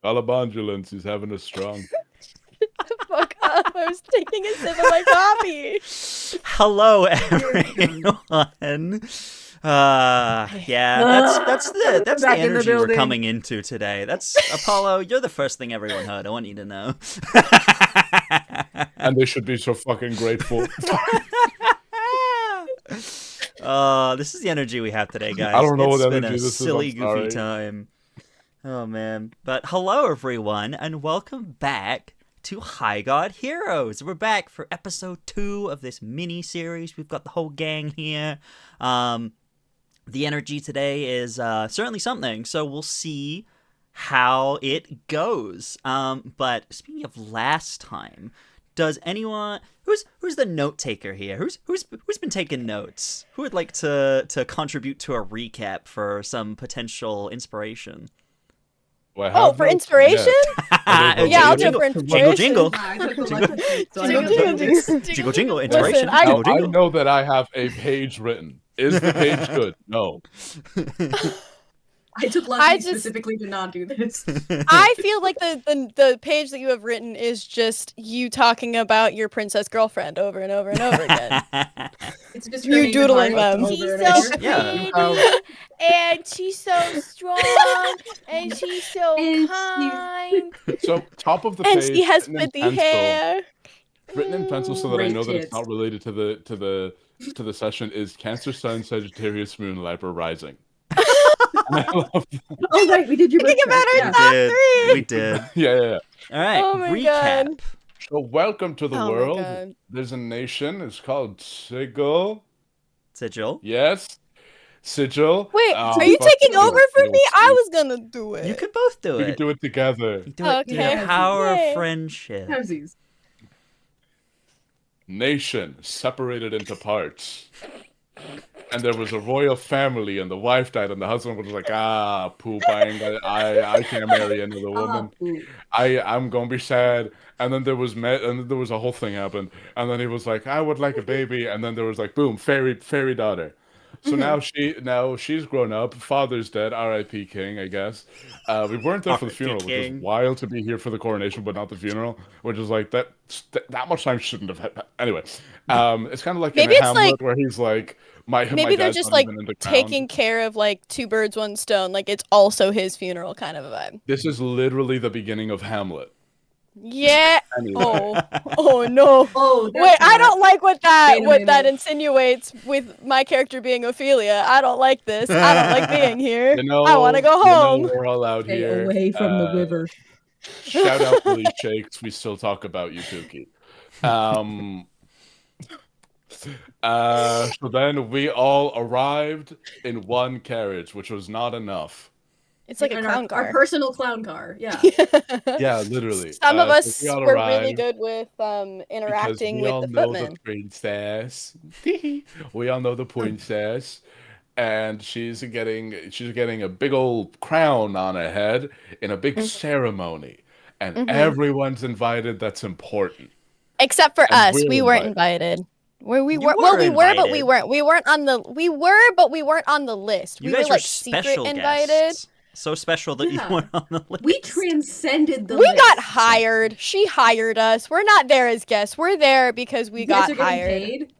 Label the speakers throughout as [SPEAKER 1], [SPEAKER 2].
[SPEAKER 1] Calabondulance, he's having a strong.
[SPEAKER 2] Fuck up. I was taking a sip of my coffee.
[SPEAKER 3] Hello, everyone. That's the energy we're coming into today. That's Apollo. You're the first thing everyone heard. I want you to know.
[SPEAKER 1] And they should be so fucking grateful.
[SPEAKER 3] This is the energy we have today, guys.
[SPEAKER 1] I don't know
[SPEAKER 3] it's
[SPEAKER 1] what
[SPEAKER 3] been
[SPEAKER 1] energy
[SPEAKER 3] a
[SPEAKER 1] this
[SPEAKER 3] silly,
[SPEAKER 1] is.
[SPEAKER 3] goofy time. Oh man! But hello, everyone, and welcome back to Highguard Heroes. We're back for episode 2 of this mini-series. We've got the whole gang here. The energy today is certainly something, so we'll see how it goes. But speaking of last time, does anyone who's the note taker here? Who's been taking notes? Who would like to contribute to a recap for some potential inspiration?
[SPEAKER 1] Well,
[SPEAKER 2] for inspiration?
[SPEAKER 3] Yeah,
[SPEAKER 2] I'll do it for inspiration.
[SPEAKER 3] Jingle. Jingle, inspiration.
[SPEAKER 2] Listen,
[SPEAKER 1] I know that I have a page written. Is the page good? No.
[SPEAKER 4] I took lessons specifically to not do this.
[SPEAKER 2] I feel like the page that you have written is just you talking about your princess girlfriend over and over and over again.
[SPEAKER 4] It's just
[SPEAKER 2] you doodling them.
[SPEAKER 5] She's so pretty, and she's so strong, and she's so kind.
[SPEAKER 1] So top of the page,
[SPEAKER 2] And she has pretty hair.
[SPEAKER 1] Written in pencil so that I know that it's
[SPEAKER 4] Great
[SPEAKER 1] not related to the session is Cancer, Sun, Sagittarius, Moon, Libra, Rising.
[SPEAKER 4] Oh right, we did your
[SPEAKER 2] Think about our top 3.
[SPEAKER 3] We did.
[SPEAKER 1] Yeah.
[SPEAKER 3] All right,
[SPEAKER 2] Oh my
[SPEAKER 3] recap.
[SPEAKER 2] God.
[SPEAKER 1] So welcome to the
[SPEAKER 2] Oh my
[SPEAKER 1] world.
[SPEAKER 2] God.
[SPEAKER 1] There's a nation. It's called Sigil.
[SPEAKER 3] Sigil.
[SPEAKER 1] Yes. Sigil.
[SPEAKER 2] Wait, are you taking over for me? I was gonna do it.
[SPEAKER 3] You could both do
[SPEAKER 1] We
[SPEAKER 3] it.
[SPEAKER 1] can do it together.
[SPEAKER 3] You do it through the
[SPEAKER 2] Okay.
[SPEAKER 3] power
[SPEAKER 2] Yay.
[SPEAKER 3] of friendship.
[SPEAKER 4] Housies.
[SPEAKER 1] Nation separated into parts. And there was a royal family, and the wife died, and the husband was like, poop, I can't marry another woman. I'm gonna be sad. And then there was a whole thing happened, and then he was like, I would like a baby, and then there was like, boom, fairy daughter. So now she's grown up. Father's dead. R.I.P. King, I guess. We weren't there for the funeral, which is wild to be here for the coronation, but not the funeral. Which is like that much time shouldn't have had. Anyway, it's kind of like
[SPEAKER 2] Maybe
[SPEAKER 1] in
[SPEAKER 2] it's
[SPEAKER 1] Hamlet
[SPEAKER 2] like-
[SPEAKER 1] where he's like,
[SPEAKER 2] Maybe they're just like taking care of like 2 birds, 1 stone. Like it's also his funeral kind of a vibe.
[SPEAKER 1] This is literally the beginning of Hamlet.
[SPEAKER 2] Yeah.
[SPEAKER 1] Anyway.
[SPEAKER 2] Oh no.
[SPEAKER 4] Oh
[SPEAKER 2] Wait, I don't like what that
[SPEAKER 4] Wait a minute.
[SPEAKER 2] insinuates with my character being Ophelia. I don't like this. I don't like being here.
[SPEAKER 1] You know,
[SPEAKER 2] I want to go home.
[SPEAKER 1] We're all out
[SPEAKER 4] Stay
[SPEAKER 1] here.
[SPEAKER 4] away from the river.
[SPEAKER 1] Shout out Billy Shakes. We still talk about you, Tuki. So then we all arrived in one carriage, which was not enough.
[SPEAKER 2] It's like a
[SPEAKER 4] And
[SPEAKER 2] clown car.
[SPEAKER 4] our personal clown car. Yeah.
[SPEAKER 1] Yeah, literally.
[SPEAKER 2] Some of
[SPEAKER 1] So
[SPEAKER 2] us
[SPEAKER 1] we all
[SPEAKER 2] were really
[SPEAKER 1] arrived
[SPEAKER 2] good with interacting
[SPEAKER 1] because we all
[SPEAKER 2] with the
[SPEAKER 1] know
[SPEAKER 2] footmen.
[SPEAKER 1] the princess. We all know the princess, and she's getting a big old crown on her head in a big ceremony, and everyone's invited. That's important.
[SPEAKER 2] Except for
[SPEAKER 1] And
[SPEAKER 2] us,
[SPEAKER 1] we're
[SPEAKER 2] we weren't
[SPEAKER 1] invited.
[SPEAKER 2] invited. We
[SPEAKER 3] You
[SPEAKER 2] were
[SPEAKER 3] were
[SPEAKER 2] we were, but we
[SPEAKER 3] invited.
[SPEAKER 2] weren't. We weren't on the. We were, but we weren't on the list.
[SPEAKER 3] You
[SPEAKER 2] We
[SPEAKER 3] guys
[SPEAKER 2] were like
[SPEAKER 3] special
[SPEAKER 2] secret
[SPEAKER 3] guests.
[SPEAKER 2] invited.
[SPEAKER 3] So special that
[SPEAKER 4] Yeah.
[SPEAKER 3] you weren't on the list.
[SPEAKER 4] We transcended the
[SPEAKER 2] We
[SPEAKER 4] list.
[SPEAKER 2] got hired. She hired us. We're not there as guests. We're there because we
[SPEAKER 4] You guys
[SPEAKER 2] got
[SPEAKER 4] are getting
[SPEAKER 2] hired.
[SPEAKER 4] paid?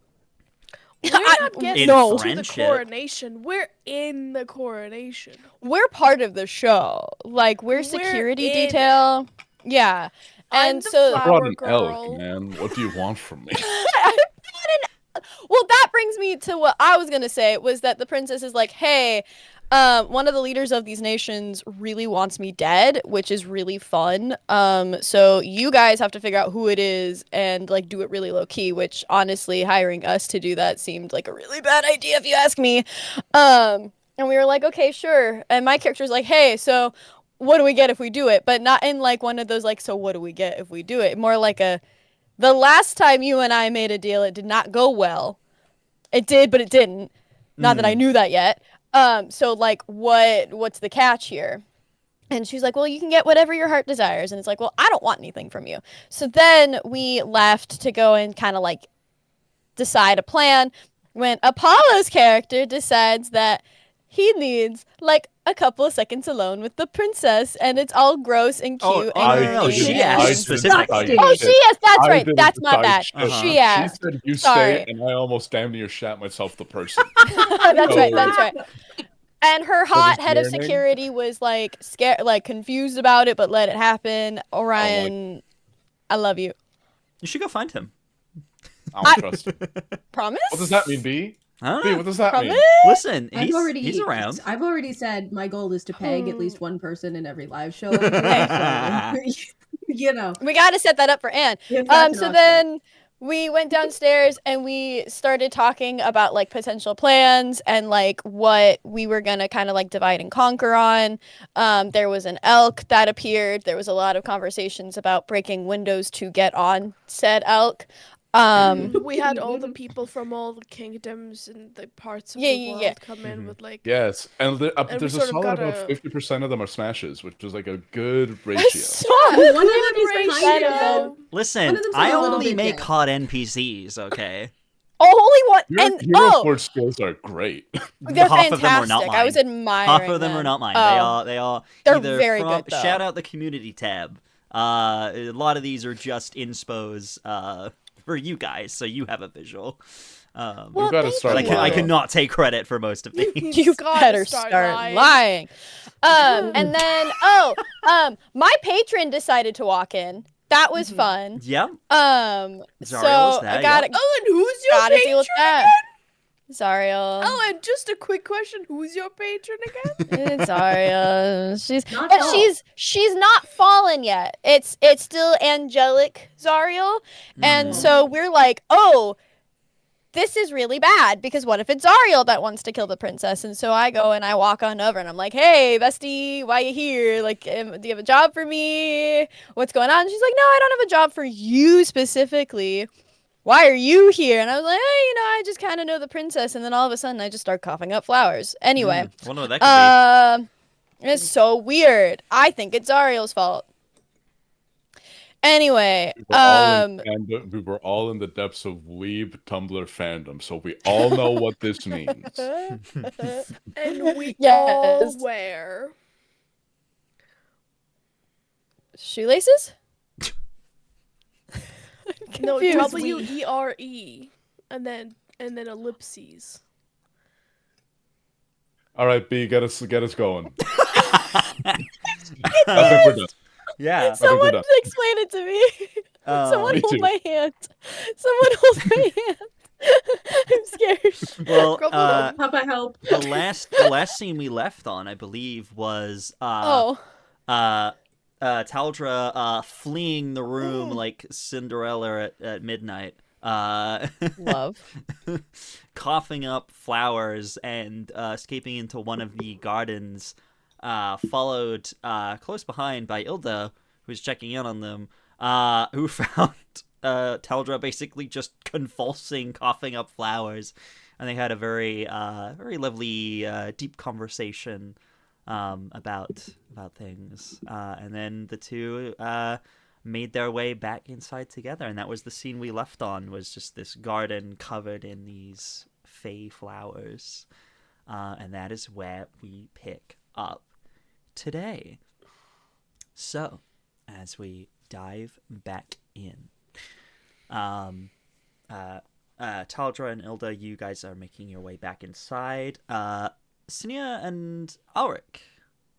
[SPEAKER 5] We're not getting
[SPEAKER 2] no.
[SPEAKER 5] to the
[SPEAKER 3] friendship.
[SPEAKER 5] coronation. We're in the coronation.
[SPEAKER 2] We're part of the show. Like we're security
[SPEAKER 5] in it.
[SPEAKER 2] detail. Yeah.
[SPEAKER 5] I'm
[SPEAKER 2] And
[SPEAKER 5] the
[SPEAKER 2] so
[SPEAKER 1] I brought
[SPEAKER 5] Flower
[SPEAKER 1] an
[SPEAKER 5] girl.
[SPEAKER 1] elk, man. What do you want from me?
[SPEAKER 2] well, that brings me to what I was gonna say was that the princess is like, hey, one of the leaders of these nations really wants me dead, which is really fun. So you guys have to figure out who it is and like do it really low key, which honestly hiring us to do that seemed like a really bad idea if you ask me. And we were like, okay, sure. And my character's like, hey, so what do we get if we do it? But not in like one of those like, so what do we get if we do it? More like the last time you and I made a deal, it did not go well. It did, but it didn't. Not that I knew that yet. So like what's the catch here? And she's like, well, you can get whatever your heart desires. And it's like, well, I don't want anything from you. So then we left to go and kind of like decide a plan when Apollo's character decides that he needs like a couple of seconds alone with the princess, and it's all gross and cute.
[SPEAKER 3] No, she asked specifically.
[SPEAKER 2] Oh, she asked. That's right. That's my bad. She asked.
[SPEAKER 1] She said, "You
[SPEAKER 2] Sorry.
[SPEAKER 1] stay," and I almost damn near shat myself. The person.
[SPEAKER 2] That's right. That's right. And her hot head of
[SPEAKER 1] your name?
[SPEAKER 2] security was like scared, like confused about it, but let it happen. Orion, I love you.
[SPEAKER 3] You should go find him.
[SPEAKER 1] I don't trust him.
[SPEAKER 2] Promise?
[SPEAKER 1] What does that mean, B?
[SPEAKER 3] I don't
[SPEAKER 1] B,
[SPEAKER 3] know.
[SPEAKER 1] what does that mean?
[SPEAKER 3] Listen, he's around.
[SPEAKER 4] I've already said my goal is to peg at least one person in every live show. You know,
[SPEAKER 2] we got to set that up for Anne. So then we went downstairs and we started talking about like potential plans and like what we were gonna kind of like divide and conquer on. There was an elk that appeared. There was a lot of conversations about breaking windows to get on said elk.
[SPEAKER 5] We had all the people from all the kingdoms and the parts of the world come in with like
[SPEAKER 1] yes, and there's a solid about 50% of them are smashes, which is like a good ratio.
[SPEAKER 4] One of them is behind it.
[SPEAKER 3] Listen, I only make hot NPCs, okay?
[SPEAKER 2] Only one, and
[SPEAKER 1] Hero Forge skills are great.
[SPEAKER 2] They're
[SPEAKER 3] half
[SPEAKER 2] fantastic.
[SPEAKER 3] Of them are not mine.
[SPEAKER 2] I was admiring
[SPEAKER 3] half of them are not mine. They are.
[SPEAKER 2] They're
[SPEAKER 3] either
[SPEAKER 2] very
[SPEAKER 3] from,
[SPEAKER 2] good. Though.
[SPEAKER 3] Shout out the community tab. A lot of these are just inspos. For you guys, so you have a visual.
[SPEAKER 1] Well, gotta start
[SPEAKER 3] I cannot take credit for most of these.
[SPEAKER 2] You better start lying. And then, my patron decided to walk in. That was fun.
[SPEAKER 3] Yeah.
[SPEAKER 2] So I gotta.
[SPEAKER 5] Oh, and who's your patron
[SPEAKER 2] deal with that.
[SPEAKER 5] Again?
[SPEAKER 2] Zariel.
[SPEAKER 5] Oh, and just a quick question: who's your patron again?
[SPEAKER 2] It's Zariel. She's not fallen yet. It's still angelic Zariel, and so we're like, oh, this is really bad because what if it's Zariel that wants to kill the princess? And so I go and I walk on over and I'm like, hey, bestie, why you here? Like, do you have a job for me? What's going on? And she's like, no, I don't have a job for you specifically. Why are you here? And I was like, hey, I just kind of know the princess. And then all of a sudden, I just start coughing up flowers. Anyway.
[SPEAKER 3] Wonder what that could
[SPEAKER 2] be. It's so weird. I think it's Zariel's fault. Anyway.
[SPEAKER 1] We were all in the depths of weeb Tumblr fandom, so we all know what this means.
[SPEAKER 5] And we all wear
[SPEAKER 2] shoelaces?
[SPEAKER 5] No, WERE, and then ellipses.
[SPEAKER 1] All right, B, get us going. I think we're done.
[SPEAKER 3] Yeah.
[SPEAKER 2] Someone explain it to me. Someone hold my hand. Someone hold my hand. I'm scared.
[SPEAKER 3] Well,
[SPEAKER 4] Papa, help.
[SPEAKER 3] The last scene we left on, I believe, was Taldra fleeing the room like Cinderella at midnight.
[SPEAKER 2] Love.
[SPEAKER 3] Coughing up flowers and escaping into one of the gardens, followed close behind by Ilda, who's checking in on them, who found Taldra basically just convulsing, coughing up flowers. And they had a very lovely, deep conversation about things, and then the two made their way back inside together, and that was the scene we left on. Was just this garden covered in these fey flowers, and that is where we pick up today. So, as we dive back in, Taldra and Ilda, you guys are making your way back inside. Sinia and Alaric,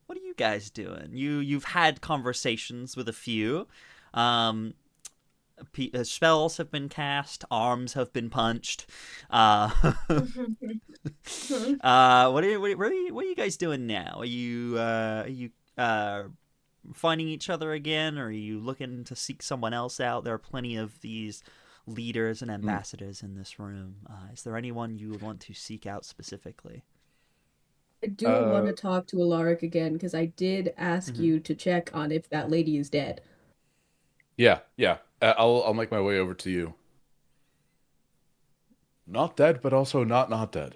[SPEAKER 3] what are you guys doing? You've had conversations with a few. Spells have been cast. Arms have been punched. What are you guys doing now? Are you finding each other again, or are you looking to seek someone else out? There are plenty of these leaders and ambassadors in this room. Is there anyone you would want to seek out specifically?
[SPEAKER 4] I do want to talk to Alaric again, because I did ask you to check on if that lady is dead.
[SPEAKER 1] Yeah. I'll make my way over to you. Not dead, but also not dead.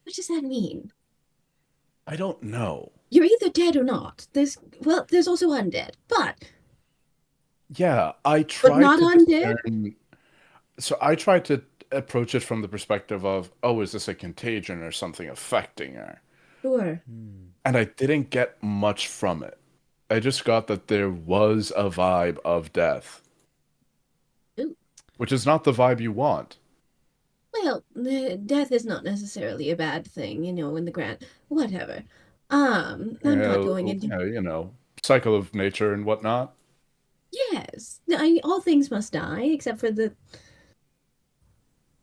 [SPEAKER 4] What does that mean?
[SPEAKER 1] I don't know.
[SPEAKER 4] You're either dead or not. There's also undead, but...
[SPEAKER 1] Yeah, I tried
[SPEAKER 4] but not
[SPEAKER 1] to
[SPEAKER 4] undead?
[SPEAKER 1] So I tried to approach it from the perspective of, oh, is this a contagion or something affecting her?
[SPEAKER 4] Sure.
[SPEAKER 1] and I didn't get much from it. I just got that there was a vibe of death,
[SPEAKER 4] Ooh.
[SPEAKER 1] which is not the vibe you want.
[SPEAKER 4] Well, death is not necessarily a bad thing, in the grand. Whatever. I'm not going into.
[SPEAKER 1] Cycle of nature and whatnot.
[SPEAKER 4] Yes, all things must die, except for the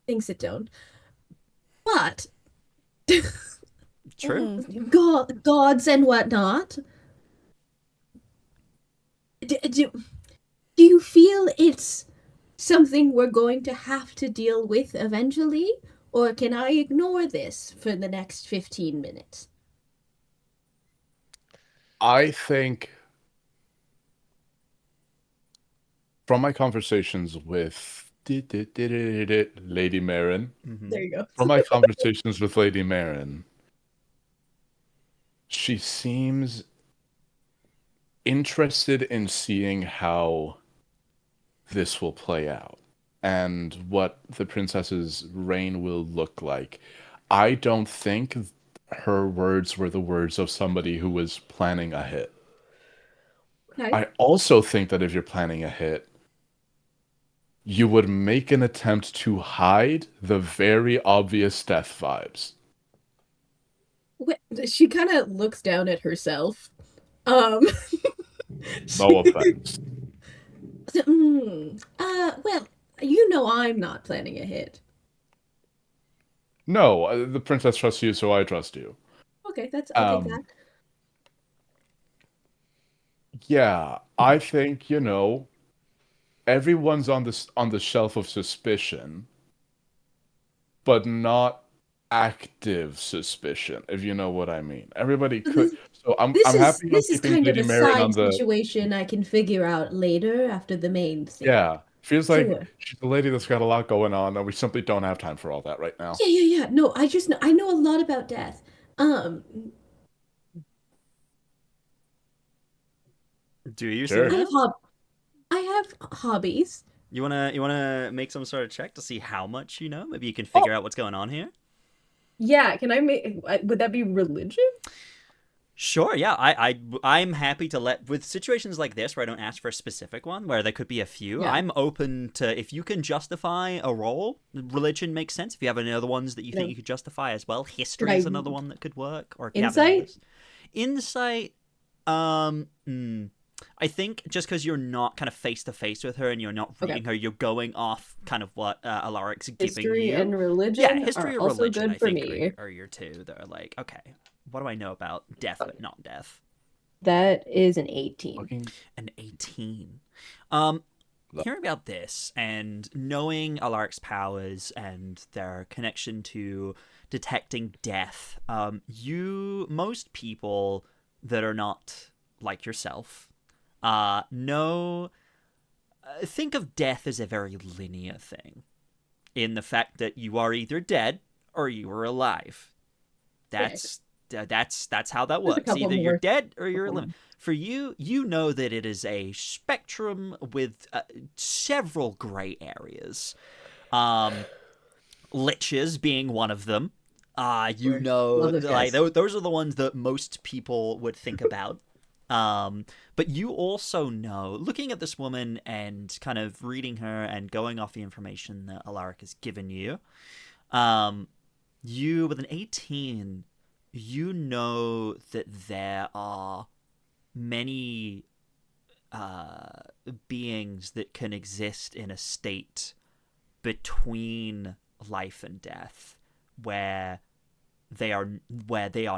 [SPEAKER 4] things that don't. But
[SPEAKER 3] True.
[SPEAKER 4] gods and whatnot. Do you feel it's something we're going to have to deal with eventually, or can I ignore this for the next 15 minutes?
[SPEAKER 1] I think from my conversations with Lady Marin,
[SPEAKER 4] There you go.
[SPEAKER 1] from my conversations with Lady Marin, she seems interested in seeing how this will play out and what the princess's reign will look like. I don't think her words were the words of somebody who was planning a hit.
[SPEAKER 4] Okay.
[SPEAKER 1] I also think that if you're planning a hit, you would make an attempt to hide the very obvious death vibes.
[SPEAKER 4] She kind of looks down at herself.
[SPEAKER 1] No offense.
[SPEAKER 4] Well, I'm not planning a hit.
[SPEAKER 1] No, the princess trusts you, so I trust you.
[SPEAKER 4] Okay, I'll take that.
[SPEAKER 1] Yeah, I think, everyone's on the shelf of suspicion, but not active suspicion, if you know what I mean. Everybody could. So I'm happy you're
[SPEAKER 4] This is
[SPEAKER 1] keeping
[SPEAKER 4] kind of
[SPEAKER 1] Lady
[SPEAKER 4] a
[SPEAKER 1] Marin
[SPEAKER 4] side
[SPEAKER 1] on the.
[SPEAKER 4] situation I can figure out later after the main thing.
[SPEAKER 1] Yeah, feels like
[SPEAKER 4] Sure.
[SPEAKER 1] she's a lady that's got a lot going on, and we simply don't have time for all that right now.
[SPEAKER 4] Yeah. No, I know a lot about death.
[SPEAKER 3] Do you,
[SPEAKER 1] Sure.
[SPEAKER 3] Sinia?
[SPEAKER 4] I have hobbies.
[SPEAKER 3] You wanna make some sort of check to see how much you know? Maybe you can figure out what's going on here.
[SPEAKER 4] Yeah, can I make? Would that be religion?
[SPEAKER 3] Sure, yeah. I'm happy to with situations like this where I don't ask for a specific one, where there could be a few.
[SPEAKER 4] Yeah.
[SPEAKER 3] I'm open to, if you can justify a role, religion makes sense. If you have any other ones that you think you could justify as well, history is another one that could work. Or if you have any others. Insight. I think just because you're not kind of face to face with her and you're not reading her, you're going off kind of what Alaric's giving
[SPEAKER 4] History
[SPEAKER 3] you.
[SPEAKER 4] and religion.
[SPEAKER 3] Yeah, history
[SPEAKER 4] are
[SPEAKER 3] or
[SPEAKER 4] also
[SPEAKER 3] religion,
[SPEAKER 4] good
[SPEAKER 3] I
[SPEAKER 4] for
[SPEAKER 3] think,
[SPEAKER 4] me.
[SPEAKER 3] are your two that are like, okay, what do I know about death but not death?
[SPEAKER 4] That is an 18.
[SPEAKER 3] An 18. Hearing about this and knowing Alaric's powers and their connection to detecting death, most people that are not like yourself, think of death as a very linear thing, in the fact that you are either dead or you are alive. That's how that works. Either you're dead or you're alive. For you, you know that it is a spectrum with several gray areas. Liches being one of them. Those are the ones that most people would think about. But you also know, looking at this woman and kind of reading her and going off the information that Alaric has given you, you, with an 18, you know that there are many beings that can exist in a state between life and death, where they are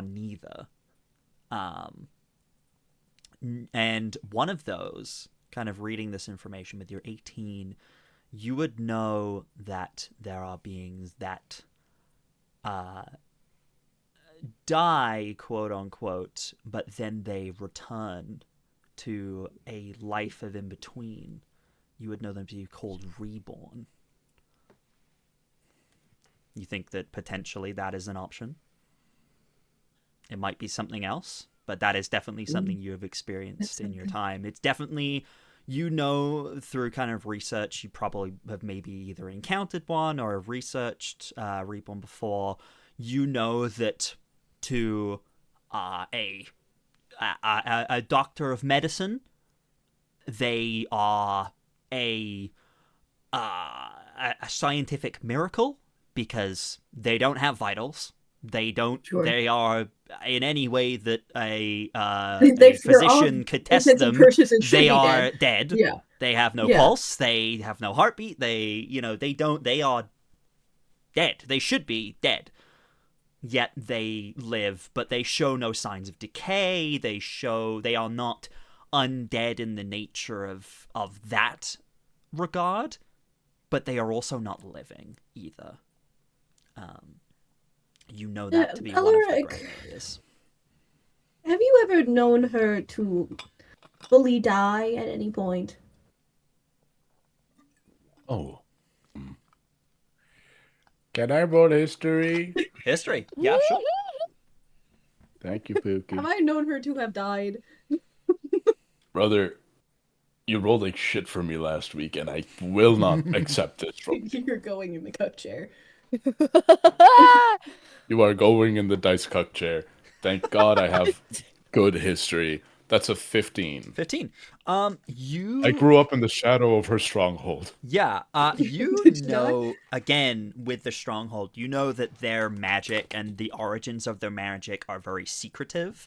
[SPEAKER 3] neither. And one of those, kind of reading this information with your 18, you would know that there are beings that die, quote unquote, but then they return to a life of in between. You would know them to be called reborn. You think that potentially that is an option? It might be something else, but that is definitely something you have experienced in your time. It's definitely, through kind of research, you probably have maybe either encountered one or researched reborn before. You know that to a doctor of medicine. They are a scientific miracle because they don't have vitals. They don't.
[SPEAKER 4] Sure.
[SPEAKER 3] They are in any way that a
[SPEAKER 4] They're
[SPEAKER 3] physician
[SPEAKER 4] all
[SPEAKER 3] could test
[SPEAKER 4] intents and
[SPEAKER 3] them.
[SPEAKER 4] purposes should
[SPEAKER 3] They
[SPEAKER 4] be
[SPEAKER 3] are dead.
[SPEAKER 4] Yeah.
[SPEAKER 3] They have no
[SPEAKER 4] Yeah.
[SPEAKER 3] pulse. They have no heartbeat. They don't. They are dead. They should be dead. Yet they live, but they show no signs of decay. They are not undead in the nature of that regard, but they are also not living either. You know that to be one of the
[SPEAKER 4] Alaric,
[SPEAKER 3] gray areas.
[SPEAKER 4] have you ever known her to fully die at any point?
[SPEAKER 1] Oh. Can I roll history?
[SPEAKER 3] History. Yeah, sure.
[SPEAKER 1] Thank you, Pookie.
[SPEAKER 4] Have I known her to have died?
[SPEAKER 1] Brother, you rolled like shit for me last week, and I will not accept this from you.
[SPEAKER 4] You're going in the cup chair.
[SPEAKER 1] You are going in the dice cuck chair. Thank God I have good history. That's a 15.
[SPEAKER 3] 15. You.
[SPEAKER 1] I grew up in the shadow of her stronghold.
[SPEAKER 3] Yeah, you
[SPEAKER 4] Did you
[SPEAKER 3] know, again, with the Stronghold, you know that their magic and the origins of their magic are very secretive.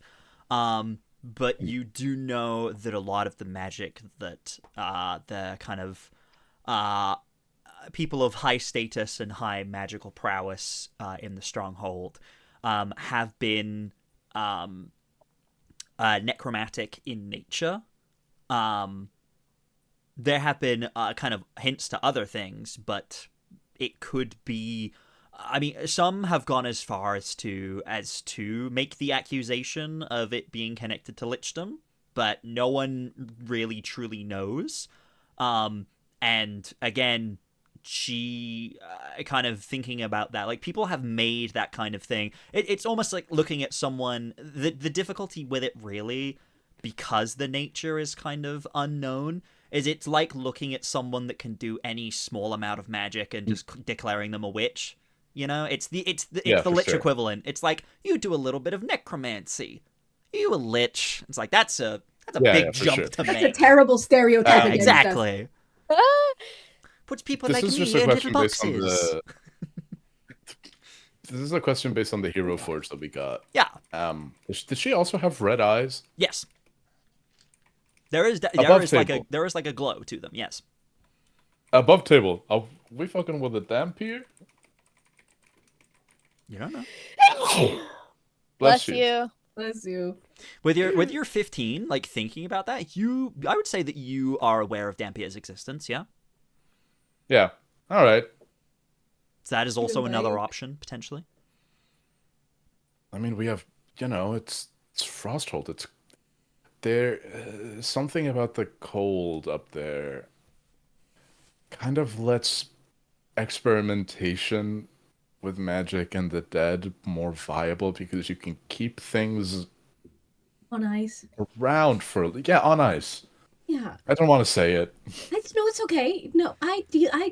[SPEAKER 3] But you do know that a lot of the magic that the kind of people of high status and high magical prowess in the Stronghold have been necromantic in nature. There have been kind of hints to other things, but it could be. I mean, some have gone as far as to make the accusation of it being connected to lichdom, but no one really truly knows. And again, she kind of thinking about that, like people have made that kind of thing. It's almost like looking at someone. The difficulty with it really, because the nature is kind of unknown, is it's like looking at someone that can do any small amount of magic and just declaring them a witch. You know, it's the lich equivalent. It's like, you do a little bit of necromancy. You a lich. It's like that's a big jump to make.
[SPEAKER 4] That's a terrible stereotype.
[SPEAKER 3] Exactly. Puts people
[SPEAKER 1] This
[SPEAKER 3] like
[SPEAKER 1] is
[SPEAKER 3] me
[SPEAKER 1] just a
[SPEAKER 3] in little
[SPEAKER 1] question based on
[SPEAKER 3] boxes.
[SPEAKER 1] the. This is a question based on the hero forge that we got.
[SPEAKER 3] Yeah.
[SPEAKER 1] Did she also have red eyes?
[SPEAKER 3] Yes. There is like a glow to them. Yes.
[SPEAKER 1] Above table. Are we fucking with a damp here?
[SPEAKER 3] You don't know.
[SPEAKER 2] Bless you.
[SPEAKER 4] Bless you.
[SPEAKER 3] With your 15, like thinking about that, I would say that you are aware of Dampier's existence. Yeah.
[SPEAKER 1] Yeah. All right.
[SPEAKER 3] So that is also another option potentially.
[SPEAKER 1] I mean, we have, it's Frosthold. It's there. Something about the cold up there kind of lets experimentation with magic and the dead more viable because you can keep things
[SPEAKER 4] on ice
[SPEAKER 1] around for on ice.
[SPEAKER 4] Yeah.
[SPEAKER 1] I don't want to say it.
[SPEAKER 4] No, it's okay. No, I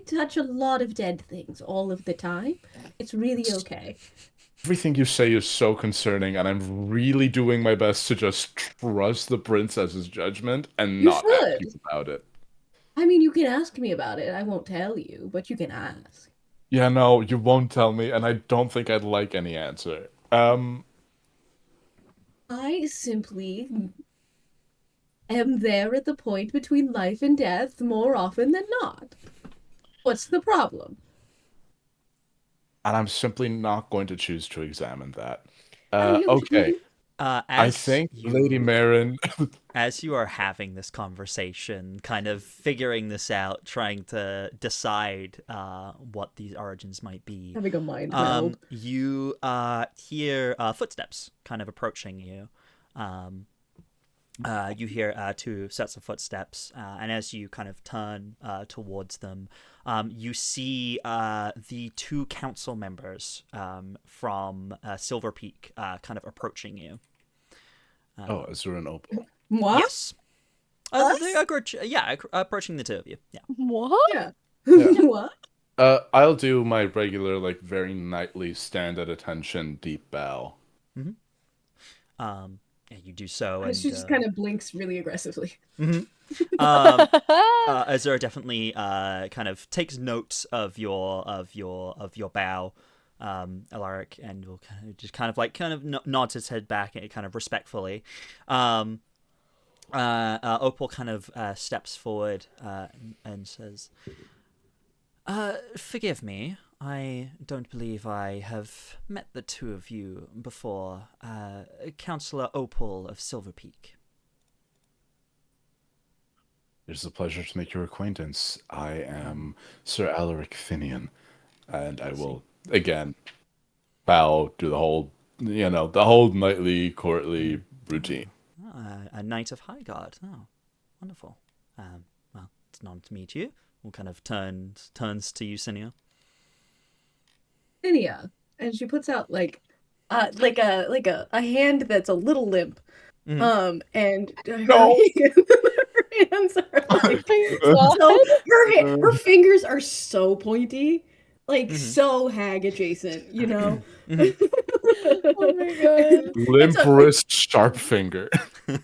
[SPEAKER 4] touch a lot of dead things all of the time. It's really okay.
[SPEAKER 1] Everything you say is so concerning, and I'm really doing my best to just trust the princess's judgment and not ask you about it.
[SPEAKER 4] I mean, you can ask me about it. I won't tell you, but you can ask.
[SPEAKER 1] Yeah, no, you won't tell me, and I don't think I'd like any answer.
[SPEAKER 4] I simply am there at the point between life and death more often than not. What's the problem?
[SPEAKER 1] And I'm simply not going to choose to examine that. Okay. I think Lady Marin...
[SPEAKER 3] As you are having this conversation, kind of figuring this out, trying to decide what these origins might be.
[SPEAKER 4] Having a mind meld.
[SPEAKER 3] You hear footsteps kind of approaching you. You hear two sets of footsteps, and as you kind of turn towards them, you see the two council members from Silver Peak kind of approaching you.
[SPEAKER 1] Azure and Opal.
[SPEAKER 4] What?
[SPEAKER 3] Yes. They approaching the two of you. Yeah.
[SPEAKER 2] What?
[SPEAKER 4] Yeah.
[SPEAKER 1] What? I'll do my regular, very knightly stand at attention, deep bow.
[SPEAKER 3] Mm-hmm. You do so, and
[SPEAKER 4] she just kind of blinks really aggressively.
[SPEAKER 3] Azura definitely kind of takes note of your bow, Alaric, and will kind of nods his head back kind of respectfully. Opal kind of steps forward and says, "Forgive me. I don't believe I have met the two of you before. Counselor Opal of Silver Peak."
[SPEAKER 1] It is a pleasure to make your acquaintance. I am Sir Alaric Finnian, and I will, again, bow, do the whole nightly, courtly routine.
[SPEAKER 3] A knight of Highguard. Oh, wonderful. Well, it's an honor to meet you. We'll kind of turns to you, Sinia.
[SPEAKER 4] Sinia, and she puts out like a hand that's a little limp.
[SPEAKER 3] Mm-hmm.
[SPEAKER 4] And
[SPEAKER 1] No.
[SPEAKER 4] her hands are like so, her fingers are so pointy, like so hag adjacent, you know.
[SPEAKER 2] Oh my god.
[SPEAKER 1] Limp wrist, sharp finger.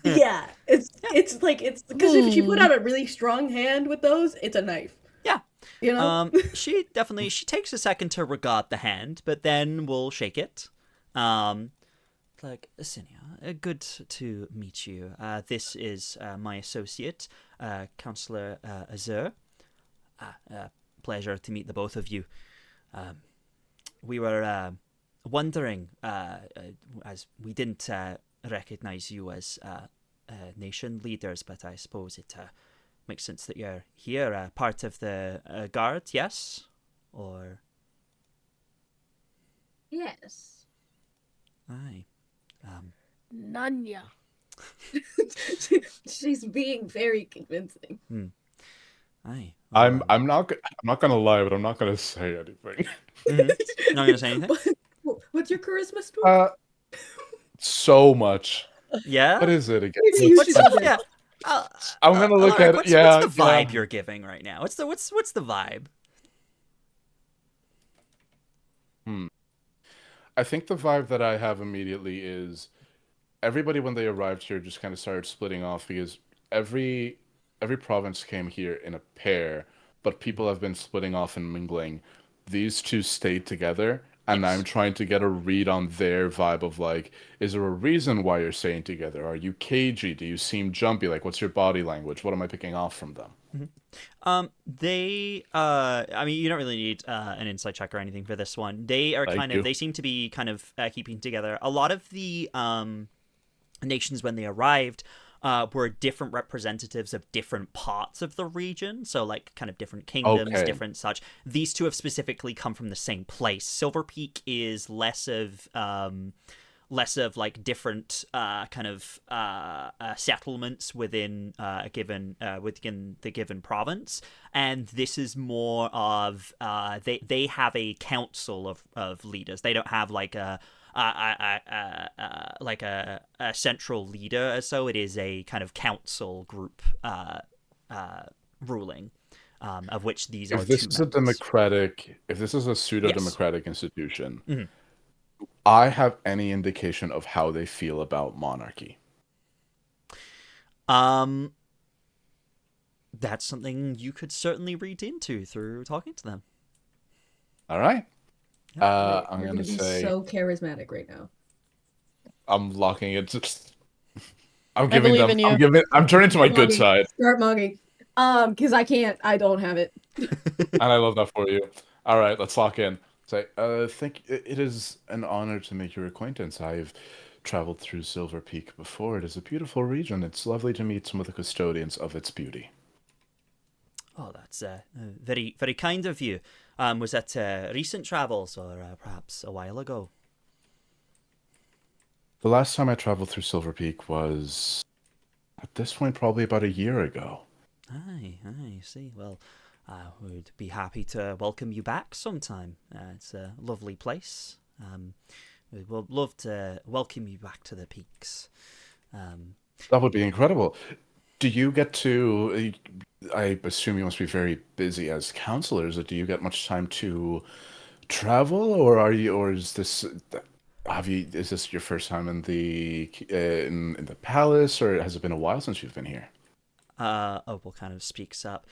[SPEAKER 4] Yeah, it's because if she put out a really strong hand with those, it's a knife.
[SPEAKER 3] Yeah.
[SPEAKER 4] You know?
[SPEAKER 3] She takes a second to regard the hand, but then will shake it. Like, Sinia, good to meet you. This is my associate, Counselor Azur. Pleasure to meet the both of you. We were wondering, as we didn't recognize you as nation leaders, but I suppose it makes sense that you're here, part of the guard, yes? Or...
[SPEAKER 4] Yes.
[SPEAKER 3] Aye.
[SPEAKER 5] Nanya.
[SPEAKER 4] She's being very convincing.
[SPEAKER 3] Aye.
[SPEAKER 1] I'm not gonna lie, but I'm not gonna say anything.
[SPEAKER 3] Mm-hmm. Not gonna say anything.
[SPEAKER 4] What's your charisma score?
[SPEAKER 1] So much.
[SPEAKER 3] Yeah.
[SPEAKER 1] What is it again?
[SPEAKER 3] Yeah.
[SPEAKER 1] I'm gonna look at it.
[SPEAKER 3] What's
[SPEAKER 1] Yeah.
[SPEAKER 3] the vibe you're giving right now? What's the vibe?
[SPEAKER 1] I think the vibe that I have immediately is everybody when they arrived here just kind of started splitting off because every province came here in a pair, but people have been splitting off and mingling. These two stayed together, and I'm trying to get a read on their vibe of like, is there a reason why you're staying together? Are you cagey? Do you seem jumpy? Like, what's your body language? What am I picking off from them?
[SPEAKER 3] They I mean, you don't really need an insight check or anything for this one. They are they seem to be kind of keeping together. A lot of the nations when they arrived were different representatives of different parts of the region, so like kind of different kingdoms, different such. These two have specifically come from the same place. Silver Peak is less of like different kind of settlements within within the given province, and this is more of they have a council of leaders. They don't have like a central leader, so it is a kind of council group ruling, of which these are. If this
[SPEAKER 1] is a pseudo-democratic institution, I have any indication of how they feel about monarchy?
[SPEAKER 3] That's something you could certainly read into through talking to them.
[SPEAKER 1] All right. I'm
[SPEAKER 4] gonna
[SPEAKER 1] say
[SPEAKER 4] so charismatic right now.
[SPEAKER 1] I'm locking it. I'm turning to my good side.
[SPEAKER 4] Start mugging. Because I don't have it.
[SPEAKER 1] And I love that for you. All right, let's lock in. Say, think it is an honor to make your acquaintance. I've traveled through Silver Peak before. It is a beautiful region. It's lovely to meet some of the custodians of its beauty.
[SPEAKER 3] Oh, that's very, very kind of you. Was that recent travels or perhaps a while ago?
[SPEAKER 1] The last time I traveled through Silver Peak was, at this point, probably about a year ago.
[SPEAKER 3] I see. Well, we'd be happy to welcome you back sometime. It's a lovely place. We would love to welcome you back to the peaks.
[SPEAKER 1] That would be incredible. Do you get to... I assume you must be very busy as counselors. Do you get much time to travel, or is this... Is this your first time in the palace, or has it been a while since you've been here?
[SPEAKER 3] Opal kind of speaks up.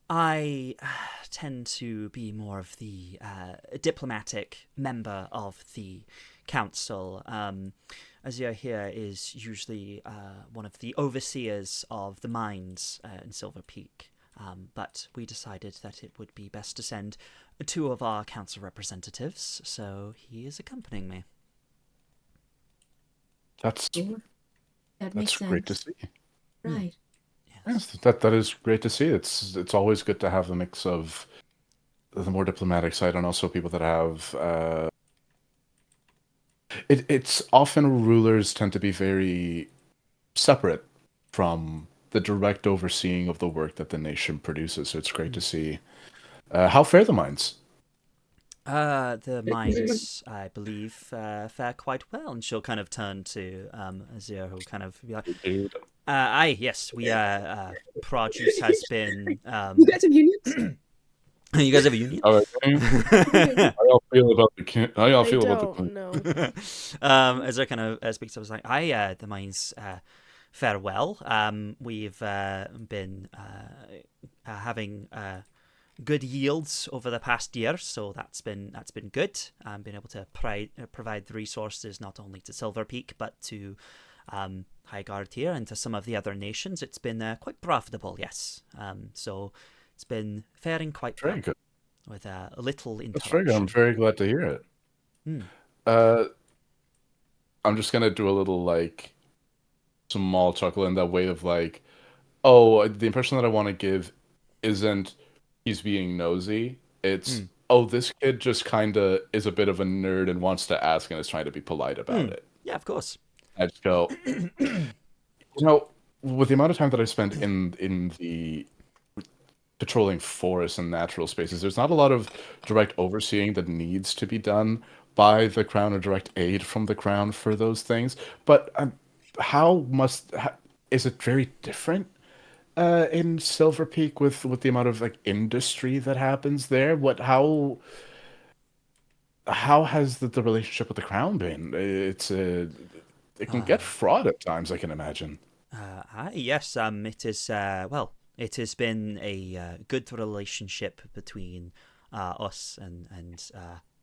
[SPEAKER 3] I tend to be more of the diplomatic member of the council. Azir here is usually one of the overseers of the mines in Silver Peak. But we decided that it would be best to send 2 of our council representatives, so he is accompanying me.
[SPEAKER 1] That's
[SPEAKER 4] That makes sense.
[SPEAKER 1] great to see.
[SPEAKER 4] Right.
[SPEAKER 1] Yes, that is great to see. It's always good to have a mix of the more diplomatic side and also people that have. It's often rulers tend to be very separate from the direct overseeing of the work that the nation produces. So it's great to see. How fare the mines?
[SPEAKER 3] The mines, I believe, fare quite well, and she'll kind of turn to Azir, who'll kind of be like, yes, we produce has been.
[SPEAKER 4] You guys have unions?
[SPEAKER 3] You guys have a union?
[SPEAKER 1] How y'all feel about the? How y'all feel about the?
[SPEAKER 5] No.
[SPEAKER 3] Azir kind of speaks up, like, the mines fare well. We've been having good yields over the past year, so that's been good. Being able to provide the resources not only to Silver Peak but to Highguard here and to some of the other nations. It's been quite profitable, yes. So it's been faring quite
[SPEAKER 1] Very
[SPEAKER 3] well
[SPEAKER 1] good.
[SPEAKER 3] with a little interruption.
[SPEAKER 1] That's very good. I'm very glad to hear it. I'm just gonna do a little like small chuckle in that way of like, oh, the impression that I want to give isn't he's being nosy. It's this kid just kind of is a bit of a nerd and wants to ask and is trying to be polite about it.
[SPEAKER 3] Yeah, of course.
[SPEAKER 1] I just go, with the amount of time that I spent in the patrolling forests and natural spaces, there's not a lot of direct overseeing that needs to be done by the crown or direct aid from the crown for those things. But is it very different in Silver Peak with the amount of like industry that happens there? How has the relationship with the crown been? It can get fraught at times, I can imagine.
[SPEAKER 3] Yes, it is. It has been a good relationship between us and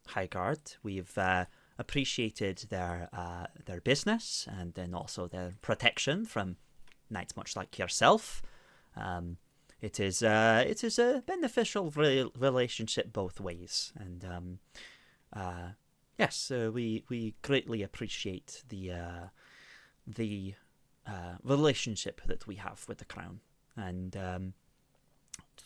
[SPEAKER 3] Highguard. We've appreciated their business and then also their protection from knights much like yourself. It is a beneficial relationship both ways, and yes, we greatly appreciate the relationship that we have with the crown, and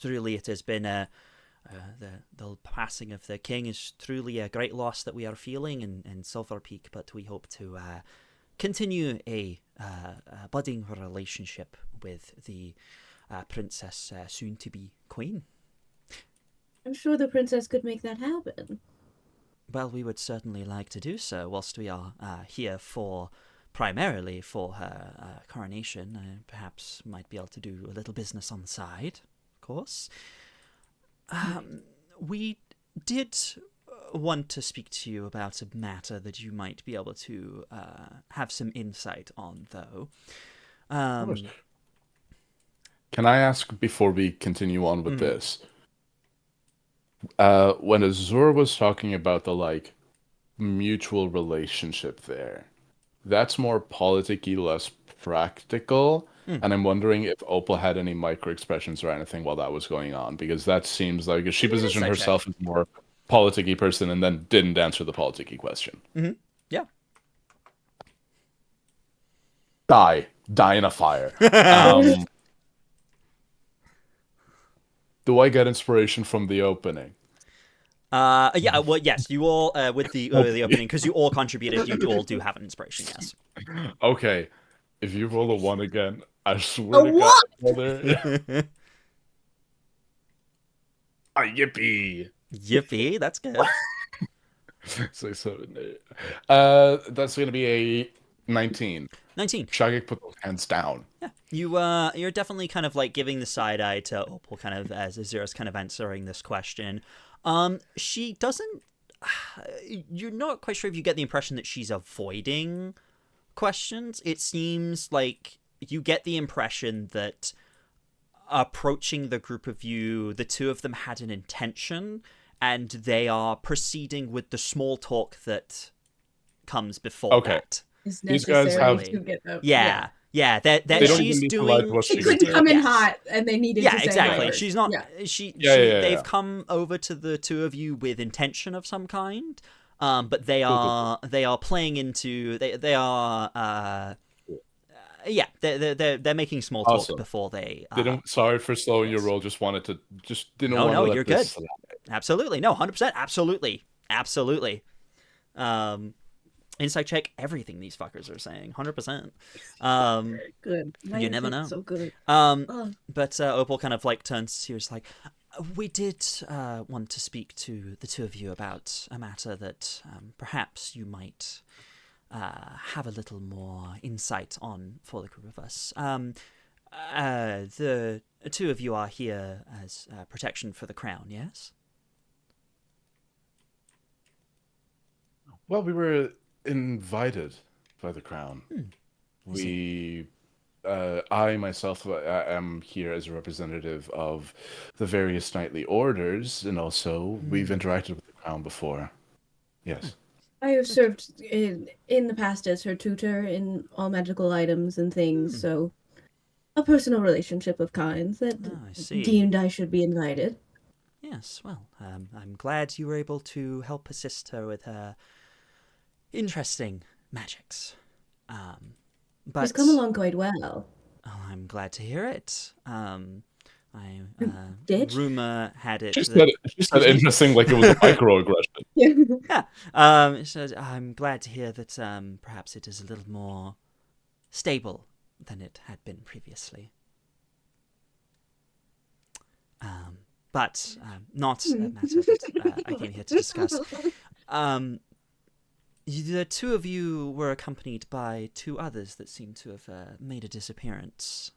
[SPEAKER 3] truly it has been the passing of the king is truly a great loss that we are feeling in Silver Peak, but we hope to continue a budding relationship with the princess, soon to be queen.
[SPEAKER 4] I'm sure the princess could make that happen.
[SPEAKER 3] Well, we would certainly like to do so, whilst we are here primarily for her coronation. Perhaps might be able to do a little business on the side, of course. We did want to speak to you about a matter that you might be able to have some insight on, though.
[SPEAKER 1] Can I ask before we continue on with this? When Azur was talking about the like mutual relationship there, that's more politicky, less practical. And I'm wondering if Opal had any micro expressions or anything while that was going on, because that seems like she positioned herself as a more politicky person and then didn't answer the politicky question.
[SPEAKER 3] Yeah.
[SPEAKER 1] Die in a fire. Do I get inspiration from the opening?
[SPEAKER 3] Yeah, well, yes, you all, with the opening, because you all contributed, you all do have an inspiration, yes.
[SPEAKER 1] Okay, if you roll a 1 again, I swear to God, brother. Yippee!
[SPEAKER 3] Yippee, that's good.
[SPEAKER 1] 6, 7, 8. That's going to be a 19.
[SPEAKER 3] 19.
[SPEAKER 1] Shaggy, put those hands down.
[SPEAKER 3] Yeah, you're definitely kind of like giving the side eye to Opal, kind of as Azira's kind of answering this question. She doesn't you're not quite sure if you get the impression that she's avoiding questions. It seems like you get the impression that approaching the group of you, the two of them had an intention, and they are proceeding with the small talk that comes before that.
[SPEAKER 4] Is
[SPEAKER 1] These guys have-
[SPEAKER 4] to get them.
[SPEAKER 3] Yeah. That
[SPEAKER 1] They don't
[SPEAKER 3] she's
[SPEAKER 1] even need to lie to
[SPEAKER 3] doing.
[SPEAKER 1] us.
[SPEAKER 4] She couldn't come in hot, and they needed to say
[SPEAKER 3] exactly.
[SPEAKER 4] words.
[SPEAKER 3] She's not.
[SPEAKER 4] Yeah.
[SPEAKER 3] They've come over to the two of you with intention of some kind. But they are playing into. They're making small talk
[SPEAKER 1] Awesome.
[SPEAKER 3] before they.
[SPEAKER 1] Sorry for slowing your roll. Just wanted to. Didn't want to.
[SPEAKER 3] No,
[SPEAKER 1] let
[SPEAKER 3] you're
[SPEAKER 1] this
[SPEAKER 3] good.
[SPEAKER 1] slide.
[SPEAKER 3] Absolutely, no, 100%, absolutely. Insight check everything these fuckers are saying, 100%.
[SPEAKER 4] Good.
[SPEAKER 3] You never know.
[SPEAKER 4] So good.
[SPEAKER 3] But Opal kind of like turns to you, is like, we did want to speak to the two of you about a matter that perhaps you might have a little more insight on for the group of us. The two of you are here as protection for the crown, yes?
[SPEAKER 1] Well, we were invited by the crown. I myself am here as a representative of the various knightly orders, and also we've interacted with the crown before. Yes.
[SPEAKER 4] I have served in the past as her tutor in all magical items and things, so a personal relationship of kinds that
[SPEAKER 3] I see.
[SPEAKER 4] deemed I should be invited.
[SPEAKER 3] Yes, well, I'm glad you were able to help assist her with her interesting magics. But
[SPEAKER 4] It's come along quite well.
[SPEAKER 3] Oh, I'm glad to hear it.
[SPEAKER 4] Did?
[SPEAKER 3] Rumor had it.
[SPEAKER 1] She said interesting, like it was a microaggression.
[SPEAKER 3] Yeah. It said, I'm glad to hear that perhaps it is a little more stable than it had been previously. But not a matter that I came here to discuss. The two of you were accompanied by two others that seem to have made a disappearance.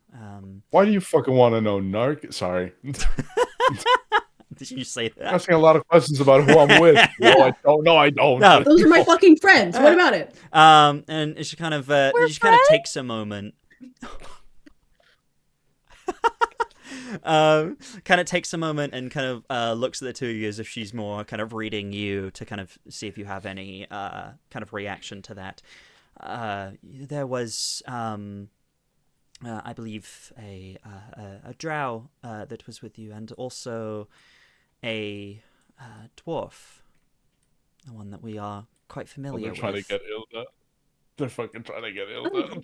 [SPEAKER 1] Why do you fucking want to know, narc? Sorry.
[SPEAKER 3] Did you say that?
[SPEAKER 1] I'm asking a lot of questions about who I'm with. No, I don't. No, I don't.
[SPEAKER 3] No.
[SPEAKER 4] Those are my fucking friends. What about it?
[SPEAKER 3] And she kind of takes a moment. Kind of takes a moment and kind of looks at the two of you as if she's more kind of reading you to kind of see if you have any kind of reaction to that. There was, I believe, a drow that was with you, and also a dwarf, the one that we are quite familiar
[SPEAKER 1] They're trying
[SPEAKER 3] with.
[SPEAKER 1] to get Ilda. They're fucking trying to get Ilda.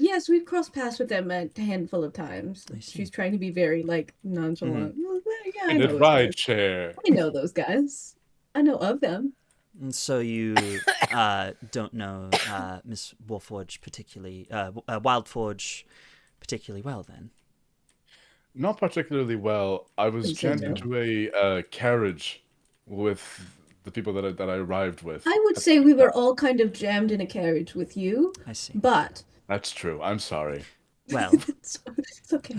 [SPEAKER 4] Yes, we've crossed paths with them a handful of times. She's trying to be very, like, nonchalant. Yeah, I know those
[SPEAKER 1] ride
[SPEAKER 4] guys.
[SPEAKER 1] chair.
[SPEAKER 4] I know those guys. I know of them.
[SPEAKER 3] And so you don't know Miss Wildforge particularly, Wildforge particularly well, then?
[SPEAKER 1] Not particularly well. I was jammed into a carriage with the people that I arrived with.
[SPEAKER 4] I would say we were all kind of jammed in a carriage with you.
[SPEAKER 3] I see.
[SPEAKER 4] But
[SPEAKER 1] That's true. I'm sorry.
[SPEAKER 3] Well,
[SPEAKER 4] it's okay.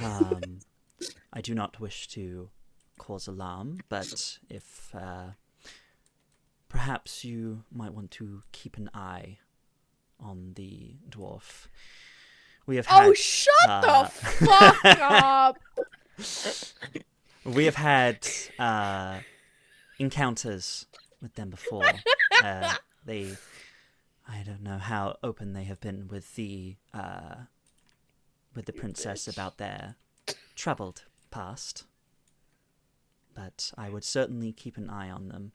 [SPEAKER 3] I do not wish to cause alarm, but if perhaps you might want to keep an eye on the dwarf. We have had,
[SPEAKER 5] shut the fuck up!
[SPEAKER 3] We have had encounters with them before. I don't know how open they have been with the princess about their troubled past, but I would certainly keep an eye on them.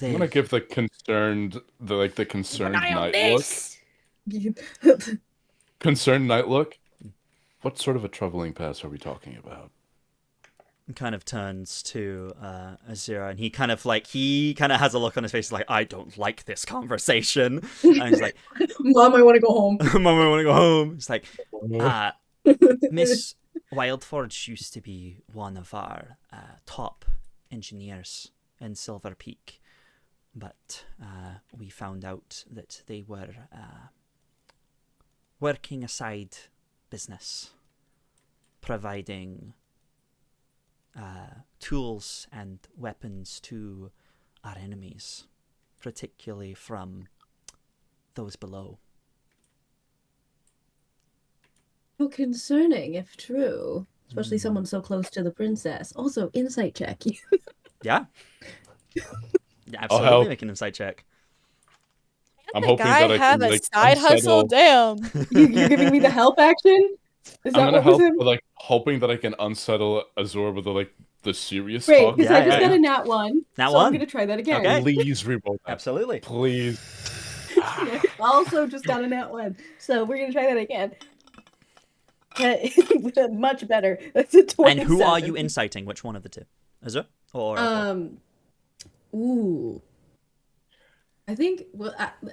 [SPEAKER 1] I'm gonna give the concerned night look. Concerned night look. What sort of a troubling past are we talking about?
[SPEAKER 3] Kind of turns to Azira, and he kind of has a look on his face like, I don't like this conversation. And he's like,
[SPEAKER 4] Mom, I want to go home.
[SPEAKER 3] Mom, I want to go home. It's like, Miss Wildforge used to be one of our top engineers in Silver Peak, but we found out that they were working aside business, providing tools and weapons to our enemies, particularly from those below.
[SPEAKER 4] How concerning, if true. Especially someone so close to the princess. Also, insight check.
[SPEAKER 3] Yeah.
[SPEAKER 1] help.
[SPEAKER 3] Absolutely make an insight check.
[SPEAKER 1] I'm
[SPEAKER 2] The
[SPEAKER 1] hoping
[SPEAKER 2] guy
[SPEAKER 1] that I
[SPEAKER 2] have
[SPEAKER 1] can,
[SPEAKER 2] a
[SPEAKER 1] like,
[SPEAKER 2] side hustle.
[SPEAKER 1] unsettle.
[SPEAKER 2] Damn.
[SPEAKER 4] You're giving me the help action? Is
[SPEAKER 1] I'm
[SPEAKER 4] that
[SPEAKER 1] gonna
[SPEAKER 4] what was
[SPEAKER 1] help,
[SPEAKER 4] him?
[SPEAKER 1] but, like, hoping that I can unsettle Azor with the serious
[SPEAKER 4] Great,
[SPEAKER 1] talk.
[SPEAKER 4] because
[SPEAKER 3] Yeah,
[SPEAKER 4] I just
[SPEAKER 3] yeah,
[SPEAKER 4] got
[SPEAKER 3] yeah.
[SPEAKER 4] a nat 1.
[SPEAKER 3] Nat
[SPEAKER 4] so
[SPEAKER 3] 1?
[SPEAKER 4] I'm going to try that again.
[SPEAKER 3] Okay.
[SPEAKER 1] Please reroll that.
[SPEAKER 3] Absolutely.
[SPEAKER 1] Please.
[SPEAKER 4] Also just got a nat 1. So we're going to try that again. Much better. That's a 27.
[SPEAKER 3] And who are you inciting? Which one of the two? Azur or
[SPEAKER 4] Ooh. I think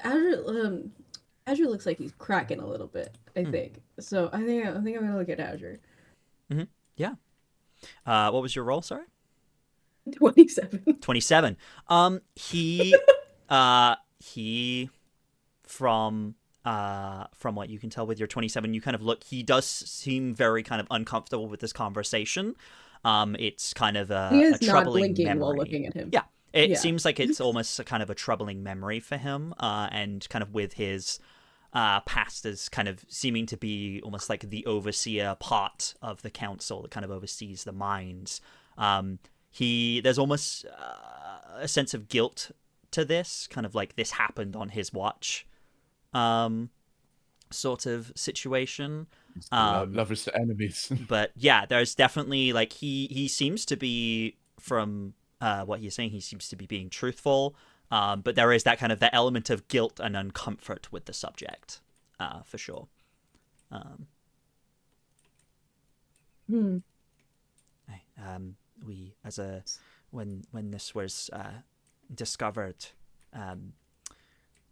[SPEAKER 4] Azure looks like he's cracking a little bit, I think. So I think I'm going to look at Azure.
[SPEAKER 3] Mm-hmm. Yeah. What was your roll, sorry?
[SPEAKER 4] 27.
[SPEAKER 3] 27. He from what you can tell with your 27, you kind of look, he does seem very kind of uncomfortable with this conversation. It's kind of
[SPEAKER 4] he is
[SPEAKER 3] a troubling
[SPEAKER 4] not blinking
[SPEAKER 3] memory.
[SPEAKER 4] while looking at him.
[SPEAKER 3] Yeah. It seems like it's almost a kind of a troubling memory for him, and kind of with his past as kind of seeming to be almost like the overseer part of the council that kind of oversees the mines. There's almost a sense of guilt to this, kind of like this happened on his watch sort of situation.
[SPEAKER 1] Lovers to enemies.
[SPEAKER 3] But yeah, there's definitely like he seems to be, from what he's saying, he seems to be being truthful, but there is that kind of the element of guilt and uncomfort with the subject, for sure. We when this was discovered,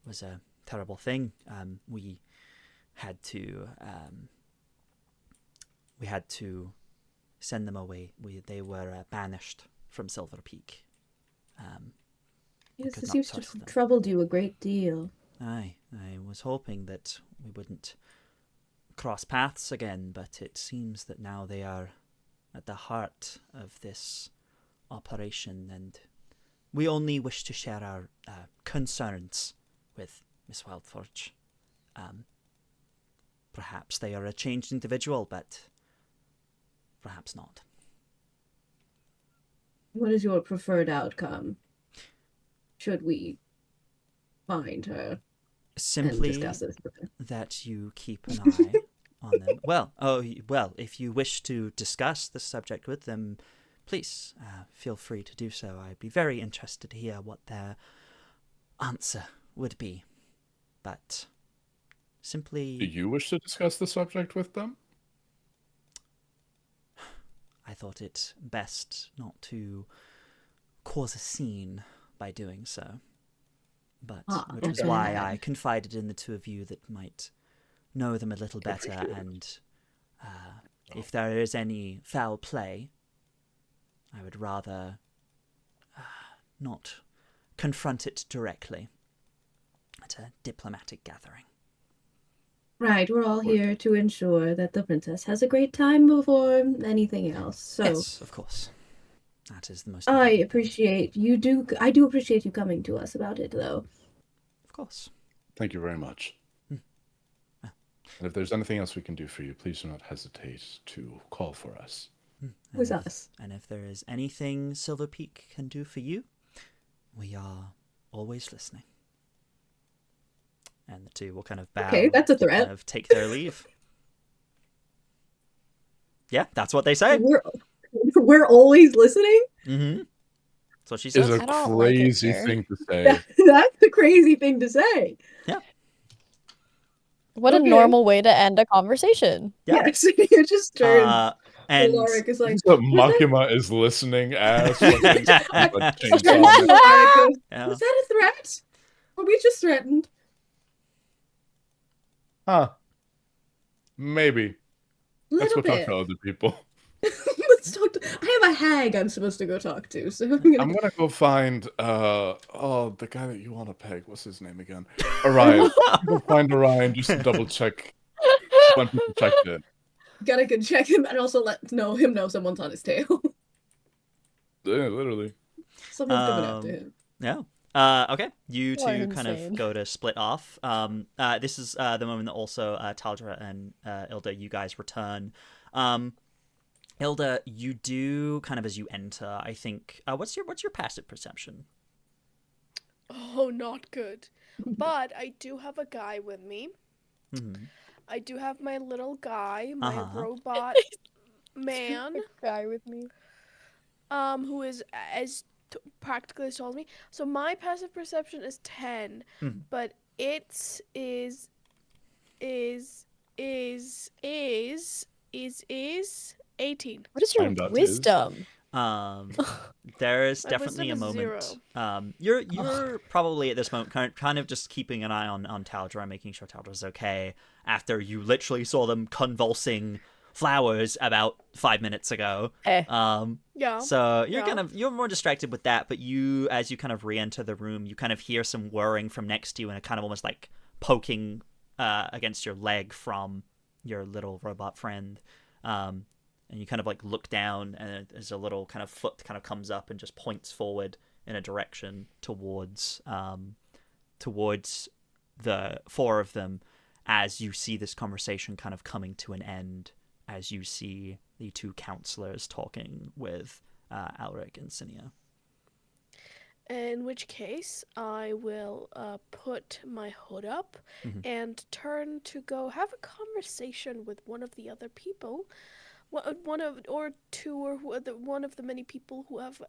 [SPEAKER 3] was a terrible thing. We had to send them away. They were banished from Silver Peak.
[SPEAKER 4] Yes,
[SPEAKER 3] could
[SPEAKER 4] this
[SPEAKER 3] not
[SPEAKER 4] seems to
[SPEAKER 3] touch
[SPEAKER 4] have
[SPEAKER 3] them.
[SPEAKER 4] troubled you a great deal.
[SPEAKER 3] I was hoping that we wouldn't cross paths again, but it seems that now they are at the heart of this operation, and we only wish to share our concerns with Miss Wildforge. Perhaps they are a changed individual, but perhaps not.
[SPEAKER 4] What is your preferred outcome? Should we find her and
[SPEAKER 3] Simply
[SPEAKER 4] discuss this with her?
[SPEAKER 3] that you keep an eye on them. Well, if you wish to discuss the subject with them, please feel free to do so. I'd be very interested to hear what their answer would be. But simply...
[SPEAKER 1] Do you wish to discuss the subject with them?
[SPEAKER 3] I thought it best not to cause a scene by doing so. But which is
[SPEAKER 4] okay.
[SPEAKER 3] why I confided in the two of you that might know them a little better, and if there is any foul play, I would rather not confront it directly at a diplomatic gathering.
[SPEAKER 4] Right, we're all here to ensure that the princess has a great time before anything else. So
[SPEAKER 3] Yes, of course. That is the most
[SPEAKER 4] I
[SPEAKER 3] important thing.
[SPEAKER 4] appreciate you do. I do appreciate you coming to us about it, though.
[SPEAKER 3] Of course.
[SPEAKER 1] Thank you very much. And if there's anything else we can do for you, please do not hesitate to call for us.
[SPEAKER 4] With us.
[SPEAKER 3] And if there is anything Silver Peak can do for you, we are always listening. And the two will kind of bow.
[SPEAKER 4] Okay, that's a threat.
[SPEAKER 3] Kind of take their leave. Yeah, that's what they say.
[SPEAKER 4] We're always listening?
[SPEAKER 3] Mm-hmm. That's what she says.
[SPEAKER 1] Is a
[SPEAKER 2] I don't like it
[SPEAKER 1] crazy
[SPEAKER 2] here.
[SPEAKER 1] thing to say.
[SPEAKER 4] That's a crazy thing to say.
[SPEAKER 3] Yeah.
[SPEAKER 2] What a
[SPEAKER 4] Okay.
[SPEAKER 2] normal way to end a conversation.
[SPEAKER 3] Yeah.
[SPEAKER 4] Yes, you just turned.
[SPEAKER 3] And
[SPEAKER 4] Alaric is like,
[SPEAKER 1] So
[SPEAKER 4] "Was that-"
[SPEAKER 1] Makima is listening as fucking
[SPEAKER 3] Yeah.
[SPEAKER 1] chainsaw.
[SPEAKER 4] Alaric goes,
[SPEAKER 3] yeah.
[SPEAKER 4] was that a threat? Were we just threatened?
[SPEAKER 1] Huh. Maybe. Let's
[SPEAKER 4] Little
[SPEAKER 1] go talk
[SPEAKER 4] bit.
[SPEAKER 1] to other people.
[SPEAKER 4] Let's talk to. I have a hag I'm supposed to go talk to, so I'm gonna.
[SPEAKER 1] I'm gonna go find the guy that you want to peg. What's his name again? Orion. Go find Orion just to double check when people checked it.
[SPEAKER 4] Gotta go check him and also let him know someone's on his tail.
[SPEAKER 1] Yeah, literally.
[SPEAKER 4] Someone's coming after him.
[SPEAKER 3] Yeah. Okay. You
[SPEAKER 2] You are
[SPEAKER 3] two kind of
[SPEAKER 2] insane.
[SPEAKER 3] go to split off. This is the moment that also Taldra and Ilda, you guys return. Ilda, you do kind of as you enter. I think. What's your passive perception?
[SPEAKER 5] Oh, not good. But I do have a guy with me.
[SPEAKER 3] Mm-hmm.
[SPEAKER 5] I do have my little guy, my
[SPEAKER 3] Uh-huh.
[SPEAKER 5] robot man,
[SPEAKER 2] Guy with me.
[SPEAKER 5] who is as practically as tall as me. So my passive perception is 10,
[SPEAKER 3] Mhm.
[SPEAKER 5] but its is 18.
[SPEAKER 2] What is your
[SPEAKER 1] That is.
[SPEAKER 2] wisdom?
[SPEAKER 3] There is
[SPEAKER 5] My
[SPEAKER 3] definitely a
[SPEAKER 5] wisdom is
[SPEAKER 3] moment.
[SPEAKER 5] 0.
[SPEAKER 3] You're probably at this moment kind of just keeping an eye on Taldra and making sure Taldra's okay after you literally saw them convulsing flowers about 5 minutes ago.
[SPEAKER 5] Yeah.
[SPEAKER 3] So you're
[SPEAKER 5] Yeah.
[SPEAKER 3] you're more distracted with that, but as you kind of re-enter the room, you kind of hear some whirring from next to you and a kind of almost like poking against your leg from your little robot friend. And you kind of like look down, and there's a little kind of foot kind of comes up and just points forward in a direction towards the four of them, as you see this conversation kind of coming to an end, as you see the two counselors talking with Alaric and Sinia.
[SPEAKER 5] In which case, I will put my hood up and turn to go have a conversation with one of the other people. One of the many people who have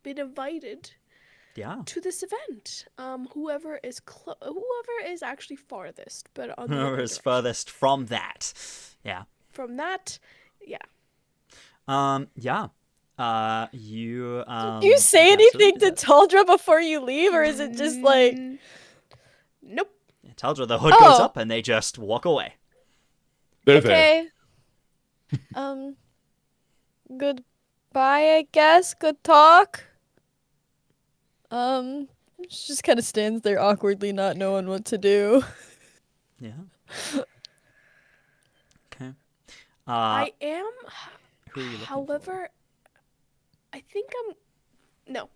[SPEAKER 5] been invited to this event. Whoever is actually farthest, but on
[SPEAKER 3] Whoever is furthest from that. Yeah.
[SPEAKER 5] From that, yeah.
[SPEAKER 3] You
[SPEAKER 2] Do you say anything to Taldra before you leave, or is it just like
[SPEAKER 5] Nope.
[SPEAKER 3] Taldra, the hood goes up and they just walk away.
[SPEAKER 1] They're there.
[SPEAKER 2] okay? Goodbye, I guess. Good talk. She just kind of stands there awkwardly, not knowing what to do.
[SPEAKER 3] Yeah. Okay.
[SPEAKER 5] I am.
[SPEAKER 3] Who are you looking
[SPEAKER 5] However, I think No.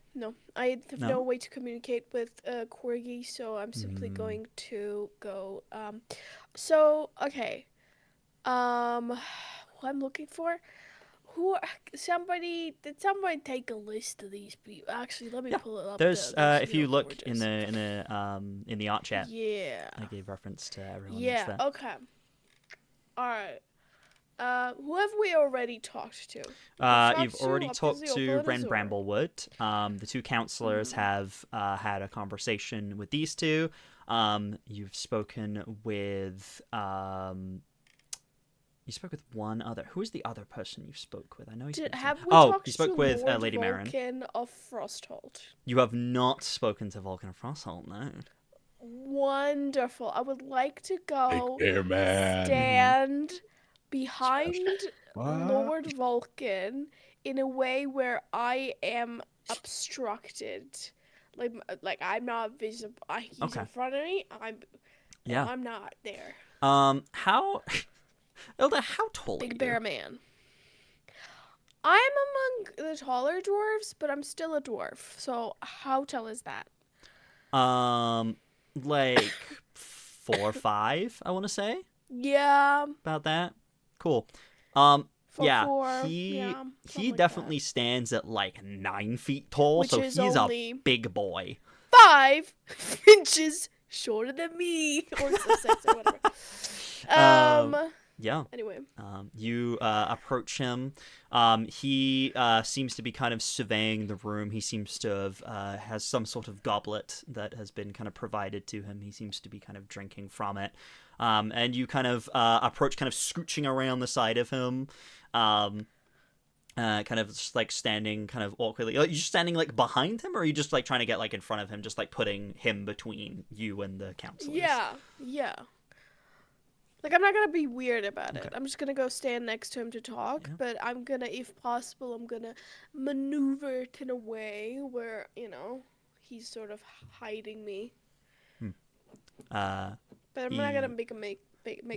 [SPEAKER 5] I have no way to communicate with Corgi, so I'm simply going to go. Okay. Who I'm looking for? Did somebody take a list of these people? Actually, let me pull it up.
[SPEAKER 3] There's if you look in the art chat.
[SPEAKER 5] Yeah.
[SPEAKER 3] I gave reference to everyone.
[SPEAKER 5] Yeah. Okay. All right. Who have we already talked to?
[SPEAKER 3] You've already talked to Ren Bramblewood. The two counselors have had a conversation with these two. You've spoken with you spoke with one other. Who is the other person you spoke with? I know you spoke with Lady Marin.
[SPEAKER 5] Vulcan of Frosthold.
[SPEAKER 3] You have not spoken to Vulcan of Frosthold, no.
[SPEAKER 5] Wonderful. I would like to go
[SPEAKER 1] man.
[SPEAKER 5] stand behind Lord Vulcan in a way where I am obstructed. Like I'm not visible. He's in front of me. I'm not there.
[SPEAKER 3] How Ilda, how tall are you?
[SPEAKER 5] Big bear man. I'm among the taller dwarves, but I'm still a dwarf. So how tall is that?
[SPEAKER 3] Like 4 or 5, I want to say.
[SPEAKER 5] Yeah.
[SPEAKER 3] About that. Cool. He definitely stands at like 9 feet tall, so he's a big boy.
[SPEAKER 5] 5 inches shorter than me, or 6 or whatever.
[SPEAKER 3] Yeah.
[SPEAKER 5] Anyway.
[SPEAKER 3] You approach him. He seems to be kind of surveying the room. He seems to have has some sort of goblet that has been kind of provided to him. He seems to be kind of drinking from it. And you kind of approach, kind of scooching around the side of him. Kind of just like standing kind of awkwardly. Are you just standing like behind him, or are you just like trying to get like in front of him, just like putting him between you and the counselors?
[SPEAKER 5] Yeah. Like, I'm not going to be weird about it. I'm just going to go stand next to him to talk. Yeah. But I'm going to, if possible, I'm going to maneuver it in a way where, he's sort of hiding me. But I'm not going to make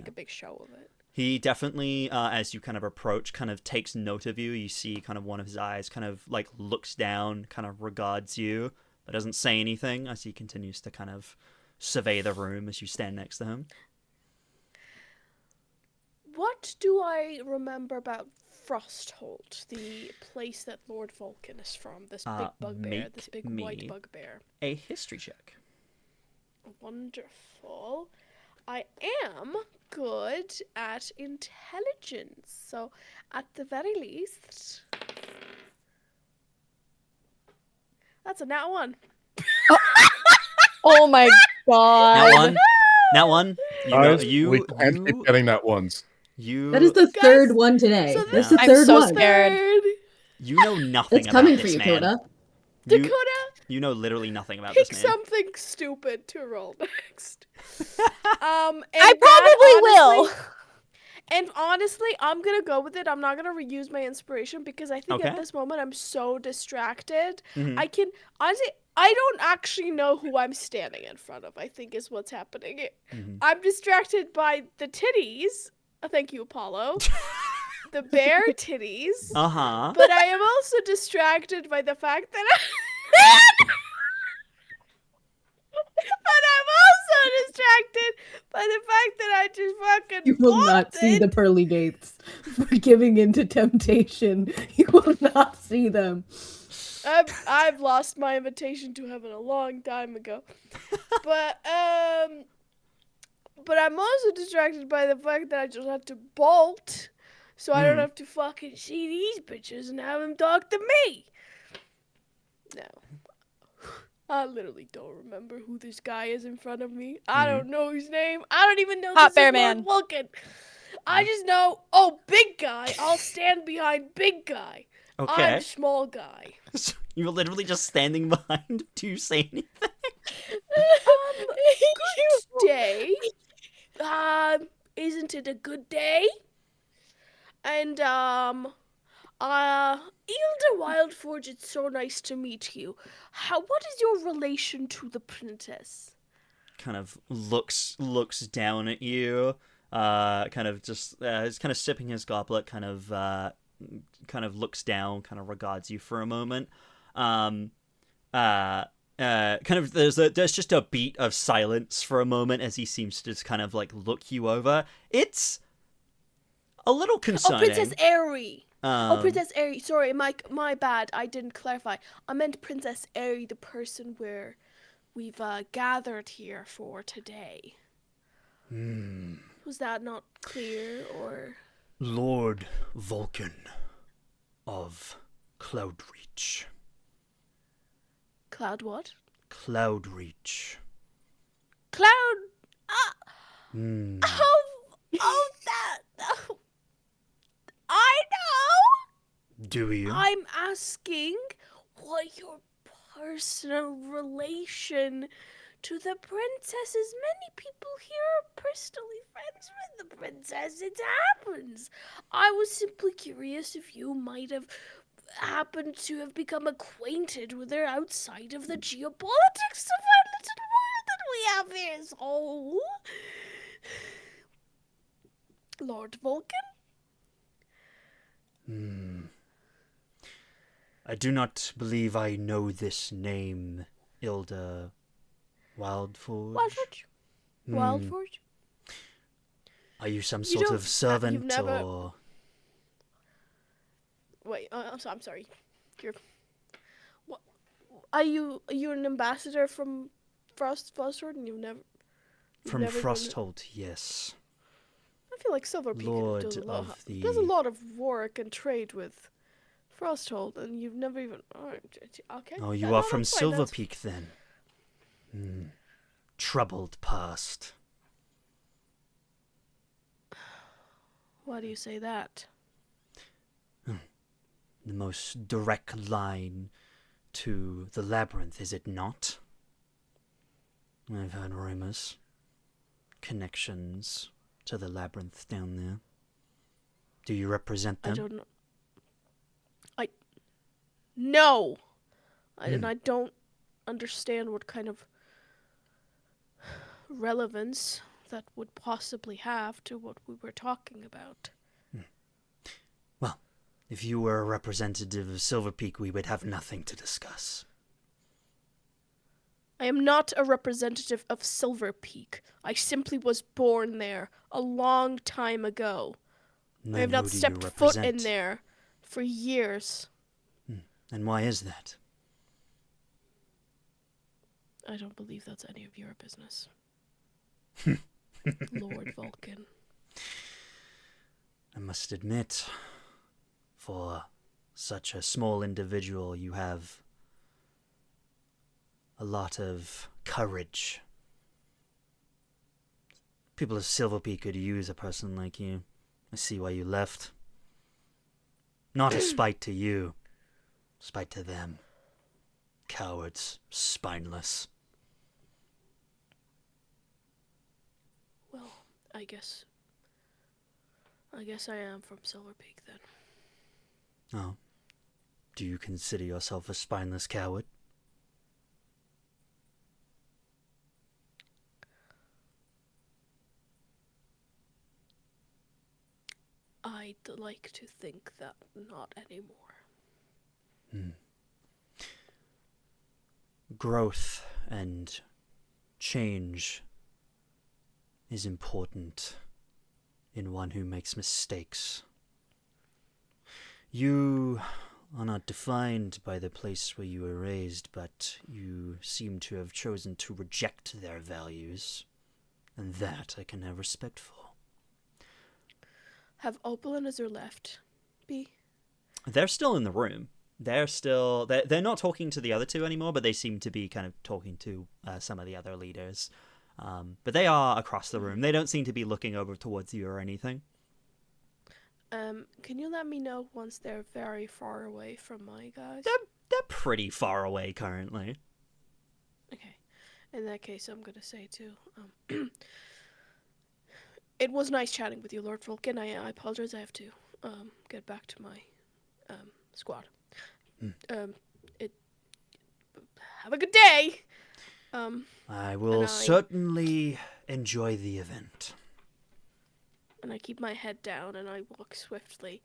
[SPEAKER 5] a big show of it.
[SPEAKER 3] He definitely, as you kind of approach, kind of takes note of you. You see kind of one of his eyes kind of, like, looks down, kind of regards you. but doesn't say anything as he continues to kind of survey the room as you stand next to him.
[SPEAKER 5] What do I remember about Frosthold, the place that Lord Vulcan is from? This big bugbear, this big white bugbear.
[SPEAKER 3] A history check.
[SPEAKER 5] Wonderful. I am good at intelligence, so at the very least, that's a nat 1.
[SPEAKER 2] Oh my god.
[SPEAKER 3] Nat 1.
[SPEAKER 1] We can't keep getting that ones.
[SPEAKER 4] That is the third one today.
[SPEAKER 5] So
[SPEAKER 4] That's the
[SPEAKER 2] I'm
[SPEAKER 4] third
[SPEAKER 2] so
[SPEAKER 4] one.
[SPEAKER 2] scared.
[SPEAKER 3] You know nothing
[SPEAKER 4] It's
[SPEAKER 3] about
[SPEAKER 4] coming
[SPEAKER 3] this
[SPEAKER 4] for you,
[SPEAKER 3] man.
[SPEAKER 4] Dakota.
[SPEAKER 5] Dakota,
[SPEAKER 3] You know literally nothing about
[SPEAKER 5] pick
[SPEAKER 3] this man.
[SPEAKER 5] something stupid to roll next.
[SPEAKER 2] I probably will.
[SPEAKER 5] And honestly, I'm gonna go with it. I'm not gonna reuse my inspiration because I think
[SPEAKER 3] Okay.
[SPEAKER 5] at this moment I'm so distracted.
[SPEAKER 3] Mhm.
[SPEAKER 5] Honestly, I don't actually know who I'm standing in front of, I think is what's happening.
[SPEAKER 3] Mhm.
[SPEAKER 5] I'm distracted by the titties. Thank you, Apollo. The bear titties.
[SPEAKER 3] Uh-huh.
[SPEAKER 5] But I am also distracted by the fact that But I'm also distracted by the fact that I just fucking
[SPEAKER 4] You will not see the pearly gates for giving into temptation. You will not see them.
[SPEAKER 5] I've lost my invitation to heaven a long time ago. But I'm also distracted by the fact that I just have to bolt so I don't have to fucking see these bitches and have them talk to me. No. I literally don't remember who this guy is in front of me. I don't know his name. I don't even know
[SPEAKER 2] Hot
[SPEAKER 5] this
[SPEAKER 2] bear
[SPEAKER 5] is
[SPEAKER 2] man.
[SPEAKER 5] Lord Vulcan. I just know, big guy. I'll stand behind big guy.
[SPEAKER 3] Okay.
[SPEAKER 5] I'm small guy.
[SPEAKER 3] You're literally just standing behind him. Do you say anything?
[SPEAKER 5] Good day. Isn't it a good day? And Ilda Wildforge, it's so nice to meet you. What is your relation to the princess?
[SPEAKER 3] Kind of looks down at you. Kind of just is kind of sipping his goblet. Kind of looks down. Kind of regards you for a moment. Kind of there's just a beat of silence for a moment as he seems to just kind of like look you over. It's a little concerning.
[SPEAKER 5] Princess Aerie. Princess Aerie. Sorry, my bad. I didn't clarify. I meant Princess Aerie, the person we've gathered here for today. Was that not clear, or?
[SPEAKER 3] Lord Vulcan of Cloudreach.
[SPEAKER 5] Cloud what?
[SPEAKER 3] Cloudreach.
[SPEAKER 5] Cloud. Oh, that. Oh. I know.
[SPEAKER 3] Do you?
[SPEAKER 5] I'm asking what your personal relation to the princess is. Many people here are personally friends with the princess. It happens. I was simply curious if you might have happened to have become acquainted with her outside of the geopolitics of our little world that we have here. So, Lord Vulcan?
[SPEAKER 3] I do not believe I know this name, Ilda Wildforge.
[SPEAKER 5] Wildforge?
[SPEAKER 3] Are you some sort of servant or?
[SPEAKER 5] Wait, I'm sorry. What? Are you an ambassador from Frosthold, and you've never
[SPEAKER 3] Frosthold, yes.
[SPEAKER 5] I feel like Silver Peak does a lot of work and trade with Frosthold, and you've never even. Okay.
[SPEAKER 3] Oh, you are from Silver Peak then. Troubled past.
[SPEAKER 5] Why do you say that?
[SPEAKER 3] The most direct line to the labyrinth, is it not? I've heard rumors. Connections to the labyrinth down there. Do you represent them?
[SPEAKER 5] I don't know. No! And I don't understand what kind of relevance that would possibly have to what we were talking about.
[SPEAKER 3] Well, if you were a representative of Silver Peak, we would have nothing to discuss.
[SPEAKER 5] I am not a representative of Silver Peak. I simply was born there a long time ago. I have not stepped foot in there for years.
[SPEAKER 3] And why is that?
[SPEAKER 5] I don't believe that's any of your business. Lord Vulcan.
[SPEAKER 3] I must admit, for such a small individual, you have a lot of courage. People of Silver Peak could use a person like you. I see why you left. Not a spite to you, spite to them. Cowards, spineless.
[SPEAKER 5] Well, I guess I am from Silver Peak then.
[SPEAKER 3] Oh. Do you consider yourself a spineless coward?
[SPEAKER 5] I'd like to think that not anymore.
[SPEAKER 3] Growth and change is important in one who makes mistakes. You are not defined by the place where you were raised, but you seem to have chosen to reject their values, and that I can have respect for.
[SPEAKER 5] Have Opal and Azur left, B?
[SPEAKER 3] They're still in the room. They're not talking to the other two anymore, but they seem to be kind of talking to some of the other leaders. But they are across the room. They don't seem to be looking over towards you or anything.
[SPEAKER 5] Can you let me know once they're very far away from my guys?
[SPEAKER 3] They're pretty far away currently.
[SPEAKER 5] Okay. In that case, I'm gonna say too. It was nice chatting with you, Lord Vulcan. I apologize. I have to get back to my squad. Have a good day.
[SPEAKER 3] I will certainly enjoy the event.
[SPEAKER 5] And I keep my head down and I walk swiftly,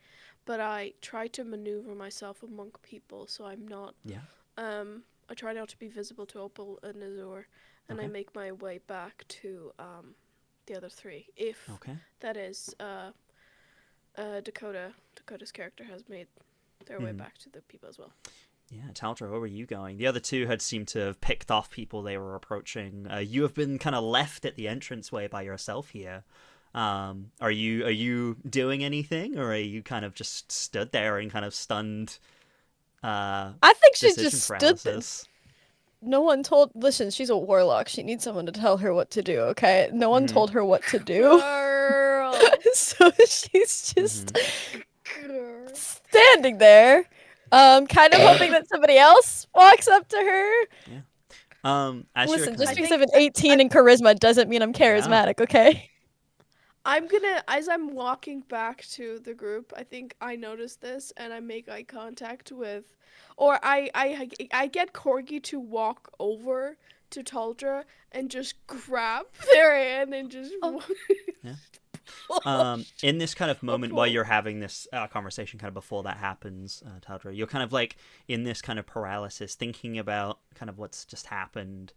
[SPEAKER 5] but I try to maneuver myself among people so I'm not.
[SPEAKER 3] Yeah.
[SPEAKER 5] I try not to be visible to Opal and Azur, and
[SPEAKER 3] Okay.
[SPEAKER 5] I make my way back to the other three. If that is Dakota's character has made their way back to the people as well.
[SPEAKER 3] Yeah, Taldra, where were you going? The other two had seemed to have picked off people they were approaching. You have been kind of left at the entranceway by yourself here. Are you doing anything, or are you kind of just stood there in kind of stunned?
[SPEAKER 2] I think she just stood there. No one told. Listen, she's a warlock. She needs someone to tell her what to do. Okay, no one told her what to do.
[SPEAKER 5] Girl.
[SPEAKER 2] So she's just standing there, kind of hoping that somebody else walks up to her.
[SPEAKER 3] Yeah.
[SPEAKER 2] Listen, just because I have an 18 in charisma doesn't mean I'm charismatic. Okay.
[SPEAKER 5] I'm gonna, as I'm walking back to the group, I think I notice this and I make eye contact with, or I get Corgi to walk over to Taldra and just grab their hand and just.
[SPEAKER 3] In this kind of moment while you're having this conversation, kind of before that happens, Taldra, you're kind of like in this kind of paralysis, thinking about kind of what's just happened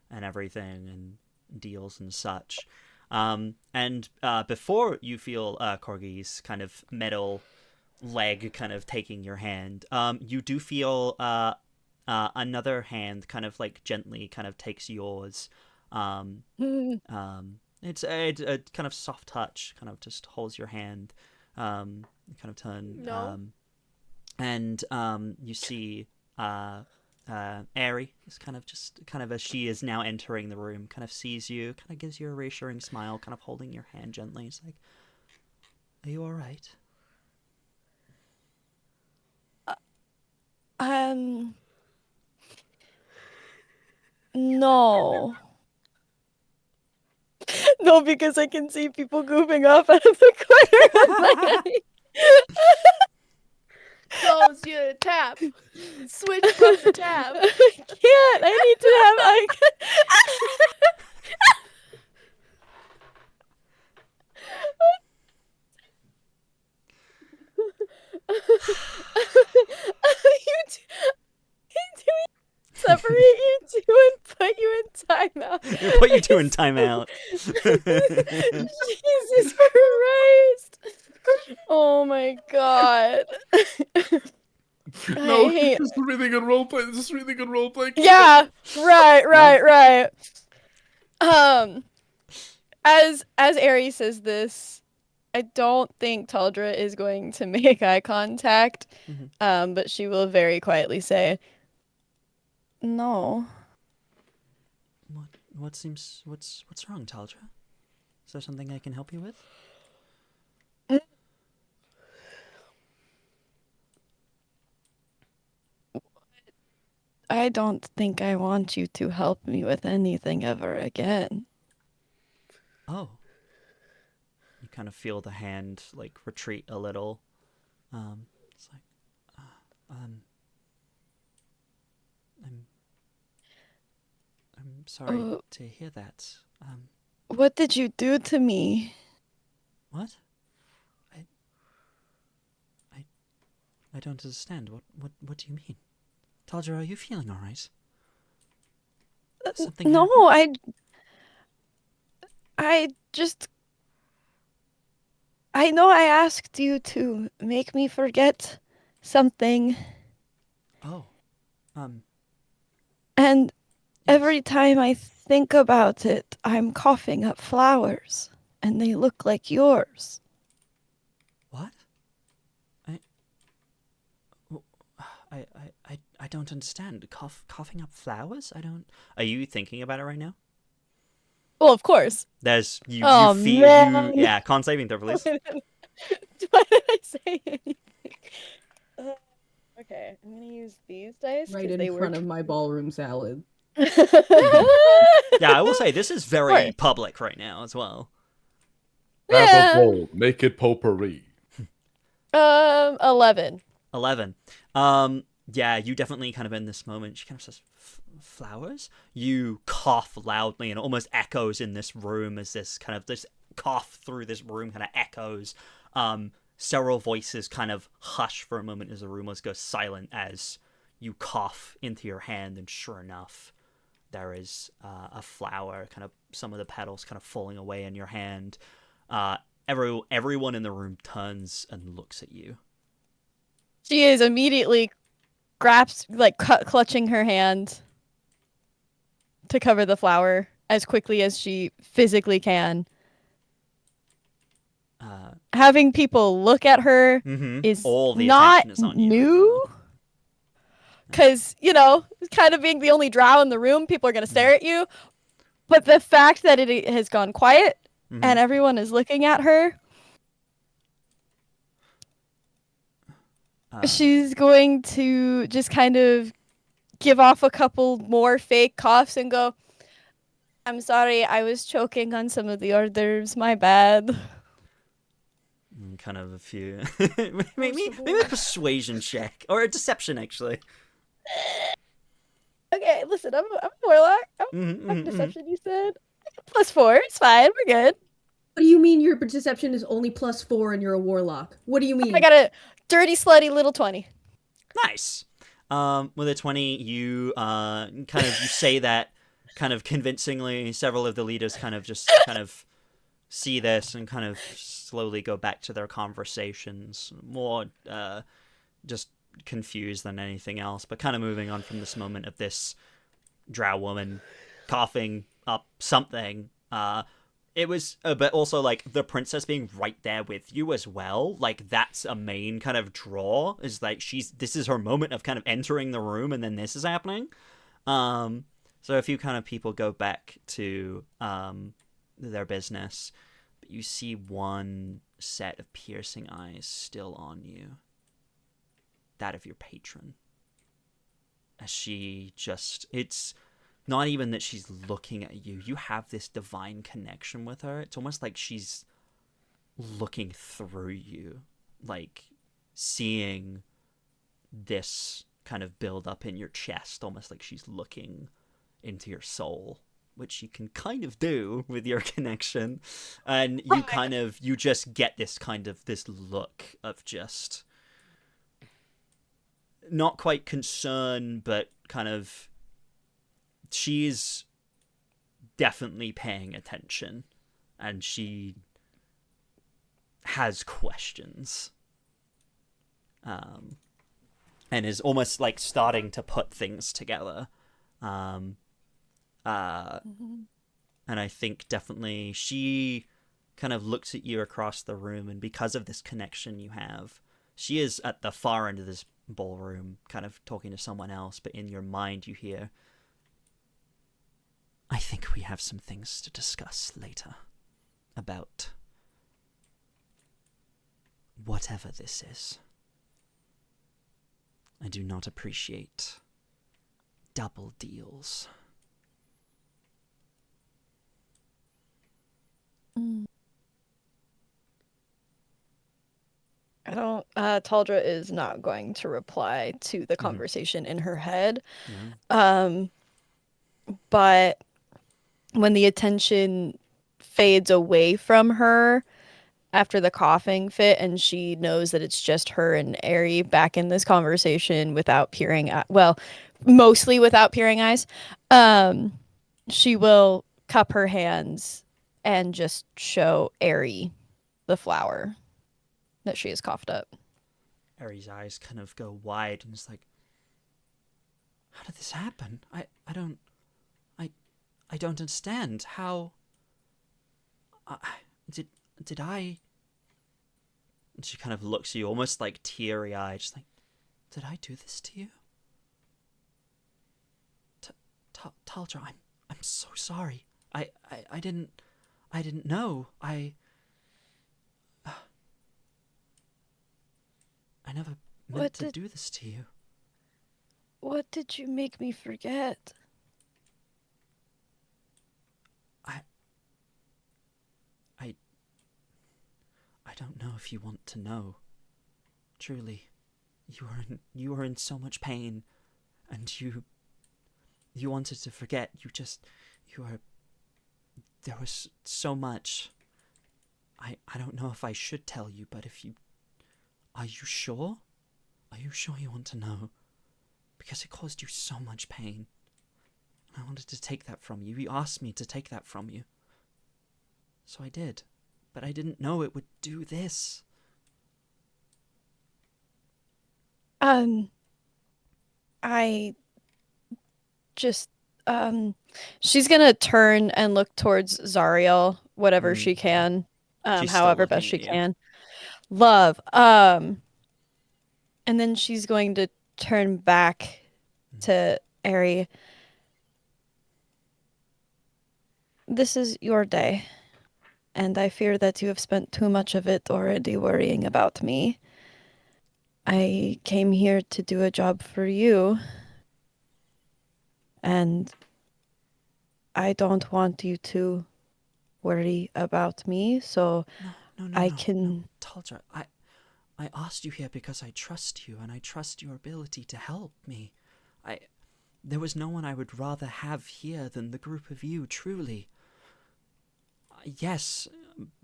[SPEAKER 3] and everything and deals and such. And before you feel Corgi's kind of metal leg kind of taking your hand, you do feel another hand kind of like gently kind of takes yours. It's a kind of soft touch, kind of just holds your hand, kind of turn.
[SPEAKER 5] No.
[SPEAKER 3] And you see Aerie is kind of as she is now entering the room, kind of sees you, kind of gives you a reassuring smile, kind of holding your hand gently. It's like, are you all right?
[SPEAKER 2] No. No, because I can see people goofing off out of the corner of my eye.
[SPEAKER 5] Close your tab. Switch from the tab.
[SPEAKER 2] I can't. I need to have eye you doing separate you two and put put you in timeout.
[SPEAKER 3] We'll put you two in timeout.
[SPEAKER 2] Jesus Christ. Oh my god.
[SPEAKER 1] No,
[SPEAKER 2] I hate...
[SPEAKER 1] this is really good roleplay. This is really good roleplay.
[SPEAKER 2] Yeah, right. As Aerie says this, I don't think Taldra is going to make eye contact, but she will very quietly say, "No."
[SPEAKER 3] What's wrong, Taldra? Is there something I can help you with?
[SPEAKER 2] I don't think I want you to help me with anything ever again.
[SPEAKER 3] Oh. You kind of feel the hand like retreat a little. It's like, I'm sorry to hear that.
[SPEAKER 2] What did you do to me?
[SPEAKER 3] What? I don't understand. What do you mean? Taldra, are you feeling all right? Something
[SPEAKER 2] No,
[SPEAKER 3] happened?
[SPEAKER 2] I know I asked you to make me forget something,
[SPEAKER 3] Oh.
[SPEAKER 2] and every time I think about it, I'm coughing up flowers, and they look like yours.
[SPEAKER 3] What? I don't understand. Coughing up flowers? I don't... Are you thinking about it right now?
[SPEAKER 2] Well, of course.
[SPEAKER 3] There's... You feel...
[SPEAKER 2] Man.
[SPEAKER 3] Yeah, con saving throw, please.
[SPEAKER 2] Why did I say anything? Okay, I'm gonna use these dice.
[SPEAKER 6] Right in front of my ballroom salad.
[SPEAKER 3] Yeah, I will say, this is very public right now as well.
[SPEAKER 1] Have a bowl. Make it potpourri.
[SPEAKER 2] 11.
[SPEAKER 3] 11. Yeah, you definitely kind of in this moment, she kind of says, flowers? You cough loudly and it almost echoes in this room as this cough through this room kind of echoes. Several voices kind of hush for a moment as the room goes silent as you cough into your hand, and sure enough, there is a flower, kind of some of the petals kind of falling away in your hand. Everyone in the room turns and looks at you.
[SPEAKER 2] She is immediately clutching her hand to cover the flower as quickly as she physically can. Having people look at her is
[SPEAKER 3] all the
[SPEAKER 2] not
[SPEAKER 3] attention is on you
[SPEAKER 2] new. Because, kind of being the only drow in the room, people are going to stare at you. But the fact that it has gone quiet and everyone is looking at her, she's going to just kind of give off a couple more fake coughs and go, "I'm sorry, I was choking on some of the hors d'oeuvres, my bad."
[SPEAKER 3] Kind of a few... maybe a persuasion check. Or a deception, actually.
[SPEAKER 2] Okay, listen, I'm a warlock. I'm deception, you said? +4, it's fine, we're good.
[SPEAKER 4] What do you mean your deception is only +4 and you're a warlock? What do you mean?
[SPEAKER 2] I got a dirty, slutty little 20.
[SPEAKER 3] Nice. With a 20, you you say that kind of convincingly. Several of the leaders kind of see this and kind of slowly go back to their conversations, more just confused than anything else, but kind of moving on from this moment of this drow woman coughing up something. It was, but also, like, the princess being right there with you as well. Like, that's a main kind of draw, is like, this is her moment of kind of entering the room, and then this is happening. So a few kind of people go back to, their business, but you see one set of piercing eyes still on you. That of your patron. As she just, it's not even that she's looking at you. You have this divine connection with her. It's almost like she's looking through you, like seeing this kind of build up in your chest, almost like she's looking into your soul, which you can kind of do with your connection. And you just get this look of just not quite concern, but kind of, she's definitely paying attention, and she has questions. And is almost like starting to put things together. And I think definitely she kind of looks at you across the room, and because of this connection you have, she is at the far end of this ballroom, kind of talking to someone else, but in your mind you hear, I think we have some things to discuss later about whatever this is. I do not appreciate double deals.
[SPEAKER 2] I don't. Taldra is not going to reply to the conversation in her head. But when the attention fades away from her after the coughing fit, and she knows that it's just her and Aerie back in this conversation without peering at, well, mostly without peering eyes, she will cup her hands and just show Aerie the flower that she has coughed up.
[SPEAKER 3] Aerie's eyes kind of go wide and it's like, how did this happen? I don't understand. How did I? And she kind of looks at you almost like teary-eyed, just like, did I do this to you? Taldra, I'm so sorry. I didn't know. I never meant to do this to you.
[SPEAKER 2] What did you make me forget?
[SPEAKER 3] I don't know if you want to know. Truly, you were in so much pain, and you wanted to forget. There was so much. I don't know if I should tell you, but are you sure? Are you sure you want to know? Because it caused you so much pain. And I wanted to take that from you. You asked me to take that from you. So I did. But I didn't know it would do this.
[SPEAKER 2] I just, she's gonna turn and look towards Zariel, whatever she can, however best she can. Love. And then she's going to turn back to Aerie. This is your day, and I fear that you have spent too much of it already worrying about me. I came here to do a job for you, and I don't want you to worry about me, so
[SPEAKER 3] No, Taldra, I asked you here because I trust you, and I trust your ability to help me. There was no one I would rather have here than the group of you, truly. Yes,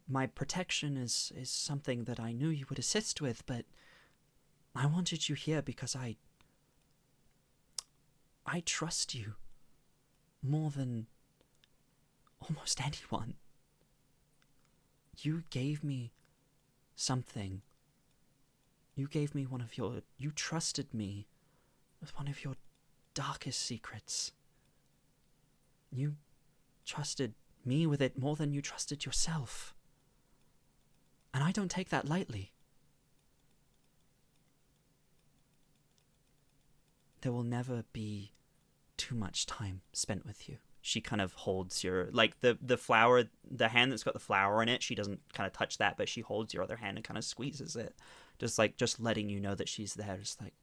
[SPEAKER 3] my protection is something that I knew you would assist with, but I wanted you here because I trust you more than almost anyone. You gave me something. You gave me you trusted me with one of your darkest secrets. You trusted me with it more than you trusted yourself. And I don't take that lightly. There will never be too much time spent with you. She kind of holds your, like, the flower, the hand that's got the flower in it, she doesn't kind of touch that, but she holds your other hand and kind of squeezes it. Just letting you know that she's there. Just like,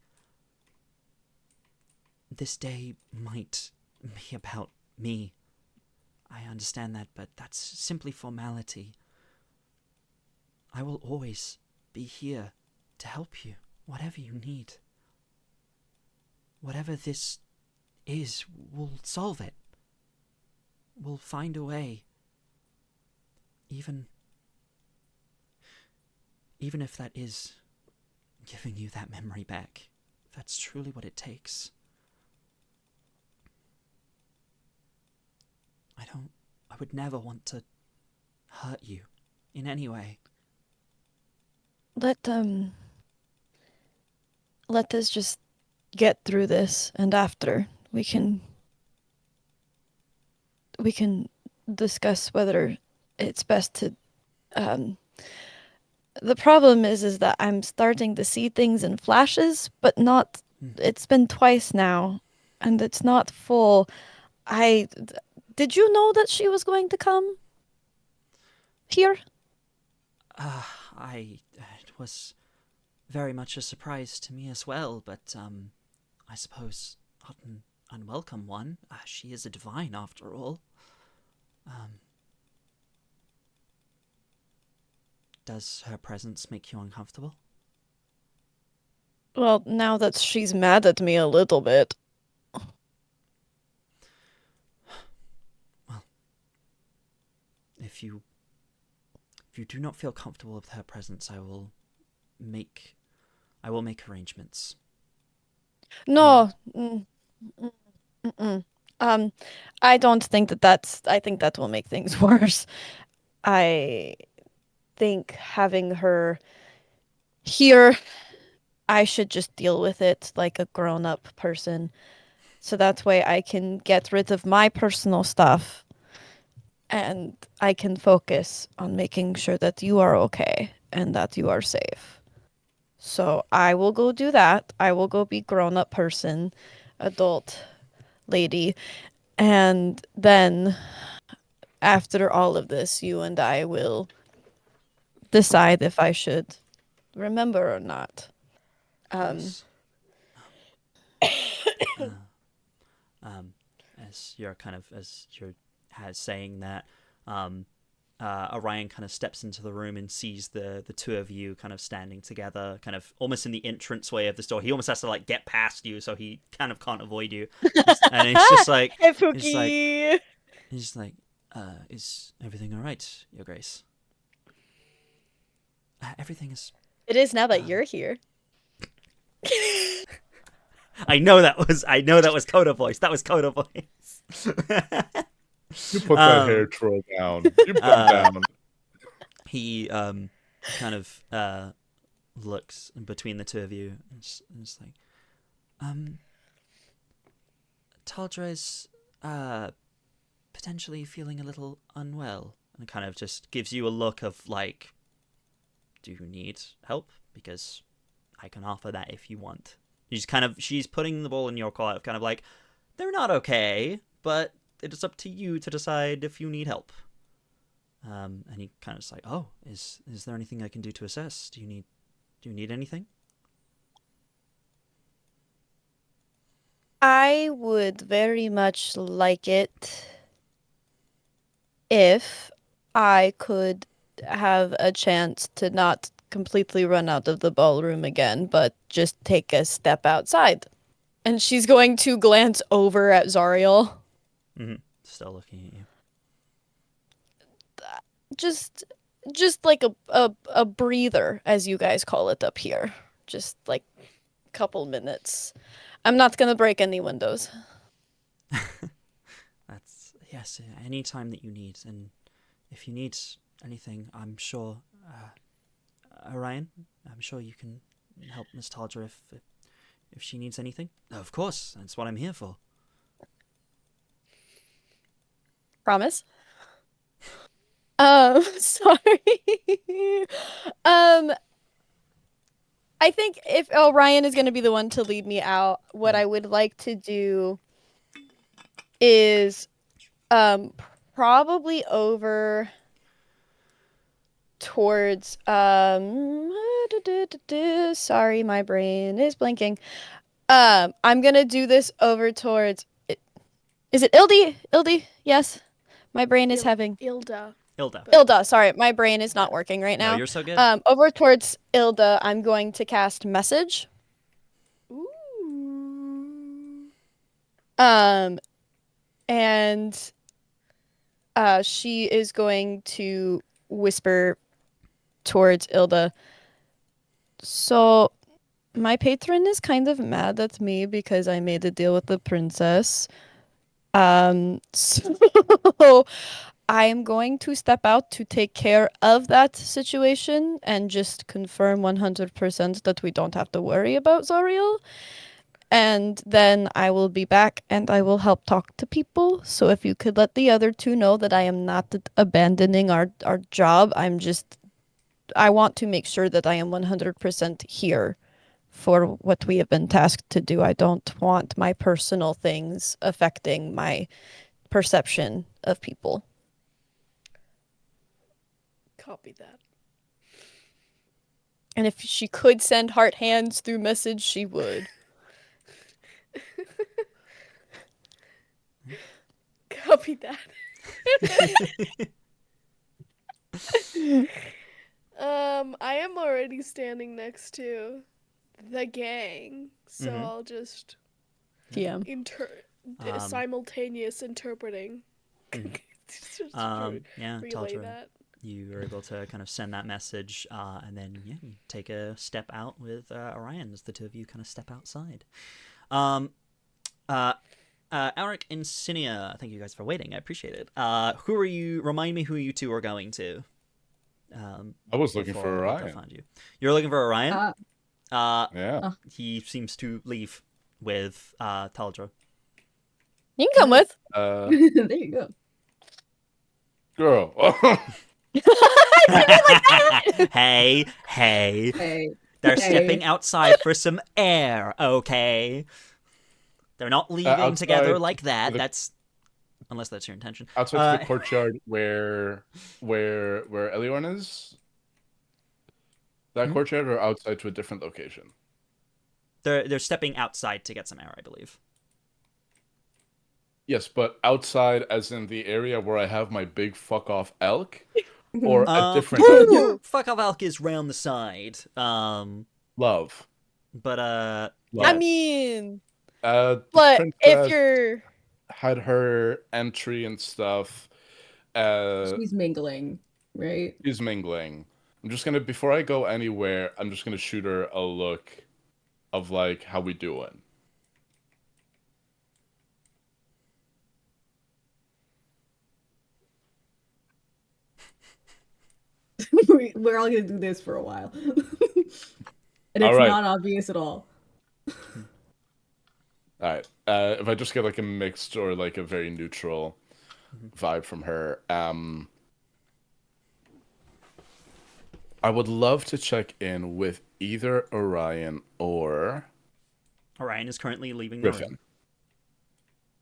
[SPEAKER 3] this day might be about me. I understand that, but that's simply formality. I will always be here to help you, whatever you need. Whatever this is, we'll solve it. We'll find a way. Even if that is giving you that memory back, if that's truly what it takes. would never want to hurt you in any way.
[SPEAKER 2] Let us just get through this, and after we can discuss whether it's best to the problem is that I'm starting to see things in flashes, but not it's been twice now, and it's not full. Did you know that she was going to come here?
[SPEAKER 3] It was very much a surprise to me as well, but I suppose not an unwelcome one. She is a divine after all. Does her presence make you uncomfortable?
[SPEAKER 2] Well, now that she's mad at me a little bit.
[SPEAKER 3] Well, if you do not feel comfortable with her presence, I will make arrangements.
[SPEAKER 2] No. I don't think I think that will make things worse. I think having her here, I should just deal with it like a grown-up person. So that way I can get rid of my personal stuff and I can focus on making sure that you are okay and that you are safe. So I will go do that. I will go be grown-up person, adult lady, and then after all of this, you and I will decide if I should remember or not.
[SPEAKER 3] Yes. As you're saying that, Orion kind of steps into the room and sees the two of you kind of standing together, kind of almost in the entranceway of the store. He almost has to like get past you, so he kind of can't avoid you. And it's just like,
[SPEAKER 2] Hey,
[SPEAKER 3] he's like, is everything all right, Your Grace? Everything is.
[SPEAKER 2] It is now that you're here.
[SPEAKER 3] I know that was Coda voice. That was Coda voice.
[SPEAKER 1] You put that hair troll down. You put down.
[SPEAKER 3] He kind of looks between the two of you and it's like, Taldra is potentially feeling a little unwell, and kind of just gives you a look of like, do you need help? Because I can offer that if you want. She's putting the ball in your court, kind of like, they're not okay, but it is up to you to decide if you need help. And he kind of is like, oh, is there anything I can do to assess? Do you need anything?
[SPEAKER 2] I would very much like it if I could have a chance to not completely run out of the ballroom again, but just take a step outside. And she's going to glance over at Zariel.
[SPEAKER 3] Mm-hmm. Still looking at you.
[SPEAKER 2] Just like a breather, as you guys call it up here. Just like a couple minutes. I'm not gonna break any windows.
[SPEAKER 3] Yes, any time that you need. And if you need anything, I'm sure, Orion, I'm sure you can help Miss Taldra if she needs anything. Of course, that's what I'm here for.
[SPEAKER 2] Promise? Sorry. I think if Orion is going to be the one to lead me out, what I would like to do is probably over towards sorry, my brain is blanking. I'm going to do this over towards is it Ildi? Yes. My brain is having
[SPEAKER 5] Ilda.
[SPEAKER 2] Sorry, my brain is not working right now.
[SPEAKER 3] No, you're so good.
[SPEAKER 2] Over towards Ilda, I'm going to cast message.
[SPEAKER 5] Ooh.
[SPEAKER 2] And she is going to whisper towards Ilda. So, my patron is kind of mad at me because I made a deal with the princess. So I am going to step out to take care of that situation and just confirm 100% that we don't have to worry about Zariel. And then I will be back and I will help talk to people. So if you could let the other two know that I am not abandoning our job, I want to make sure that I am 100% here for what we have been tasked to do. I don't want my personal things affecting my perception of people.
[SPEAKER 5] Copy that.
[SPEAKER 2] And if she could send heart hands through message, she would.
[SPEAKER 5] Copy that. I am already standing next to the gang, so I'll just
[SPEAKER 2] DM.
[SPEAKER 5] Simultaneous interpreting. Just relay
[SPEAKER 3] Taldra,
[SPEAKER 5] that.
[SPEAKER 3] you were able to kind of send that message, and then you take a step out with Orion as the two of you kind of step outside. Alaric and Sinia, thank you guys for waiting. I appreciate it. Who are you? Remind me who you two are going to.
[SPEAKER 1] I was looking for Orion.
[SPEAKER 3] Find you. You're looking for Orion?
[SPEAKER 1] Yeah.
[SPEAKER 3] He seems to leave with Taldra.
[SPEAKER 2] You can come with.
[SPEAKER 6] There you go.
[SPEAKER 1] Girl.
[SPEAKER 3] Hey.
[SPEAKER 6] Hey.
[SPEAKER 3] They're stepping outside for some air, okay? They're not leaving together like that. That's unless that's your intention.
[SPEAKER 1] Outside the courtyard where Eliorn is? That courtyard or outside to a different location?
[SPEAKER 3] They're stepping outside to get some air, I believe.
[SPEAKER 1] Yes, but outside as in the area where I have my big fuck off elk? Or a different elk?
[SPEAKER 3] Fuck off elk is round the side.
[SPEAKER 1] Love.
[SPEAKER 3] But
[SPEAKER 1] Love.
[SPEAKER 2] I mean,
[SPEAKER 1] but
[SPEAKER 2] if you're
[SPEAKER 1] had her entry and stuff.
[SPEAKER 6] She's mingling, right?
[SPEAKER 1] She's mingling. I'm just gonna, before I go anywhere, I'm just gonna shoot her a look of like, how we doing?
[SPEAKER 6] We're all gonna do this for a while. And
[SPEAKER 1] All
[SPEAKER 6] it's
[SPEAKER 1] right.
[SPEAKER 6] not obvious at all.
[SPEAKER 1] Alright. If I just get like a mixed or like a very neutral vibe from her, I would love to check in with either Orion or
[SPEAKER 3] Orion is currently leaving the
[SPEAKER 1] Griffin.
[SPEAKER 3] room.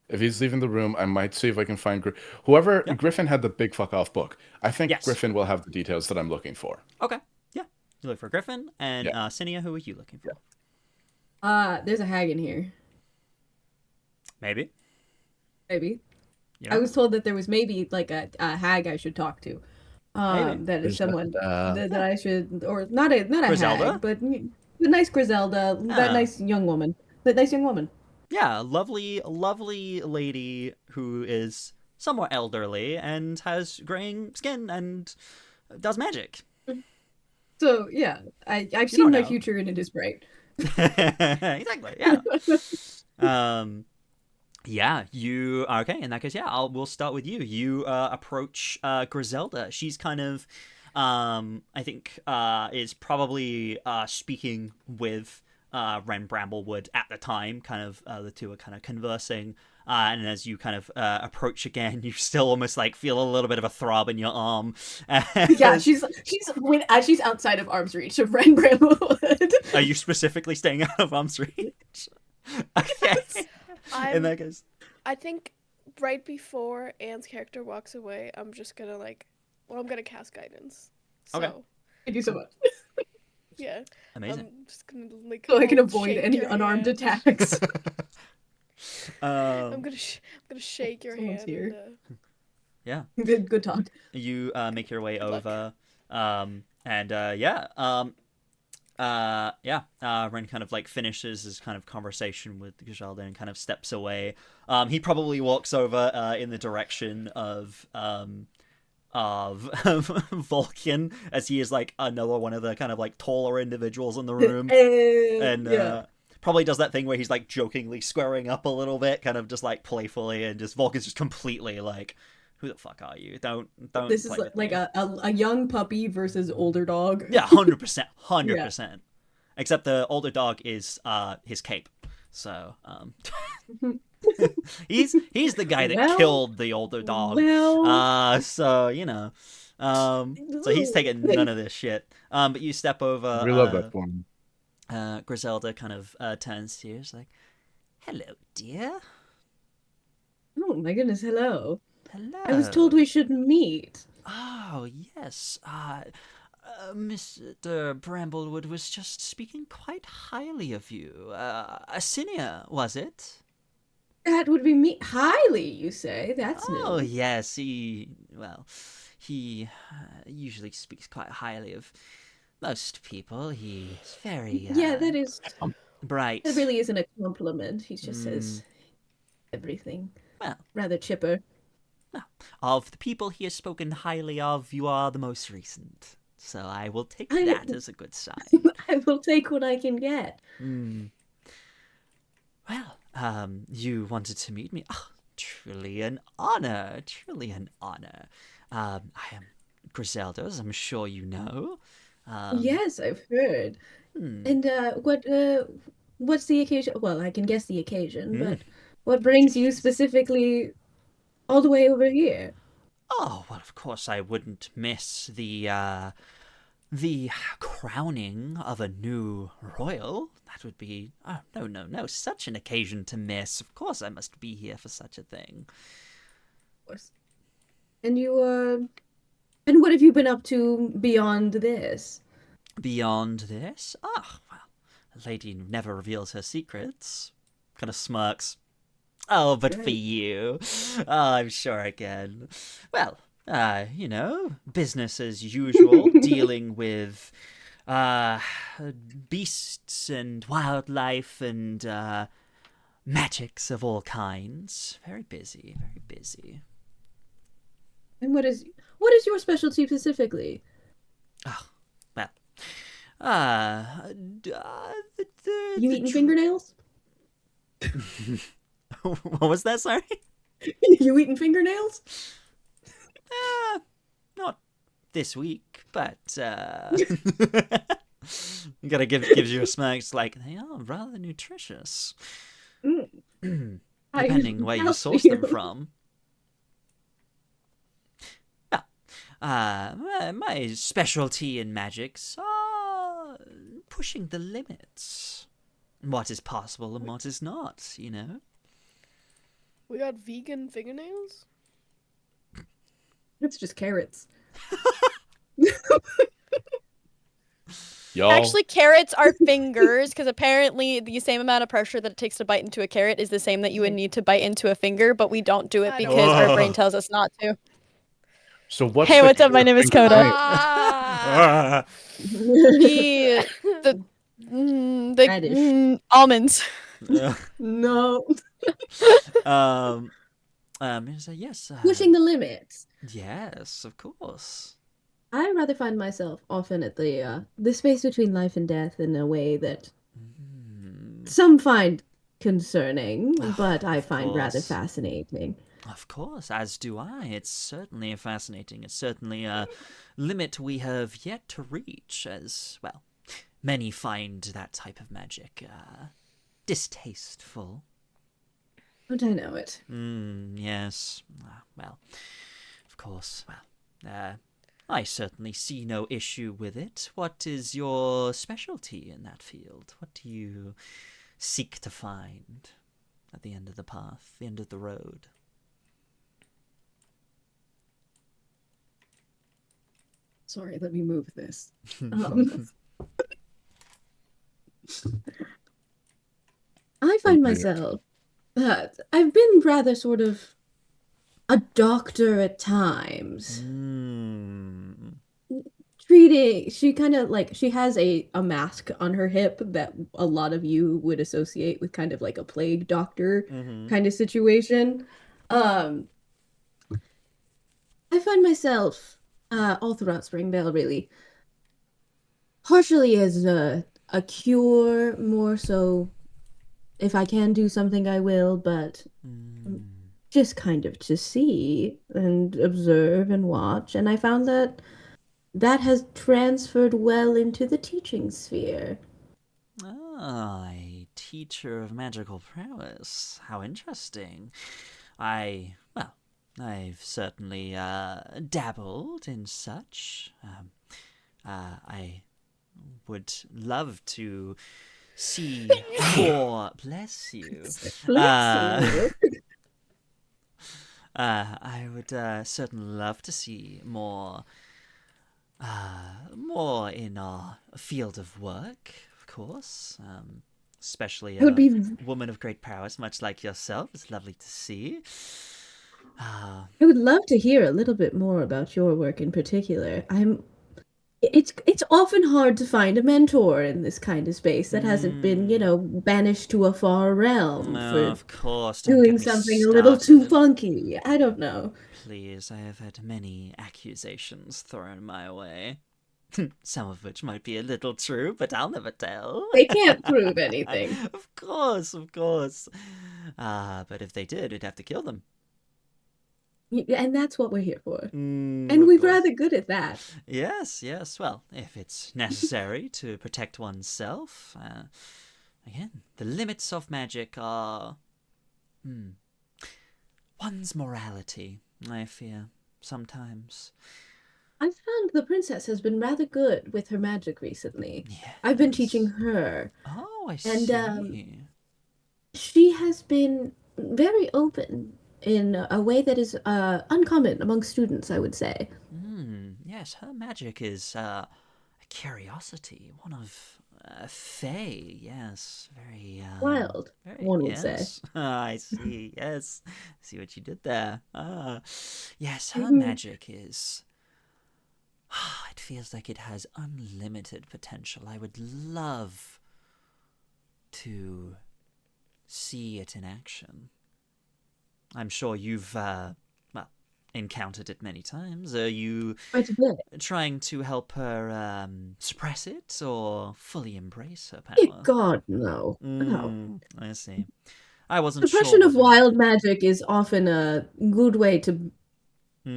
[SPEAKER 1] If he's leaving the room, I might see if I can find whoever. Yeah. Griffin had the big fuck off book. I think Griffin will have the details that I'm looking for.
[SPEAKER 3] Okay. Yeah. You look for Griffin and Sinia. Who are you looking for?
[SPEAKER 6] There's a hag in here.
[SPEAKER 3] Maybe.
[SPEAKER 6] Yeah. I was told that there was maybe like a hag I should talk to. That is someone that I should, or not a
[SPEAKER 3] Griselda?
[SPEAKER 6] hag, but the nice Griselda, that nice young woman.
[SPEAKER 3] Yeah, lovely lady who is somewhat elderly and has graying skin and does magic.
[SPEAKER 6] So yeah, I've seen my future and it is bright.
[SPEAKER 3] Exactly. Yeah. Yeah. You okay? In that case, we'll start with you. You approach Griselda. She's kind of, I think, is probably speaking with Ren Bramblewood at the time. Kind of, the two are kind of conversing. And as you kind of approach again, you still almost like feel a little bit of a throb in your arm.
[SPEAKER 6] Yeah, she's outside of arm's reach of Ren Bramblewood.
[SPEAKER 3] Are you specifically staying out of arm's reach? Okay. In that case,
[SPEAKER 5] I think right before Anne's character walks away, I'm just gonna I'm gonna cast guidance. So,
[SPEAKER 3] okay.
[SPEAKER 6] Thank you so much.
[SPEAKER 5] Yeah.
[SPEAKER 3] Amazing.
[SPEAKER 5] I'm just gonna
[SPEAKER 6] so I can avoid any unarmed attacks.
[SPEAKER 5] I'm gonna shake your hand.
[SPEAKER 6] Here.
[SPEAKER 3] Yeah.
[SPEAKER 6] Good talk.
[SPEAKER 3] You make your way over, Ren kind of like finishes his kind of conversation with Griselda and kind of steps away. He probably walks over in the direction of Vulcan, as he is like another one of the kind of like taller individuals in the room, and probably does that thing where he's like jokingly squaring up a little bit, kind of just like playfully, and just Vulcan's just completely like Who the fuck are you? Don't.
[SPEAKER 6] This is like a young puppy versus older dog.
[SPEAKER 3] Yeah, 100%, 100%. Except the older dog is his cape. So he's the guy that killed the older dog. So so he's taking none of this shit. But you step over.
[SPEAKER 1] We love that form.
[SPEAKER 3] Griselda kind of turns to you. She's like, "Hello, dear."
[SPEAKER 6] Oh my goodness! Hello.
[SPEAKER 3] Hello.
[SPEAKER 6] I was told we should meet.
[SPEAKER 3] Oh yes. Mr. Bramblewood was just speaking quite highly of you. Sinia, was it?
[SPEAKER 6] That would be me. Highly, you say? That's new.
[SPEAKER 3] Oh, yes. He usually speaks quite highly of most people. He's very...
[SPEAKER 6] yeah, that is...
[SPEAKER 3] bright.
[SPEAKER 6] That really isn't a compliment. He just says everything.
[SPEAKER 3] Well,
[SPEAKER 6] rather chipper.
[SPEAKER 3] Well, of the people he has spoken highly of, you are the most recent. So I will take that as a good sign.
[SPEAKER 6] I will take what I can get.
[SPEAKER 3] Well, you wanted to meet me. Oh, truly an honor. Truly an honor. I am Griselda, as I'm sure you know.
[SPEAKER 6] Yes, I've heard. And what's the occasion? Well, I can guess the occasion, but what brings you specifically all the way over here?
[SPEAKER 3] Oh, well, of course I wouldn't miss the crowning of a new royal. That would be... Oh, no, such an occasion to miss. Of course I must be here for such a thing.
[SPEAKER 6] Of course. And you, and what have you been up to beyond this?
[SPEAKER 3] Beyond this? Oh, well, a lady never reveals her secrets. Kind of smirks. Oh, but for you. Oh, I'm sure I can. Well, business as usual, dealing with beasts and wildlife and magics of all kinds. Very busy, very busy.
[SPEAKER 6] And what is your specialty specifically?
[SPEAKER 3] Oh, well,
[SPEAKER 6] you eating fingernails?
[SPEAKER 3] What was that, sorry?
[SPEAKER 6] You eating fingernails?
[SPEAKER 3] Not this week, but you gotta gives you a smack. It's like they are rather nutritious, depending where you source them from. My specialty in magics are pushing the limits. What is possible and what is not, you know?
[SPEAKER 5] We got vegan fingernails?
[SPEAKER 6] It's just carrots.
[SPEAKER 1] Y'all.
[SPEAKER 2] Actually, carrots are fingers, because apparently the same amount of pressure that it takes to bite into a carrot is the same that you would need to bite into a finger, but we don't do it because our brain tells us not to.
[SPEAKER 1] So what's
[SPEAKER 2] Hey, what's up? My name is Coda. Almonds.
[SPEAKER 6] No.
[SPEAKER 3] Yes.
[SPEAKER 6] Pushing the limits.
[SPEAKER 3] Yes, of course.
[SPEAKER 6] I rather find myself often at the space between life and death in a way that some find concerning, but I find rather fascinating.
[SPEAKER 3] Of course, as do I. It's certainly fascinating. It's certainly a limit we have yet to reach, as, well, many find that type of magic distasteful.
[SPEAKER 6] Don't I know it?
[SPEAKER 3] Yes. Well, of course. Well, I certainly see no issue with it. What is your specialty in that field? What do you seek to find at the end of the path, the end of the road?
[SPEAKER 6] Sorry, let me move this. I find myself that I've been rather sort of a doctor at times. She kind of like, she has a mask on her hip that a lot of you would associate with kind of like a plague doctor kind of situation. I find myself all throughout Springdale, really, partially as a cure, more so if I can do something I will, but just kind of to see and observe and watch, and I found that that has transferred well into the teaching sphere.
[SPEAKER 3] Ah, a teacher of magical prowess. How interesting. I've certainly dabbled in such. I would love to see more. Bless you.
[SPEAKER 6] Bless you.
[SPEAKER 3] I would certainly love to see more in our field of work, of course. Especially
[SPEAKER 6] It would be
[SPEAKER 3] woman of great prowess, much like yourself. It's lovely to see.
[SPEAKER 6] I would love to hear a little bit more about your work in particular. It's often hard to find a mentor in this kind of space that hasn't been, banished to a far realm for
[SPEAKER 3] of course, don't get
[SPEAKER 6] doing
[SPEAKER 3] me
[SPEAKER 6] something a little too
[SPEAKER 3] started.
[SPEAKER 6] funky. I don't know.
[SPEAKER 3] Please, I have had many accusations thrown my way. Some of which might be a little true, but I'll never tell.
[SPEAKER 6] They can't prove anything.
[SPEAKER 3] Of course, of course. But if they did, we'd have to kill them.
[SPEAKER 6] And that's what we're here for.
[SPEAKER 3] And
[SPEAKER 6] we're rather good at that.
[SPEAKER 3] Yes, yes. Well, if it's necessary to protect oneself. Again, the limits of magic are... one's morality, I fear, sometimes.
[SPEAKER 6] I found the princess has been rather good with her magic recently.
[SPEAKER 3] Yes.
[SPEAKER 6] I've been teaching her.
[SPEAKER 3] Oh, I see.
[SPEAKER 6] And she has been very open in a way that is uncommon among students, I would say.
[SPEAKER 3] Yes, her magic is a curiosity, one of fey, yes, very...
[SPEAKER 6] wild, one would say.
[SPEAKER 3] I see, yes. I see what you did there. Yes, her magic is... it feels like it has unlimited potential. I would love to see it in action. I'm sure you've, encountered it many times. Are you trying to help her suppress it or fully embrace her power?
[SPEAKER 6] God, no. No.
[SPEAKER 3] I see. I wasn't
[SPEAKER 6] Suppression
[SPEAKER 3] sure.
[SPEAKER 6] of wild magic is often a good way to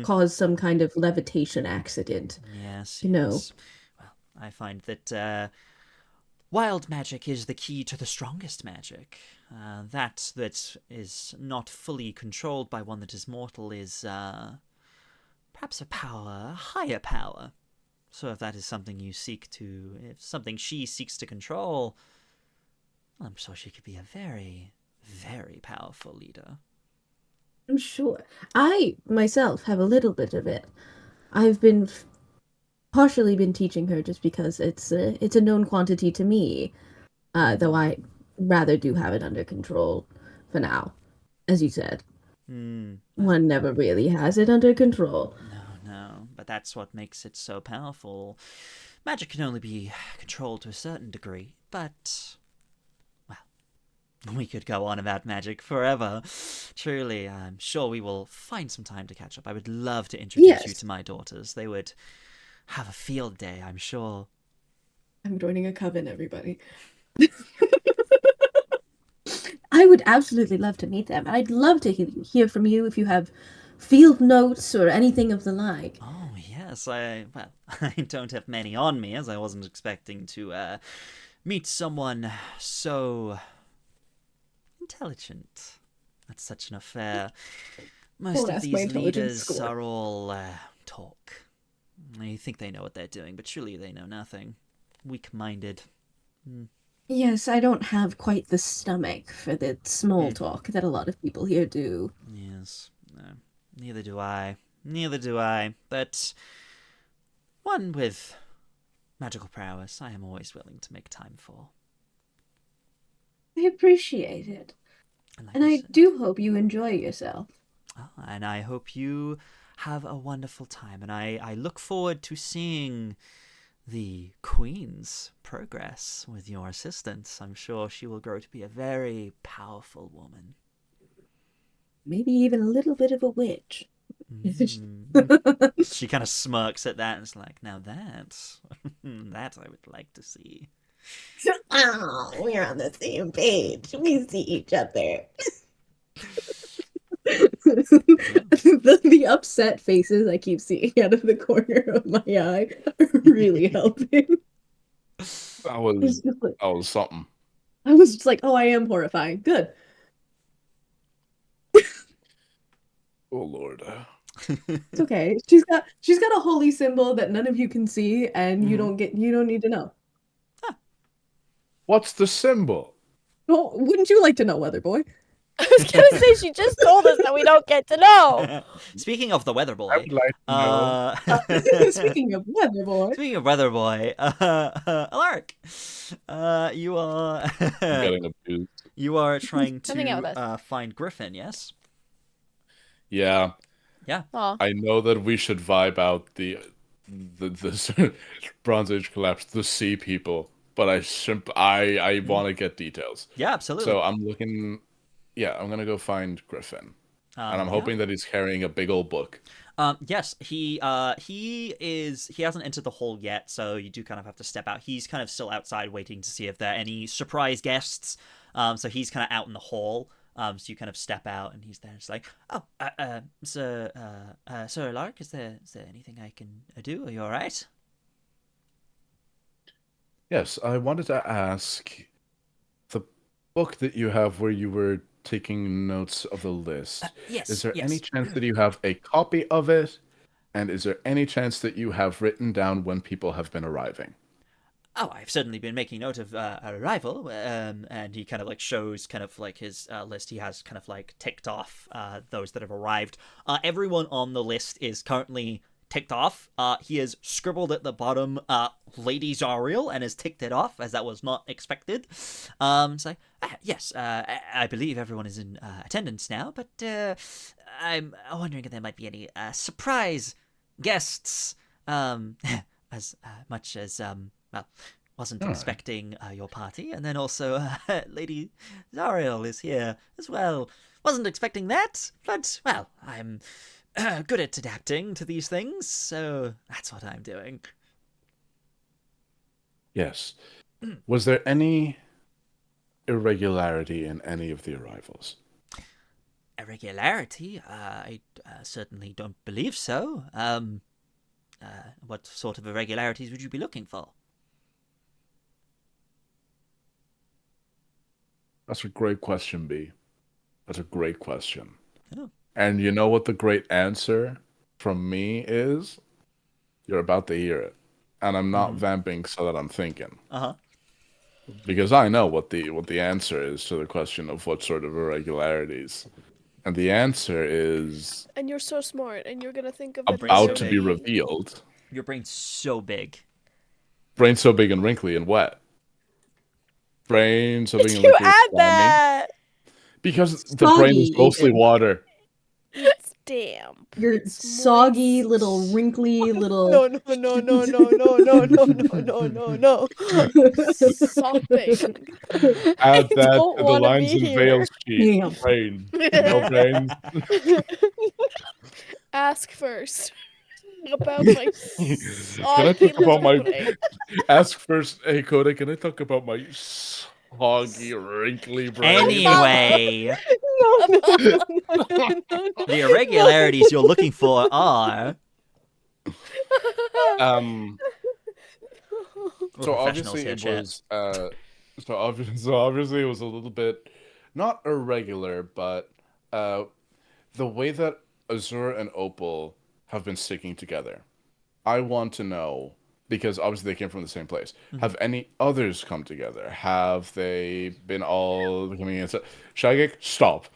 [SPEAKER 6] cause some kind of levitation accident.
[SPEAKER 3] Yes,
[SPEAKER 6] yes.
[SPEAKER 3] Well, I find that wild magic is the key to the strongest magic. That is not fully controlled by one that is mortal is perhaps a higher power. So if that is something if something she seeks to control, well, I'm sure she could be a very, very powerful leader.
[SPEAKER 6] I'm sure. I myself have a little bit of it. I've been partially been teaching her just because it's a known quantity to me, though I rather do have it under control for now, as you said. One never really has it under control.
[SPEAKER 3] No, but that's what makes it so powerful. Magic can only be controlled to a certain degree, but... we could go on about magic forever. Truly, I'm sure we will find some time to catch up. I would love to introduce you to my daughters. They would have a field day, I'm sure.
[SPEAKER 6] I'm joining a coven, everybody. I would absolutely love to meet them. I'd love to hear from you if you have field notes or anything of the like.
[SPEAKER 3] Oh, yes. I don't have many on me, as I wasn't expecting to meet someone so... intelligent. That's such an affair. Most of these leaders are all talk. They think they know what they're doing, but truly they know nothing. Weak-minded.
[SPEAKER 6] Yes, I don't have quite the stomach for the small talk that a lot of people here do.
[SPEAKER 3] Yes, no, neither do I. But one with magical prowess I am always willing to make time for.
[SPEAKER 6] I appreciate it. And I do hope you enjoy yourself.
[SPEAKER 3] And I hope you have a wonderful time. And I look forward to seeing the Queen's progress with your assistance. I'm sure she will grow to be a very powerful woman.
[SPEAKER 6] Maybe even a little bit of a witch.
[SPEAKER 3] She kind of smirks at that and is like, now that I would like to see.
[SPEAKER 6] Oh, we're on the same page. We see each other. the upset faces I keep seeing out of the corner of my eye are really helping.
[SPEAKER 1] That was something.
[SPEAKER 6] I was just like, oh, I am horrifying. Good.
[SPEAKER 1] Oh Lord.
[SPEAKER 6] It's okay. She's got a holy symbol that none of you can see, and you don't need to know.
[SPEAKER 1] What's the symbol?
[SPEAKER 6] Well, wouldn't you like to know, Weather Boy?
[SPEAKER 2] I was gonna say she just told us that we don't get to know.
[SPEAKER 3] Speaking of the weather boy,
[SPEAKER 1] I would like to know.
[SPEAKER 6] Speaking of Weather Boy.
[SPEAKER 3] Speaking of weather boy, Alaric, you are
[SPEAKER 1] I'm getting abused.
[SPEAKER 3] you are trying
[SPEAKER 2] Coming out with
[SPEAKER 3] to find Griffin, yes?
[SPEAKER 1] Yeah.
[SPEAKER 2] Aw.
[SPEAKER 1] I know that we should vibe out the Bronze Age collapse, the sea people, but I want to get details.
[SPEAKER 3] Yeah, absolutely.
[SPEAKER 1] So I'm looking. Yeah, I'm gonna go find Griffin, and I'm hoping that he's carrying a big old book.
[SPEAKER 3] Yes, he hasn't entered the hall yet, so you do kind of have to step out. He's kind of still outside waiting to see if there are any surprise guests. So he's kind of out in the hall. So you kind of step out, and he's there. It's like, oh, Sir Alaric, is there anything I can do? Are you all right?
[SPEAKER 1] Yes, I wanted to ask the book that you have where you were taking notes of the list.
[SPEAKER 3] Yes.
[SPEAKER 1] Is there
[SPEAKER 3] yes.
[SPEAKER 1] any chance that you have a copy of it? And is there any chance that you have written down when people have been arriving?
[SPEAKER 3] Oh, I've certainly been making note of arrival, and he kind of like shows kind of like his list. He has kind of like ticked off those that have arrived. Everyone on the list is currently ticked off. He has scribbled at the bottom Lady Zariel and has ticked it off as that was not expected. So yes, I believe everyone is in attendance now, but I'm wondering if there might be any surprise guests. As much as well, wasn't expecting your party, and then also Lady Zariel is here as well. Wasn't expecting that, but well, I'm good at adapting to these things, so that's what I'm doing.
[SPEAKER 1] Yes. Was there any irregularity in any of the arrivals?
[SPEAKER 3] Irregularity? I certainly don't believe so. What sort of irregularities would you be looking for?
[SPEAKER 1] That's a great question, B. That's a great question.
[SPEAKER 3] Oh.
[SPEAKER 1] And you know what the great answer from me is? You're about to hear it. And I'm not vamping so that I'm thinking.
[SPEAKER 3] Uh-huh.
[SPEAKER 1] Because I know what the answer is to the question of what sort of irregularities. And the answer is...
[SPEAKER 5] And you're so smart, and you're gonna think of
[SPEAKER 3] Your
[SPEAKER 5] it
[SPEAKER 3] brain's
[SPEAKER 1] about
[SPEAKER 3] so
[SPEAKER 1] to be
[SPEAKER 3] big.
[SPEAKER 1] revealed.
[SPEAKER 3] Your brain's so big.
[SPEAKER 1] Brain so big and wrinkly and wet. Brain so big
[SPEAKER 2] Did
[SPEAKER 1] and
[SPEAKER 2] you
[SPEAKER 1] wrinkly and
[SPEAKER 2] add
[SPEAKER 1] slimy.
[SPEAKER 2] that?
[SPEAKER 1] Because the brain is
[SPEAKER 6] Soggy,
[SPEAKER 1] mostly
[SPEAKER 6] even.
[SPEAKER 1] water.
[SPEAKER 5] It's damp.
[SPEAKER 6] Your
[SPEAKER 5] It's
[SPEAKER 6] soggy
[SPEAKER 5] moist.
[SPEAKER 6] little wrinkly little.
[SPEAKER 2] No, no, no, no, no, no, no, no, no, no, no.
[SPEAKER 5] Sopping.
[SPEAKER 1] Add
[SPEAKER 2] I
[SPEAKER 1] that
[SPEAKER 2] don't
[SPEAKER 1] to the
[SPEAKER 2] wanna
[SPEAKER 1] lines
[SPEAKER 2] be
[SPEAKER 1] and
[SPEAKER 2] here.
[SPEAKER 1] veils sheet.
[SPEAKER 6] Yeah.
[SPEAKER 1] Brain. No brains.
[SPEAKER 5] Ask first about my
[SPEAKER 1] Can I
[SPEAKER 5] soggy
[SPEAKER 1] talk about
[SPEAKER 5] little
[SPEAKER 1] my...
[SPEAKER 5] brain.
[SPEAKER 1] Ask first, hey Coda, can I talk about my soggy, wrinkly brain?
[SPEAKER 3] Anyway,
[SPEAKER 2] No, no, no, no, no.
[SPEAKER 3] the irregularities you're looking for are...
[SPEAKER 1] So
[SPEAKER 3] professionals
[SPEAKER 1] obviously
[SPEAKER 3] here,
[SPEAKER 1] it
[SPEAKER 3] chat.
[SPEAKER 1] was so obviously it was a little bit not irregular, but the way that Azure and Opal have been sticking together. I want to know, because obviously they came from the same place. Have any others come together? Have they been all coming in? Shagik, stop.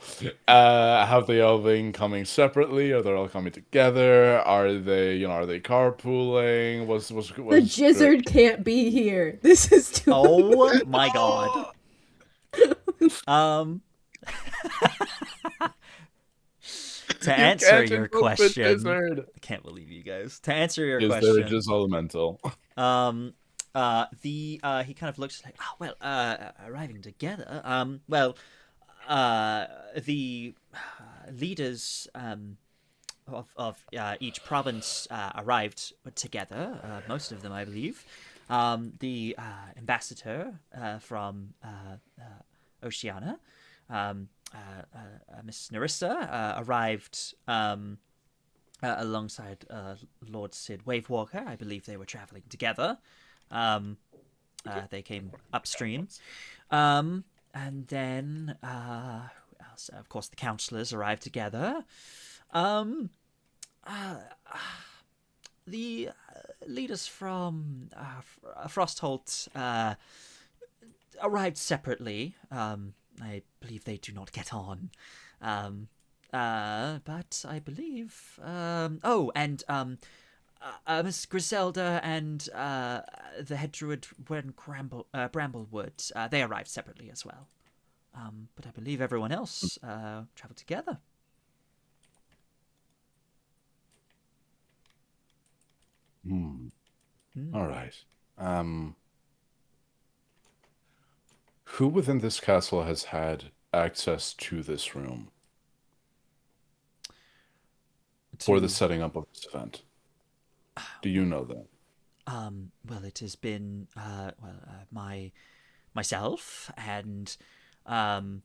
[SPEAKER 1] Have they all been coming separately? Are they all coming together? Are they carpooling?
[SPEAKER 6] The Jizzard can't be here. This is too.
[SPEAKER 3] Oh my god. To answer your question, I can't believe you guys. To answer your
[SPEAKER 1] Is
[SPEAKER 3] question,
[SPEAKER 1] there just elemental?
[SPEAKER 3] he kind of looks like, oh well, arriving together. The leaders of each province arrived together. Most of them, I believe. The ambassador from Oceania Miss Narissa arrived alongside Lord Sid Wavewalker. I believe they were traveling together. They came upstream. And then, who else? Of course, the counselors arrived together. The leaders from Frostholt arrived separately. I believe they do not get on. But I believe... Miss Griselda and the head druid Bramblewood, they arrived separately as well. But I believe everyone else traveled together.
[SPEAKER 1] All right. Who within this castle has had access to this room for the setting up of this event? Do you know that?
[SPEAKER 3] Well, it has been myself and Orion,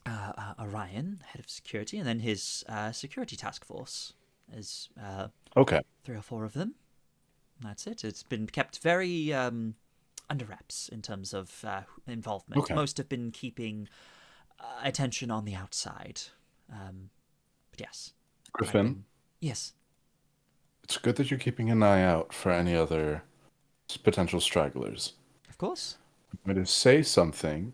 [SPEAKER 3] head of security, and then his security task force. Is
[SPEAKER 1] okay.
[SPEAKER 3] 3 or 4 of them. That's it. It's been kept very under wraps in terms of involvement.
[SPEAKER 1] Okay.
[SPEAKER 3] Most have been keeping attention on the outside. But yes.
[SPEAKER 1] Griffin?
[SPEAKER 3] Yes.
[SPEAKER 1] It's good that you're keeping an eye out for any other potential stragglers.
[SPEAKER 3] Of course.
[SPEAKER 1] I'm going to say something,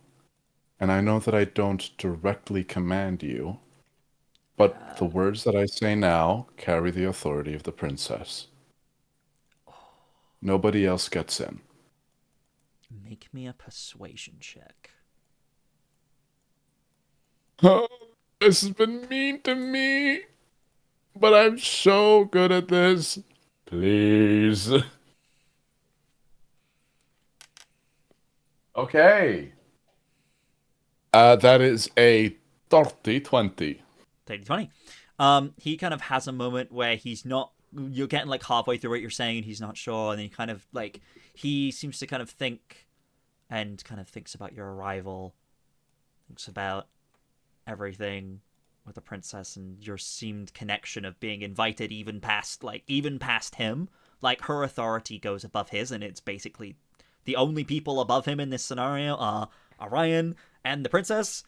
[SPEAKER 1] and I know that I don't directly command you, but the words that I say now carry the authority of the princess. Nobody else gets in.
[SPEAKER 3] Make me a persuasion check.
[SPEAKER 1] Oh, this has been mean to me, but I'm so good at this. Please. Okay. That is a 30-20.
[SPEAKER 3] 30-20. He kind of has a moment where he's not... You're getting like halfway through what you're saying and he's not sure, and then he kind of like... He seems to kind of think and kind of thinks about your arrival, thinks about everything with the princess and your seemed connection of being invited even past him. Like, her authority goes above his, and it's basically the only people above him in this scenario are Orion and the princess,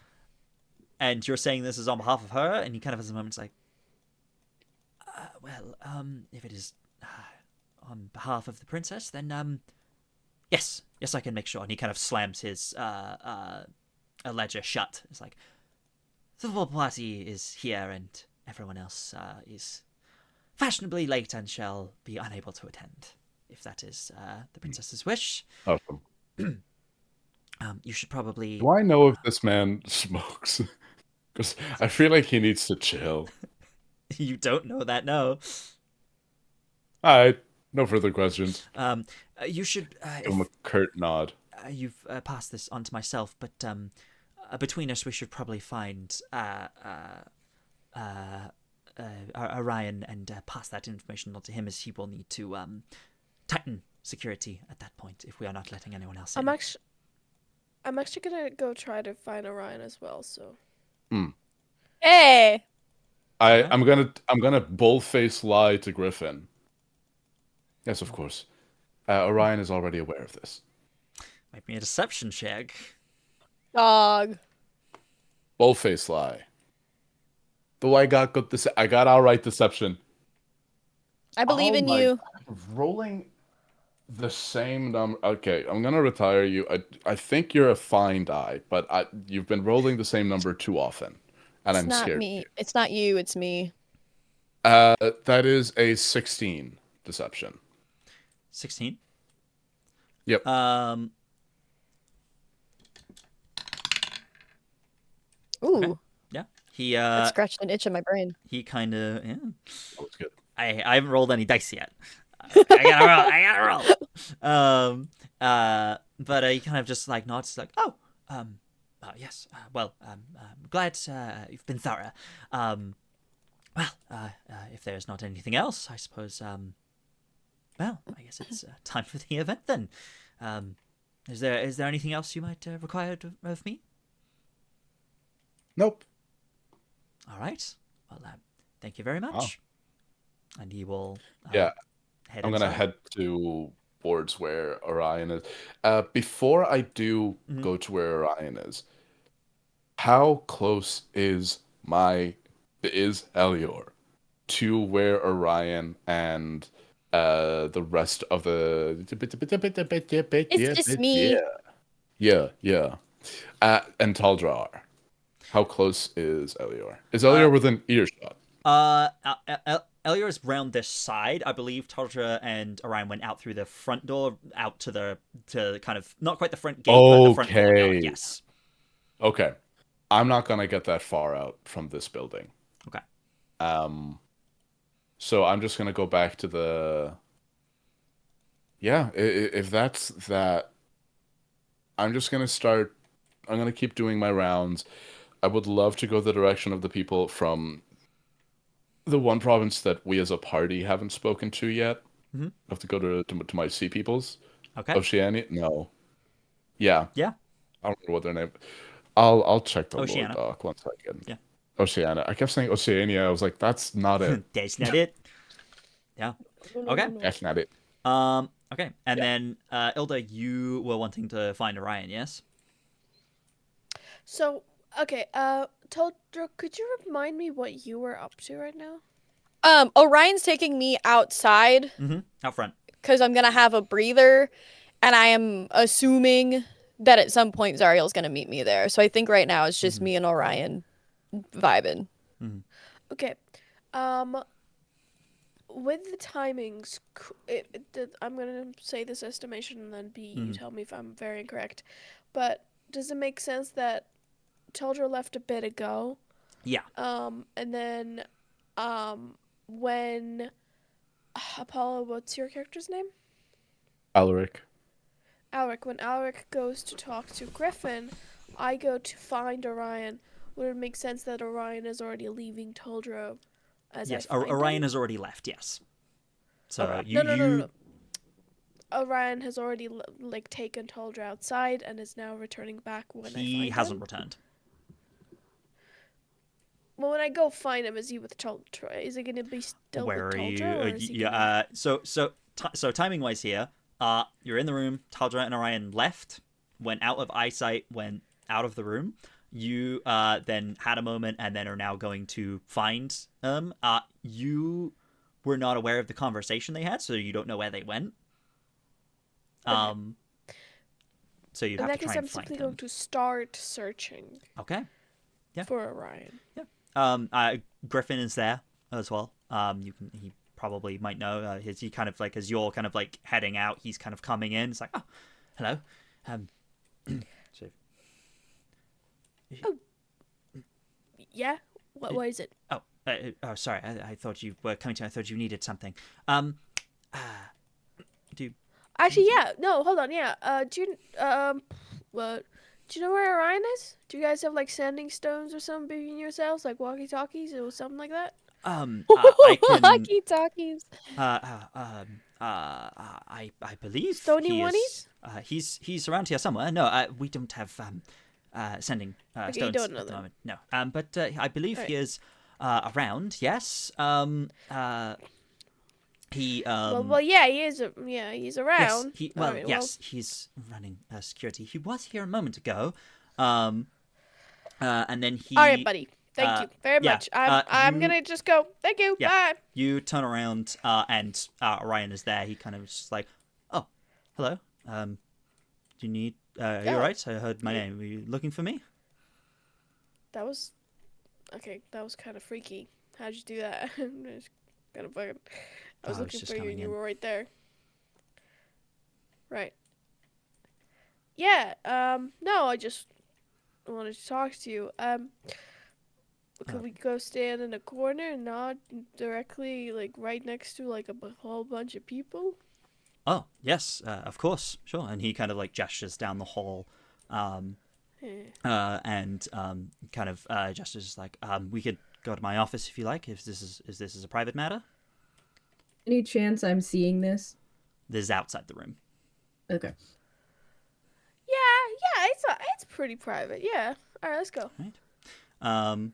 [SPEAKER 3] and you're saying this is on behalf of her, and he kind of has a moment, it's like, if it is on behalf of the princess, then, yes, I can make sure. And he kind of slams his ledger shut. It's like, the whole party is here, and everyone else is fashionably late and shall be unable to attend, if that is the princess's wish.
[SPEAKER 1] Awesome.
[SPEAKER 3] You should probably...
[SPEAKER 1] Do I know if this man smokes? Because I feel like he needs to chill.
[SPEAKER 3] You don't know that, no.
[SPEAKER 1] Alright, no further questions.
[SPEAKER 3] You should...
[SPEAKER 1] Give him a curt nod.
[SPEAKER 3] You've passed this on to myself, but between us we should probably find Orion and pass that information on to him, as he will need to tighten security at that point if we are not letting anyone else in.
[SPEAKER 5] I'm actually gonna go try to find Orion as well, so...
[SPEAKER 2] Hey!
[SPEAKER 1] I'm gonna bull-face lie to Griffin. Yes, of course. Orion is already aware of this.
[SPEAKER 3] Make me a deception check.
[SPEAKER 2] Dog.
[SPEAKER 1] Bull-face lie. Though I got good. I got outright deception.
[SPEAKER 2] I believe in you.
[SPEAKER 1] Rolling the same number. Okay, I'm gonna retire you. I think you're a fine die, but you've been rolling the same number too often, and I'm scared.
[SPEAKER 2] It's not me. It's not you. It's me.
[SPEAKER 1] That is a 16 deception.
[SPEAKER 3] 16.
[SPEAKER 1] Yep.
[SPEAKER 2] Ooh.
[SPEAKER 3] Okay. Yeah. He
[SPEAKER 2] that scratched an itch in my brain.
[SPEAKER 3] He kind of
[SPEAKER 1] That was good.
[SPEAKER 3] I haven't rolled any dice yet. I gotta roll. But he kind of just like nods, like, yes. I'm glad you've been thorough. If there's not anything else, I suppose. I guess it's time for the event then. Is there anything else you might require of me?
[SPEAKER 1] Nope.
[SPEAKER 3] All right. Well, thank you very much. And he will.
[SPEAKER 1] Yeah,
[SPEAKER 3] head
[SPEAKER 1] I'm gonna
[SPEAKER 3] inside.
[SPEAKER 1] head towards where Orion is. Before I do go to where Orion is, how close is Elior to where Orion and the rest of the
[SPEAKER 2] It's just me.
[SPEAKER 1] yeah and Taldra are? How close is Elior? Is Elior within earshot?
[SPEAKER 3] Elior is round this side. I believe Taldra and Orion went out through the front door, out to kind of not quite the front gate, but the front courtyard. Yes.
[SPEAKER 1] Okay. I'm not gonna get that far out from this building.
[SPEAKER 3] Okay.
[SPEAKER 1] So I'm just gonna go back to the. Yeah, if that's that, I'm just gonna start. I'm gonna keep doing my rounds. I would love to go the direction of the people from the one province that we as a party haven't spoken to yet.
[SPEAKER 3] Mm-hmm.
[SPEAKER 1] I have to go to my sea peoples.
[SPEAKER 3] Okay.
[SPEAKER 1] Oceania? No. Yeah.
[SPEAKER 3] Yeah.
[SPEAKER 1] I don't know what their name. I'll check the
[SPEAKER 3] Oceania.
[SPEAKER 1] Lord doc 1 second.
[SPEAKER 3] Yeah.
[SPEAKER 1] Oceania. I kept saying Oceania. I was like, that's not it.
[SPEAKER 3] That's not it. Yeah. Okay.
[SPEAKER 1] That's not it.
[SPEAKER 3] Okay. And then Ilda, you were wanting to find Orion, yes?
[SPEAKER 5] So, okay, Taldra, could you remind me what you were up to right now?
[SPEAKER 2] Orion's taking me outside.
[SPEAKER 3] Mm-hmm. Out front.
[SPEAKER 2] Because I'm gonna have a breather, and I am assuming that at some point Zariel's gonna meet me there. So I think right now it's just me and Orion vibing.
[SPEAKER 3] Mm-hmm.
[SPEAKER 5] Okay, with the timings, I'm gonna say this estimation and then you tell me if I'm very incorrect. But does it make sense that Taldra left a bit ago?
[SPEAKER 3] Yeah.
[SPEAKER 5] And then, when Apollo, what's your character's name?
[SPEAKER 1] Alaric.
[SPEAKER 5] Alaric. When Alaric goes to talk to Griffin, I go to find Orion. Would it make sense that Orion is already leaving Taldra?
[SPEAKER 3] Yes, Orion has already left. Yes. So
[SPEAKER 5] okay. No. Orion has already taken Taldra outside and is now returning back when
[SPEAKER 3] he hasn't returned.
[SPEAKER 5] Well, when I go find him, is he with Taldra? Is he going to be still
[SPEAKER 3] Where
[SPEAKER 5] with
[SPEAKER 3] are
[SPEAKER 5] Taldra?
[SPEAKER 3] you? Yeah. So timing wise here, you're in the room. Taldra and Orion left, went out of eyesight, went out of the room. You then had a moment and then are now going to find them. You were not aware of the conversation they had, so you don't know where they went. So you have to try and find them. In that case, I'm simply going
[SPEAKER 5] to start searching.
[SPEAKER 3] Okay. Yeah.
[SPEAKER 5] For Orion.
[SPEAKER 3] Yeah. Griffin is there as well. He probably might know. He kind of as you're kind of heading out, he's kind of coming in. It's like, oh, hello. So.
[SPEAKER 5] Oh. Yeah. What is it?
[SPEAKER 3] Oh, sorry. I thought you were coming to. I thought you needed something.
[SPEAKER 5] Actually, yeah. No, hold on. Yeah. Do you know where Orion is? Do you guys have standing stones or something between yourselves, like walkie-talkies or something like that?
[SPEAKER 3] I can.
[SPEAKER 2] Walkie-talkies.
[SPEAKER 3] I believe
[SPEAKER 5] Stony Oneys?
[SPEAKER 3] He's around here somewhere. No, we don't have sending stones
[SPEAKER 5] you don't know
[SPEAKER 3] at the
[SPEAKER 5] them.
[SPEAKER 3] moment. No. But I believe he is around. Yes. He
[SPEAKER 5] well, yeah, he is. He's around.
[SPEAKER 3] Yes, he's running security. He was here a moment ago. And then he.
[SPEAKER 5] All right, buddy. Thank you very much. I'm gonna just go. Thank you.
[SPEAKER 3] Yeah,
[SPEAKER 5] Bye.
[SPEAKER 3] You turn around, and Orion is there. He kind of just oh, hello. Do you need? Are you alright? I heard my name. Were you looking for me?
[SPEAKER 5] That was kind of freaky. How'd you do that? It's kind of fucking. I was looking for you, and you were right there. Right. Yeah. No, I just wanted to talk to you. Could we go stand in a corner and not directly, right next to, a whole bunch of people?
[SPEAKER 3] Oh, yes, of course, sure. And he kind of, gestures down the hall, and kind of gestures we could go to my office if you like, if this is a private matter.
[SPEAKER 6] Any chance I'm seeing this?
[SPEAKER 3] This is outside the room.
[SPEAKER 6] Okay.
[SPEAKER 5] Yeah, it's pretty private. Yeah. All right, let's go.
[SPEAKER 3] Right. You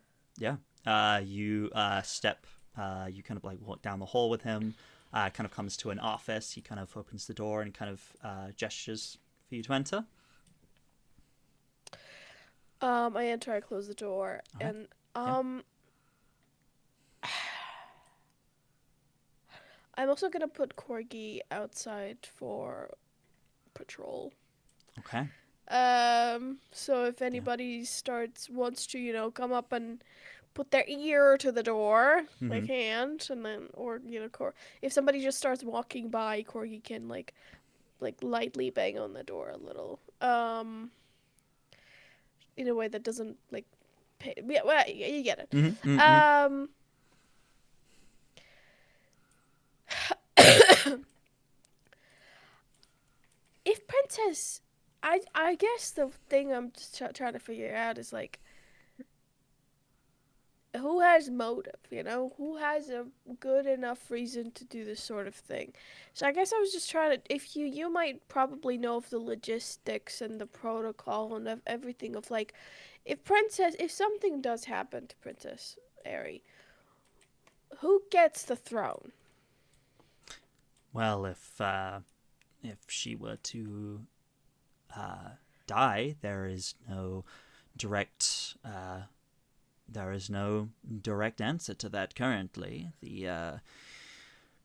[SPEAKER 3] step. You kind of like walk down the hall with him. Kind of comes to an office. He kind of opens the door and kind of gestures for you to enter.
[SPEAKER 5] I enter. I close the door,
[SPEAKER 3] Okay.
[SPEAKER 5] and I'm also gonna put Corgi outside for patrol.
[SPEAKER 3] Okay.
[SPEAKER 5] So if anybody wants to, come up and put their ear to the door, they can, and then, or if somebody just starts walking by, Corgi can like lightly bang on the door a little, in a way that doesn't like, yeah, well, you get it. If Princess, I guess the thing I'm just trying to figure out is like, who has motive, who has a good enough reason to do this sort of thing. So I guess I was just trying to, if you might probably know of the logistics and the protocol and of everything of like, if something does happen to Princess Aerie, who gets the throne?
[SPEAKER 3] Well, if she were to die, there is no direct answer to that currently. The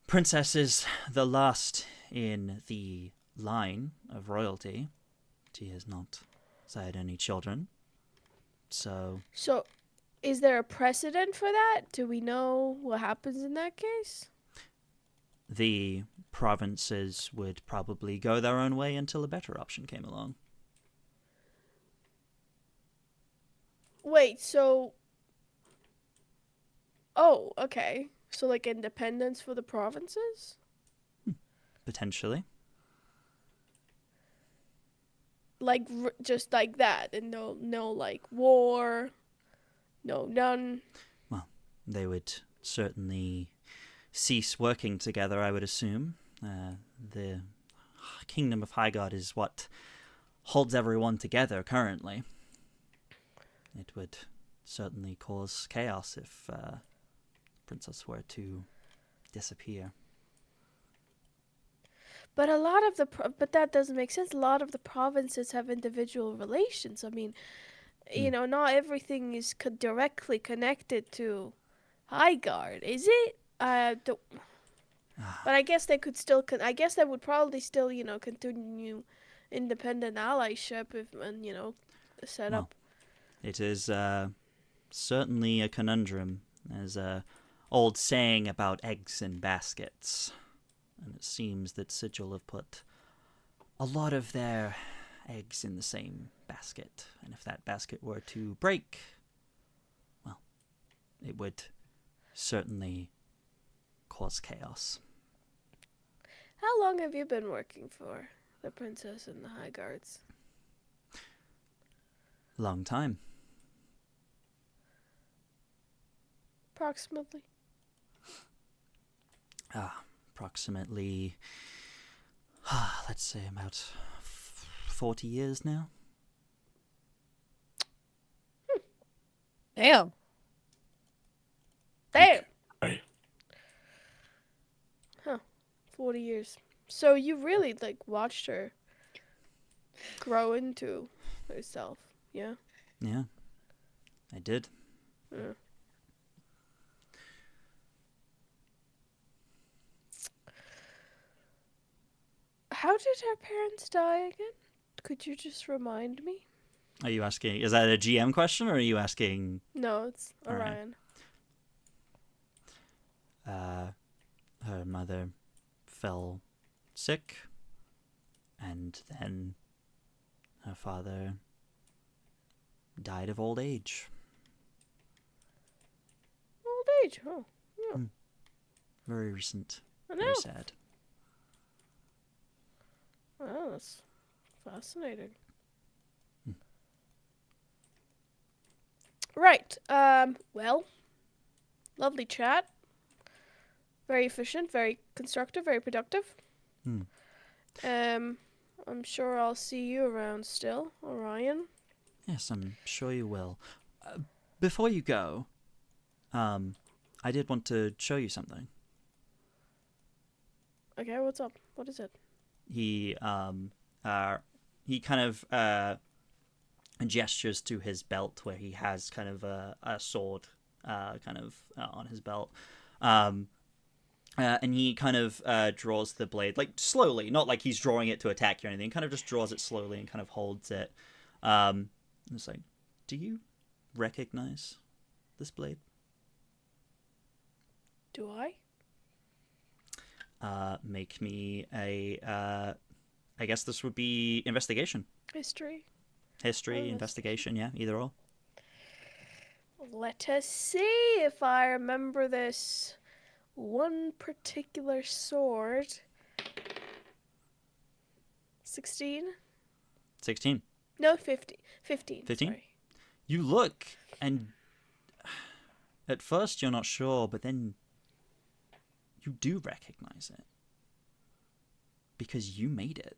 [SPEAKER 3] princess is the last in the line of royalty. She has not sired any children. So
[SPEAKER 5] is there a precedent for that? Do we know what happens in that case?
[SPEAKER 3] The provinces would probably go their own way until a better option came along.
[SPEAKER 5] Wait, so... Oh, okay. So, like, independence for the provinces?
[SPEAKER 3] Potentially.
[SPEAKER 5] Like, just like that, and no, like, war, none.
[SPEAKER 3] Well, they would certainly cease working together, I would assume. The Kingdom of Highguard is what holds everyone together currently. It would certainly cause chaos if Princess were to disappear.
[SPEAKER 5] But but that doesn't make sense. A lot of the provinces have individual relations. I mean, not everything is directly connected to Highguard, is it? But I guess they could still. I guess they would probably still, continue independent allyship set up.
[SPEAKER 3] It is certainly a conundrum. There's a old saying about eggs in baskets, and it seems that Sigil have put a lot of their eggs in the same basket, and if that basket were to break, well, it would certainly cause chaos.
[SPEAKER 5] How long have you been working for the princess and the Highguards?
[SPEAKER 3] Long time.
[SPEAKER 5] Approximately.
[SPEAKER 3] Approximately, let's say about 40 years now.
[SPEAKER 2] Damn.
[SPEAKER 1] Hey.
[SPEAKER 5] Huh. 40 years. So you really, watched her grow into herself, yeah?
[SPEAKER 3] Yeah, I did.
[SPEAKER 5] Yeah. How did her parents die again? Could you just remind me?
[SPEAKER 3] Are you asking, is that a GM question, or are you asking?
[SPEAKER 5] No, it's
[SPEAKER 3] All right.
[SPEAKER 5] Orion.
[SPEAKER 3] Her mother fell sick, and then her father died of old age.
[SPEAKER 5] Old age, oh. Yeah.
[SPEAKER 3] Very recent.
[SPEAKER 5] I know.
[SPEAKER 3] Very sad.
[SPEAKER 5] Oh, that's fascinating. Right. Well, lovely chat. Very efficient, very constructive, very productive. I'm sure I'll see you around still, Orion.
[SPEAKER 3] Yes, I'm sure you will. before you go, I did want to show you something.
[SPEAKER 5] Okay, what's up? What is it?
[SPEAKER 3] He kind of gestures to his belt where he has kind of a sword on his belt. And he kind of draws the blade, like, slowly, not like he's drawing it to attack you or anything, kind of just draws it slowly and kind of holds it. It's like, do you recognize this blade?
[SPEAKER 5] Do I?
[SPEAKER 3] Make me a, I guess this would be investigation.
[SPEAKER 5] History.
[SPEAKER 3] History, investigation, yeah, either or.
[SPEAKER 5] Let us see if I remember this one particular sword. 16?
[SPEAKER 3] 16.
[SPEAKER 5] No, 15. 15.
[SPEAKER 3] 15?
[SPEAKER 5] Sorry.
[SPEAKER 3] You look, and at first you're not sure, but then you do recognize it. Because you made it.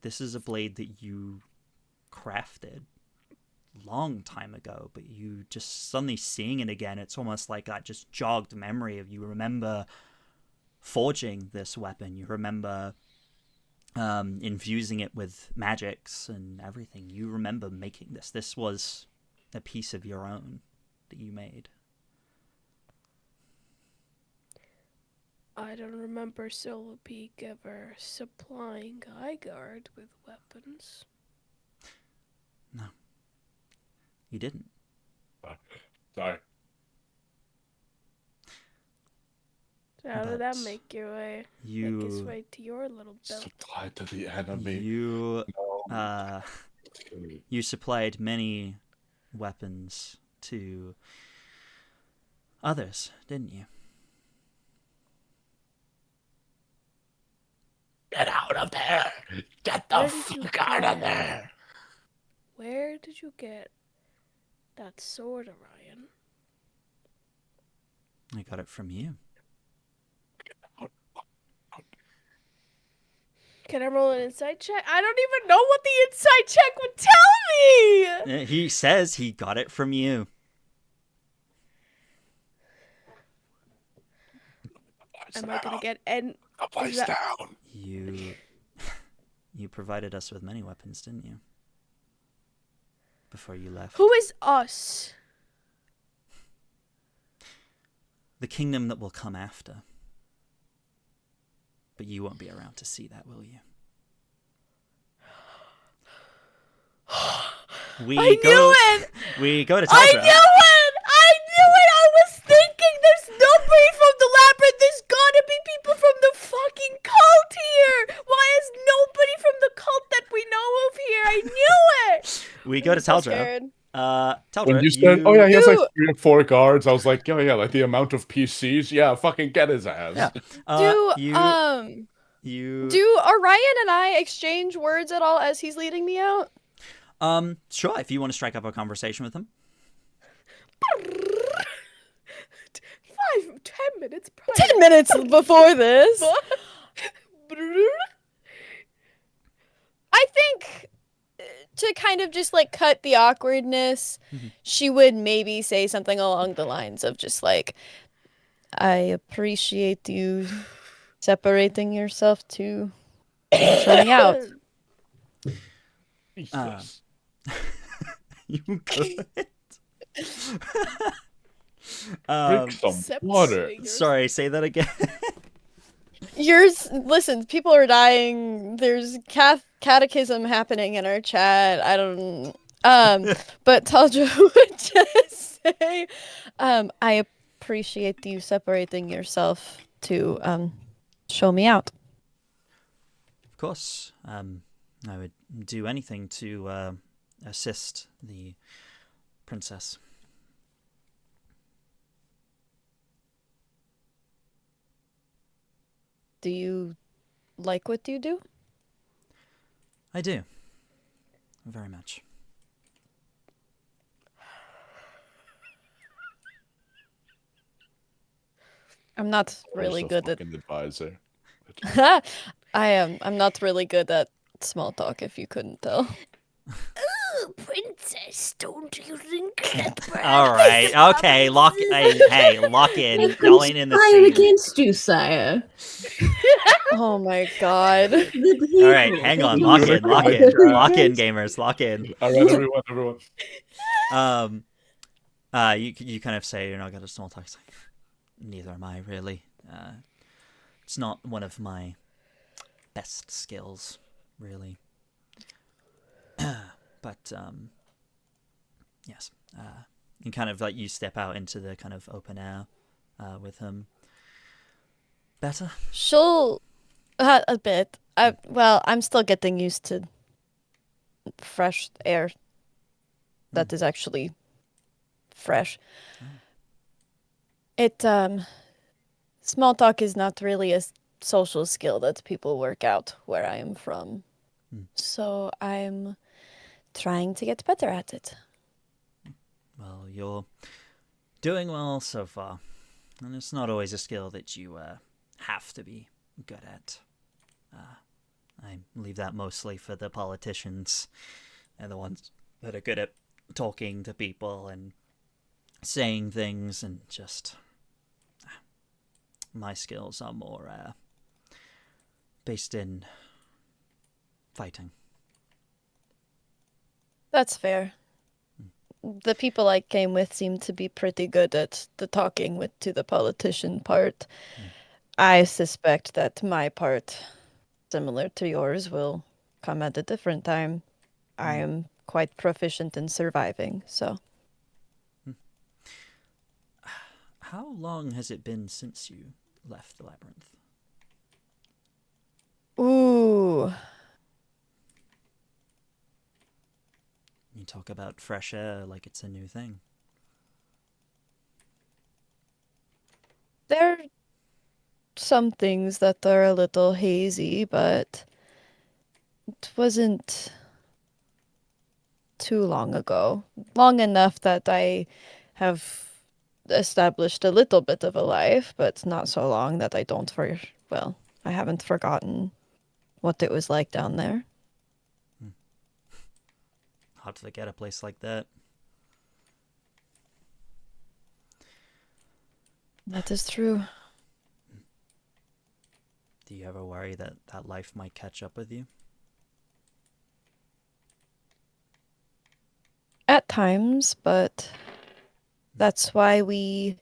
[SPEAKER 3] This is a blade that you crafted long time ago, but you just suddenly seeing it again, it's almost like that just jogged memory of you remember forging this weapon. You remember infusing it with magics and everything. You remember making this. This was a piece of your own that you made.
[SPEAKER 5] I don't remember Sylvapeak ever supplying Highguard with weapons.
[SPEAKER 3] No. You didn't.
[SPEAKER 1] Sorry.
[SPEAKER 5] So how did that make its
[SPEAKER 3] You
[SPEAKER 5] way to your little belt?
[SPEAKER 1] Supplied to the enemy.
[SPEAKER 3] you
[SPEAKER 1] No.
[SPEAKER 3] you supplied many weapons to others, didn't you?
[SPEAKER 1] Get out of there! Get the fuck out of there!
[SPEAKER 5] Where did you get that sword, Orion?
[SPEAKER 3] I got it from you.
[SPEAKER 5] Can I roll an insight check? I don't even know what the insight check would tell me!
[SPEAKER 3] He says he got it from you.
[SPEAKER 5] Am I gonna get an...
[SPEAKER 1] A place down.
[SPEAKER 3] You provided us with many weapons, didn't you? Before you left.
[SPEAKER 5] Who is us?
[SPEAKER 3] The kingdom that will come after. But you won't be around to see that, will you? We
[SPEAKER 5] I knew it!
[SPEAKER 3] We go to Taldra.
[SPEAKER 5] I knew it! I knew it! I was thinking there's nobody from the labyrinth. There's gotta be people from the fucking cult here. Why is nobody from the cult that we know of here? I knew it!
[SPEAKER 3] We go to
[SPEAKER 2] so
[SPEAKER 3] Taldra.
[SPEAKER 2] scared.
[SPEAKER 3] Taldra,
[SPEAKER 1] When you said, oh yeah, he has like
[SPEAKER 2] You-
[SPEAKER 1] 3 or 4 guards, I was like, oh yeah, like the amount of PCs, yeah, fucking get his ass.
[SPEAKER 3] Yeah.
[SPEAKER 2] Do
[SPEAKER 3] You
[SPEAKER 2] Orion and I exchange words at all as he's leading me out?
[SPEAKER 3] sure, if you want to strike up a conversation with him.
[SPEAKER 5] 10 minutes prior.
[SPEAKER 2] 10 minutes before this. I think to kind of just like cut the awkwardness, she would maybe say something along the lines of just like, I appreciate you separating yourself to show me out.
[SPEAKER 1] Jesus.
[SPEAKER 3] You could.
[SPEAKER 1] Drink some water.
[SPEAKER 3] Sorry, say that again.
[SPEAKER 2] Listen, people are dying. There's catechism happening in our chat. I don't. But Taldra would just say, I appreciate you separating yourself to show me out.
[SPEAKER 3] Of course. I would do anything to assist the princess.
[SPEAKER 2] Do you like what you do?
[SPEAKER 3] I do. Very much.
[SPEAKER 2] I'm not really
[SPEAKER 1] Where's the
[SPEAKER 2] good at.
[SPEAKER 1] fucking advisor.
[SPEAKER 2] I am. I'm not really good at small talk. If you couldn't tell.
[SPEAKER 5] the princess, don't you think that perhaps
[SPEAKER 3] All right, okay, lock in. Y'all ain't in the
[SPEAKER 6] Conspire
[SPEAKER 3] scene.
[SPEAKER 6] against you, sire.
[SPEAKER 2] Oh my god.
[SPEAKER 6] The people.
[SPEAKER 3] All right, hang on, lock in, gamers, lock in.
[SPEAKER 1] All right, everyone.
[SPEAKER 3] You kind of say, I got a small talk. It's like, neither am I really. It's not one of my best skills, really. But yes, and kind of like you step out into the kind of open air with him. Better?
[SPEAKER 2] She'll a bit. I'm still getting used to fresh air. That is actually fresh. It small talk is not really a social skill that people work out where I am from. So I'm trying to get better at it.
[SPEAKER 3] Well, you're doing well so far. And it's not always a skill that you have to be good at. I leave that mostly for the politicians and the ones that are good at talking to people and saying things, and just my skills are more based in fighting.
[SPEAKER 2] That's fair. The people I came with seem to be pretty good at the talking to the politician part. I suspect that my part, similar to yours, will come at a different time. I am quite proficient in surviving, so.
[SPEAKER 3] How long has it been since you left the labyrinth?
[SPEAKER 2] Ooh.
[SPEAKER 3] You talk about fresh air like it's a new thing.
[SPEAKER 2] There are some things that are a little hazy, but it wasn't too long ago. Long enough that I have established a little bit of a life, but not so long that I I haven't forgotten what it was like down there.
[SPEAKER 3] Hard to forget a place like that.
[SPEAKER 2] That is true.
[SPEAKER 3] Do you ever worry that that life might catch up with you?
[SPEAKER 2] At times, but that's why we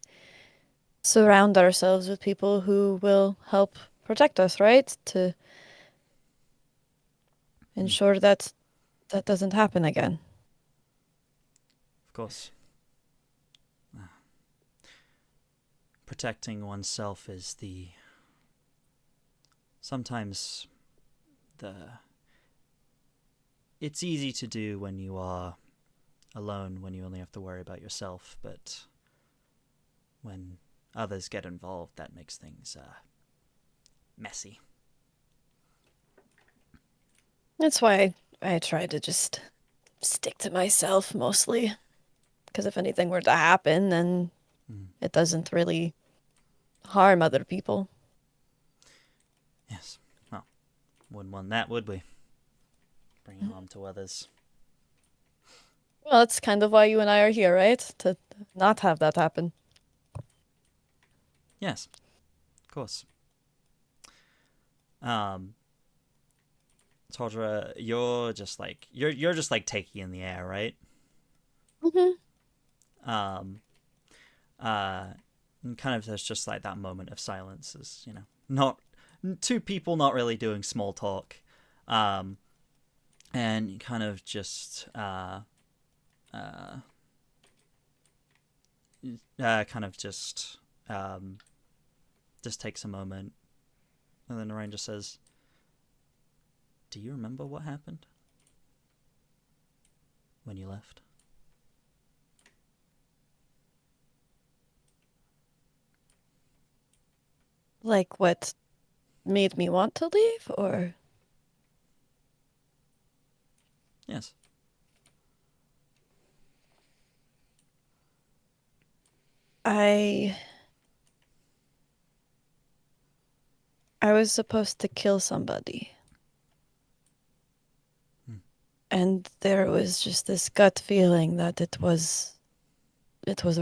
[SPEAKER 2] surround ourselves with people who will help protect us, right? To ensure that that doesn't happen again.
[SPEAKER 3] Of course. Protecting oneself is sometimes it's easy to do when you are alone, when you only have to worry about yourself, but when others get involved, that makes things messy.
[SPEAKER 2] That's why I try to just stick to myself mostly. Because if anything were to happen, then it doesn't really harm other people.
[SPEAKER 3] Yes. Well, wouldn't want that, would we? Bring harm to others.
[SPEAKER 2] Well, that's kind of why you and I are here, right? To not have that happen.
[SPEAKER 3] Yes. Of course. Taldra, you're just like taking in the air, right? And kind of there's just like that moment of silence, as not two people not really doing small talk, and kind of just just takes a moment, and then Narain just says, "Do you remember what happened when you left?"
[SPEAKER 2] Like what made me want to leave, or?
[SPEAKER 3] Yes.
[SPEAKER 2] I was supposed to kill somebody. And there was just this gut feeling that it was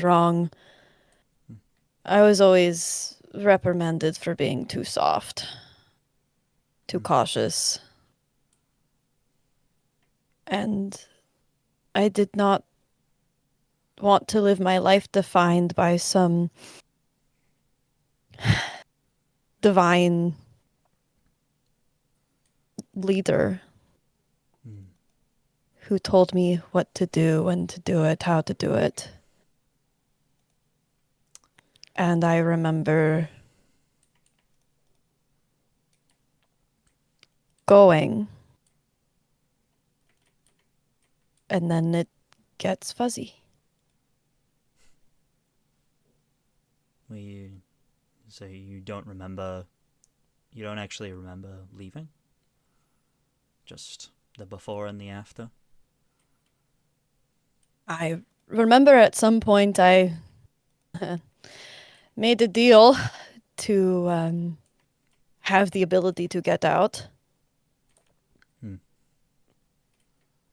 [SPEAKER 2] wrong. I was always reprimanded for being too soft, too cautious. And I did not want to live my life defined by some divine leader who told me what to do, when to do it, how to do it. And I remember going, and then it gets fuzzy.
[SPEAKER 3] So you don't actually remember leaving? Just the before and the after?
[SPEAKER 2] I remember at some point I made a deal to have the ability to get out.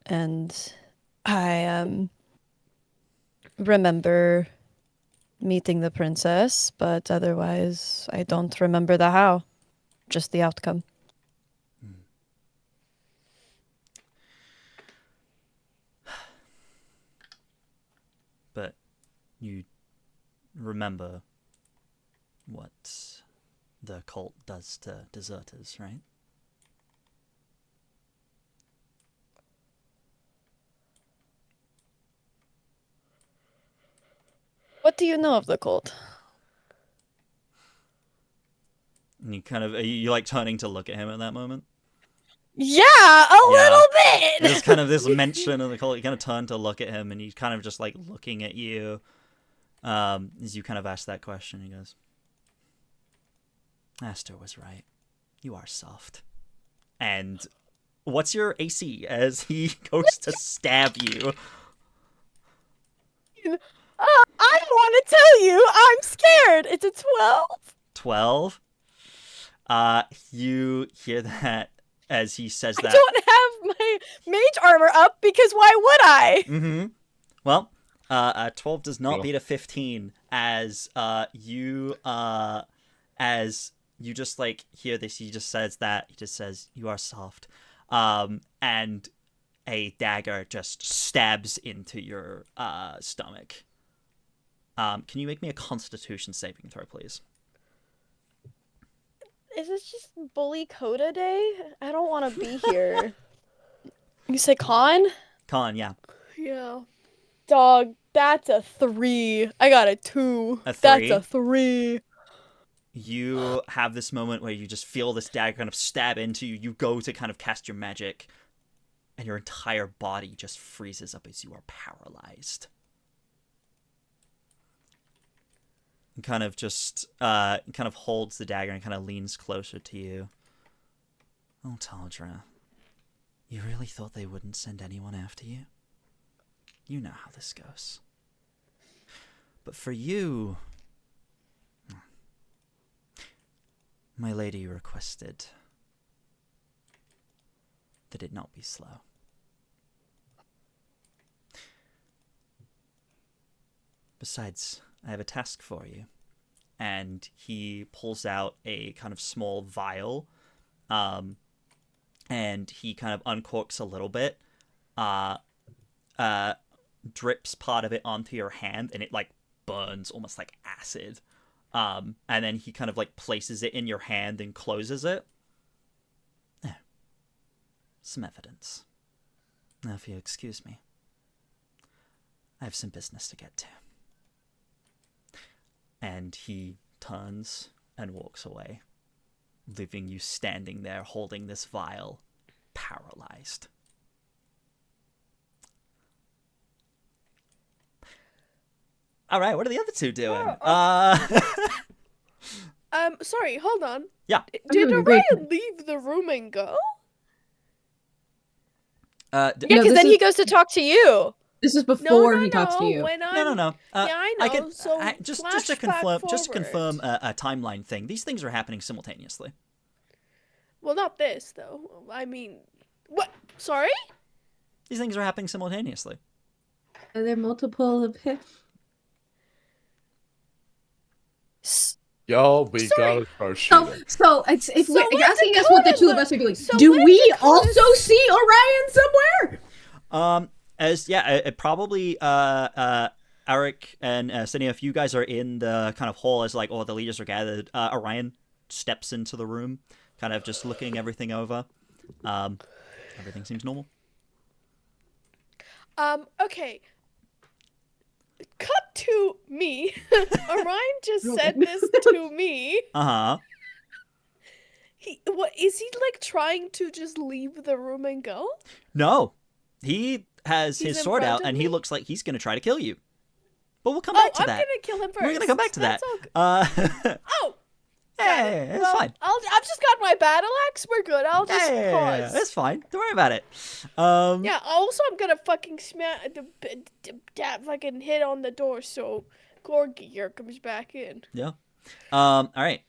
[SPEAKER 2] And I remember meeting the princess, but otherwise I don't remember the how, just the outcome.
[SPEAKER 3] But you remember what the cult does to deserters, right?
[SPEAKER 2] What do you know of the cult?
[SPEAKER 3] And are you like turning to look at him at that moment?
[SPEAKER 2] Yeah, a little bit!
[SPEAKER 3] There's kind of this mention of the cult. You kind of turn to look at him, and he's kind of just like looking at you as you kind of ask that question. He goes, Aster was right. You are soft. And what's your AC as he goes to stab you?
[SPEAKER 2] I want to tell you, I'm scared. It's a 12.
[SPEAKER 3] 12? You hear that as he says that.
[SPEAKER 2] I don't have my mage armor up because why would I?
[SPEAKER 3] Mm-hmm. Well, 12 does not beat a 15 as you just like hear this. He just says that. He just says, you are soft. And a dagger just stabs into your stomach. Can you make me a Constitution saving throw, please?
[SPEAKER 2] Is this just bully Coda day? I don't want to be here. You say con?
[SPEAKER 3] Con, yeah.
[SPEAKER 5] Yeah.
[SPEAKER 2] Dog, that's a 3. I got a 2.
[SPEAKER 3] A 3?
[SPEAKER 2] That's a 3.
[SPEAKER 3] You have this moment where you just feel this dagger kind of stab into you. You go to kind of cast your magic, and your entire body just freezes up as you are paralyzed. And kind of just holds the dagger and kind of leans closer to you. Oh, Taldra, you really thought they wouldn't send anyone after you? You know how this goes. But for you, my lady requested that it not be slow. Besides, I have a task for you. And he pulls out a kind of small vial, and he kind of uncorks a little bit, drips part of it onto your hand, and it like burns almost like acid. And then he kind of like places it in your hand and closes it. There. Some evidence. Now, if you'll excuse me, I have some business to get to. And he turns and walks away, leaving you standing there holding this vial, paralyzed. All right, what are the other two doing?
[SPEAKER 5] Sorry, hold on.
[SPEAKER 3] Yeah.
[SPEAKER 5] Did Orion leave the room and go?
[SPEAKER 2] Yeah, because then he goes to talk to you.
[SPEAKER 6] This is before he talks to you.
[SPEAKER 3] No.
[SPEAKER 5] Yeah, I know.
[SPEAKER 3] Just to confirm a timeline thing. These things are happening simultaneously.
[SPEAKER 5] Well, not this though. I mean, what? Sorry.
[SPEAKER 3] These things are happening simultaneously.
[SPEAKER 6] Are there multiple of him?
[SPEAKER 1] Yo, we gotta start shooting.
[SPEAKER 6] So it's if
[SPEAKER 5] So
[SPEAKER 6] you're
[SPEAKER 5] let
[SPEAKER 6] asking us what the
[SPEAKER 5] Dakota
[SPEAKER 6] two of
[SPEAKER 5] look-
[SPEAKER 6] us are doing.
[SPEAKER 5] so
[SPEAKER 6] Do
[SPEAKER 5] let
[SPEAKER 6] we
[SPEAKER 5] Dakota-
[SPEAKER 6] also see Orion somewhere?
[SPEAKER 3] It probably Alaric and Sinia, if you guys are in the kind of hall as like all the leaders are gathered, Orion steps into the room, kind of just looking everything over. Everything seems normal.
[SPEAKER 5] Okay. Cut to me. Orion just said this to me.
[SPEAKER 3] Uh-huh.
[SPEAKER 5] What is he like trying to just leave the room and go?
[SPEAKER 3] No. He has
[SPEAKER 5] He's
[SPEAKER 3] his
[SPEAKER 5] in
[SPEAKER 3] sword
[SPEAKER 5] front
[SPEAKER 3] out
[SPEAKER 5] of
[SPEAKER 3] and
[SPEAKER 5] me?
[SPEAKER 3] he looks like he's gonna try to kill you. But we'll come back to
[SPEAKER 5] I'm
[SPEAKER 3] that.
[SPEAKER 5] gonna kill him first.
[SPEAKER 3] We're gonna come back to
[SPEAKER 5] That's
[SPEAKER 3] that.
[SPEAKER 5] all good. Oh,
[SPEAKER 3] Yeah, it's
[SPEAKER 5] well,
[SPEAKER 3] fine.
[SPEAKER 5] I've just got my battle axe. We're good. I'll just pause.
[SPEAKER 3] It's fine. Don't worry about it.
[SPEAKER 5] Yeah. Also, I'm gonna fucking smash fucking hit on the door so Gorgier comes back in.
[SPEAKER 3] Yeah. All right.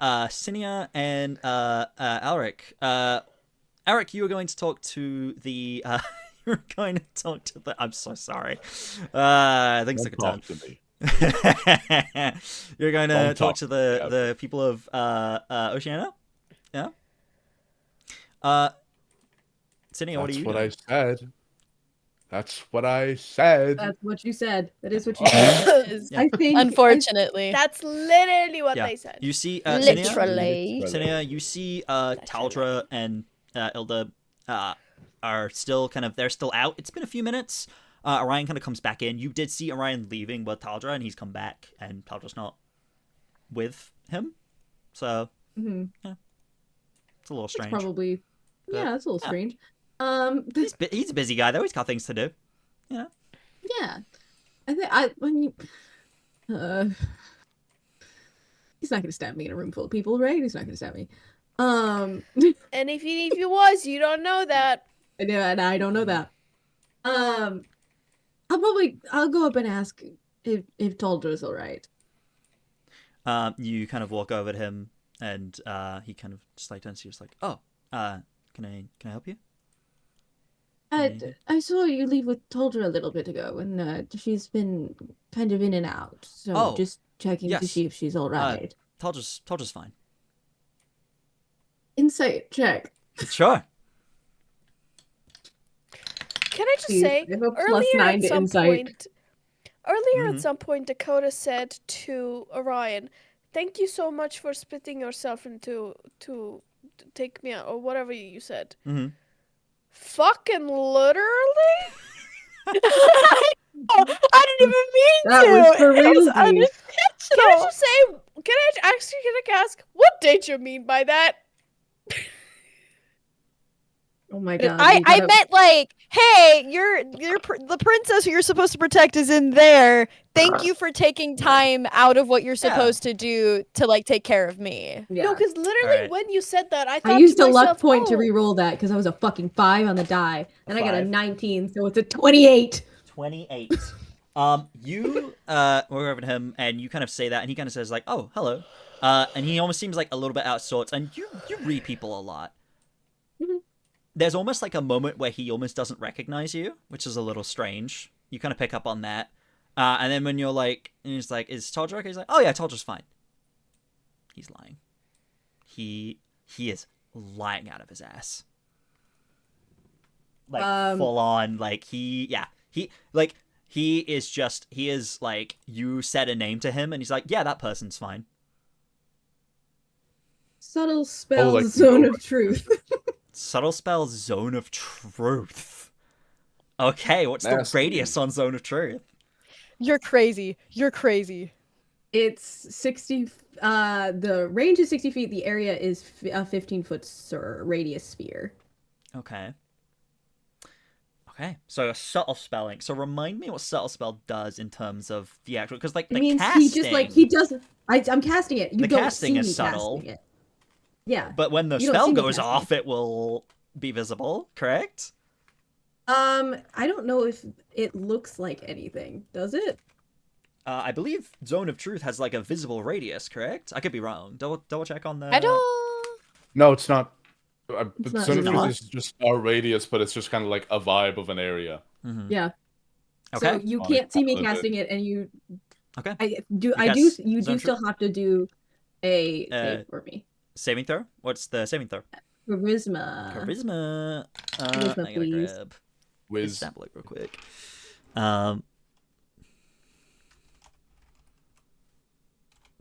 [SPEAKER 3] Sinia and Alaric. Alaric, you were going to talk to the. You were going to talk to the. I'm so sorry. Things took a turn.
[SPEAKER 1] Talk to me.
[SPEAKER 3] You're going to
[SPEAKER 1] Don't
[SPEAKER 3] talk
[SPEAKER 1] talk
[SPEAKER 3] to
[SPEAKER 1] to me,
[SPEAKER 3] the people of Oceania. Yeah. Sinia, what are
[SPEAKER 1] That's
[SPEAKER 3] you
[SPEAKER 1] what
[SPEAKER 3] doing?
[SPEAKER 1] I said. That's what I said.
[SPEAKER 6] That's what you said. That is what you said.
[SPEAKER 3] Yeah.
[SPEAKER 6] I think.
[SPEAKER 2] Unfortunately.
[SPEAKER 5] That's literally what
[SPEAKER 3] Yeah.
[SPEAKER 5] they said.
[SPEAKER 3] You see,
[SPEAKER 2] Literally.
[SPEAKER 3] Sinia, you see, Taldra and Ilda are still they're still out. It's been a few minutes. Orion kind of comes back in. You did see Orion leaving with Taldra, and he's come back, and Taldra's not with him. So,
[SPEAKER 6] Mm-hmm.
[SPEAKER 3] yeah. It's a little
[SPEAKER 6] It's
[SPEAKER 3] strange.
[SPEAKER 6] probably.
[SPEAKER 3] But,
[SPEAKER 6] Yeah, it's a little
[SPEAKER 3] yeah.
[SPEAKER 6] strange.
[SPEAKER 3] He's a busy guy, though. He's got things to do.
[SPEAKER 6] Yeah. I think when you. He's not gonna stab me in a room full of people, right? He's not gonna stab me.
[SPEAKER 5] And if he was, you don't know that.
[SPEAKER 6] And I don't know that. I'll go up and ask if Taldra's all right.
[SPEAKER 3] You kind of walk over to him, and he kind of just like turns to you, just like, "Oh, can I help you?"
[SPEAKER 6] I saw you leave with Taldra a little bit ago, and she's been kind of in and out. So just checking to
[SPEAKER 3] yes.
[SPEAKER 6] see if she's all right.
[SPEAKER 3] Taldra's fine.
[SPEAKER 6] Insight check.
[SPEAKER 3] Sure.
[SPEAKER 5] Can I just
[SPEAKER 6] Please,
[SPEAKER 5] say,
[SPEAKER 6] I have a
[SPEAKER 5] earlier
[SPEAKER 6] +9
[SPEAKER 5] at
[SPEAKER 6] to
[SPEAKER 5] some
[SPEAKER 6] insight.
[SPEAKER 5] point,
[SPEAKER 3] Mhm.
[SPEAKER 5] at some point, Dakota said to Orion, "Thank you so much for splitting yourself into to take me out," or whatever you said.
[SPEAKER 3] Mm-hmm.
[SPEAKER 5] Fucking literally?
[SPEAKER 2] I didn't even mean
[SPEAKER 6] That
[SPEAKER 2] to.
[SPEAKER 6] was for
[SPEAKER 2] It was
[SPEAKER 6] realsies.
[SPEAKER 2] unintentional.
[SPEAKER 5] Can I just say? Can I actually ask? What did you mean by that?
[SPEAKER 6] Oh my god.
[SPEAKER 2] I meant like, hey, the princess who you're supposed to protect is in there. Thank you for taking time out of what you're supposed to do to like take care of me.
[SPEAKER 6] Yeah.
[SPEAKER 5] No, because literally
[SPEAKER 3] Alright.
[SPEAKER 5] when you said that, I thought
[SPEAKER 6] I used
[SPEAKER 5] to
[SPEAKER 6] a luck
[SPEAKER 5] myself,
[SPEAKER 6] point to
[SPEAKER 5] oh,
[SPEAKER 6] re-roll that because I was a fucking 5 on the die, and I got a
[SPEAKER 3] 5.
[SPEAKER 6] 19, so it's a 28.
[SPEAKER 3] 28. You walk over to him and you kind of say that, and he kind of says like, "Oh, hello," and he almost seems like a little bit out of sorts. And you read people a lot.
[SPEAKER 6] Mhm.
[SPEAKER 3] There's almost like a moment where he almost doesn't recognize you, which is a little strange. You kind of pick up on that, and then when you're like, and he's like, "Is Taldra okay?" He's like, "Oh yeah, Taldra's fine." He's lying. He is lying out of his ass. Like full on, like he is like, you said a name to him and he's like, "Yeah, that person's fine."
[SPEAKER 6] Subtle spell,
[SPEAKER 1] like
[SPEAKER 6] zone
[SPEAKER 1] no.
[SPEAKER 6] of truth.
[SPEAKER 3] Subtle spell, zone of truth. Okay, what's the
[SPEAKER 1] Nasty.
[SPEAKER 3] radius on zone of truth?
[SPEAKER 2] You're crazy. You're crazy.
[SPEAKER 6] It's 60. The range is 60 feet. The area is a 15-foot radius sphere.
[SPEAKER 3] Okay, so a subtle spelling. So remind me what subtle spell does in terms of the actual, because like the
[SPEAKER 6] It means
[SPEAKER 3] casting,
[SPEAKER 6] he just like he doesn't. I'm casting it. You
[SPEAKER 3] The
[SPEAKER 6] don't
[SPEAKER 3] casting
[SPEAKER 6] see
[SPEAKER 3] is
[SPEAKER 6] me
[SPEAKER 3] subtle.
[SPEAKER 6] casting it. Yeah.
[SPEAKER 3] but when the
[SPEAKER 6] You don't
[SPEAKER 3] spell
[SPEAKER 6] see me
[SPEAKER 3] goes
[SPEAKER 6] casting
[SPEAKER 3] off, it will be visible. Correct?
[SPEAKER 6] I don't know if it looks like anything. Does it?
[SPEAKER 3] I believe Zone of Truth has like a visible radius, correct? I could be wrong. Double check on that.
[SPEAKER 2] I don't.
[SPEAKER 1] No, it's not.
[SPEAKER 6] It's not
[SPEAKER 1] Center
[SPEAKER 6] really-
[SPEAKER 1] Freeze is just our radius, but it's just kind of like a vibe of an area.
[SPEAKER 3] Mm-hmm.
[SPEAKER 6] Yeah.
[SPEAKER 3] Okay.
[SPEAKER 6] So you
[SPEAKER 1] Oh,
[SPEAKER 6] can't see me
[SPEAKER 1] I
[SPEAKER 6] casting it, and you.
[SPEAKER 3] Okay.
[SPEAKER 6] You do still have to do a save for me.
[SPEAKER 3] Saving throw? What's the saving throw?
[SPEAKER 6] Charisma.
[SPEAKER 3] Charisma. I
[SPEAKER 6] Charisma,
[SPEAKER 3] gotta
[SPEAKER 6] please.
[SPEAKER 3] grab his
[SPEAKER 1] Wiz.
[SPEAKER 3] tablet real quick.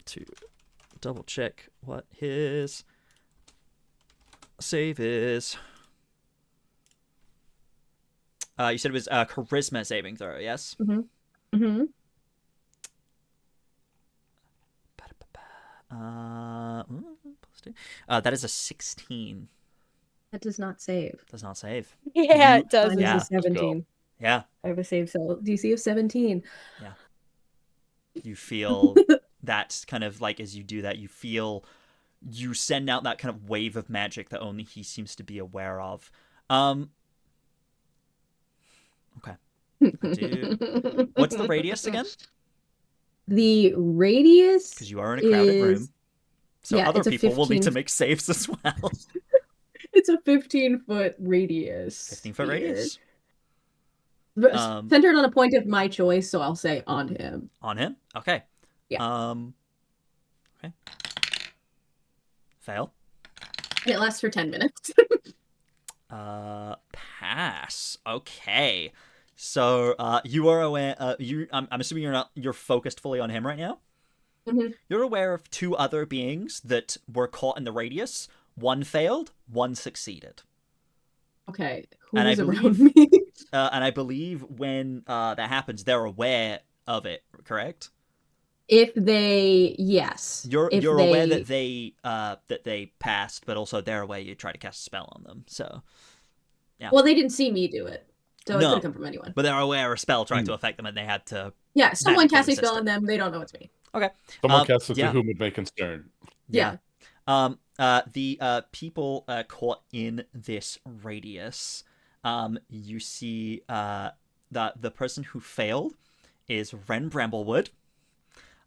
[SPEAKER 3] To double check what his save is. You said it was charisma saving throw, yes?
[SPEAKER 6] Mm-hmm. Mm-hmm.
[SPEAKER 3] That is a 16.
[SPEAKER 6] That does not save.
[SPEAKER 3] Does not save.
[SPEAKER 2] Yeah,
[SPEAKER 3] You-
[SPEAKER 2] it does.
[SPEAKER 6] Mine
[SPEAKER 3] Yeah.
[SPEAKER 6] is a 17.
[SPEAKER 3] Yeah.
[SPEAKER 6] I have a save DC of 17.
[SPEAKER 3] You feel that kind of like as you do that, you send out that kind of wave of magic that only he seems to be aware of. Okay. What's the radius again?
[SPEAKER 6] The radius.
[SPEAKER 3] Because you are in a crowded room. So
[SPEAKER 6] yeah,
[SPEAKER 3] other
[SPEAKER 6] it's a
[SPEAKER 3] people will need to
[SPEAKER 6] 15
[SPEAKER 3] make saves as well.
[SPEAKER 6] It's a 15-foot radius.
[SPEAKER 3] 15-foot radius?
[SPEAKER 6] But
[SPEAKER 3] Um,
[SPEAKER 6] centered on a point of my choice, so I'll say on him.
[SPEAKER 3] On him? Okay.
[SPEAKER 6] Yeah.
[SPEAKER 3] Okay. Fail.
[SPEAKER 6] And it lasts for 10 minutes.
[SPEAKER 3] Pass. Okay. So, you are aware. I'm assuming you're focused fully on him right now.
[SPEAKER 6] Mhm.
[SPEAKER 3] You're aware of two other beings that were caught in the radius. One failed. One succeeded.
[SPEAKER 6] Okay.
[SPEAKER 3] And I
[SPEAKER 6] Who's around
[SPEAKER 3] believe-
[SPEAKER 6] me?
[SPEAKER 3] And I believe when that happens, they're aware of it. Correct?
[SPEAKER 6] Yes. If
[SPEAKER 3] You're
[SPEAKER 6] they...
[SPEAKER 3] aware that they passed, but also they're aware you tried to cast a spell on them. So. Yeah.
[SPEAKER 6] Well, they didn't see me do it, so it
[SPEAKER 3] No.
[SPEAKER 6] could have come from anyone.
[SPEAKER 3] But they're aware a spell tried to affect them, and they had to.
[SPEAKER 6] Yeah, someone
[SPEAKER 3] magically
[SPEAKER 6] cast a spell
[SPEAKER 3] resist
[SPEAKER 6] on them. They don't know it's me.
[SPEAKER 3] Okay.
[SPEAKER 1] Someone casts it
[SPEAKER 3] yeah.
[SPEAKER 1] to whom it may concern.
[SPEAKER 6] Yeah.
[SPEAKER 3] The people caught in this radius, you see the person who failed is Ren Bramblewood.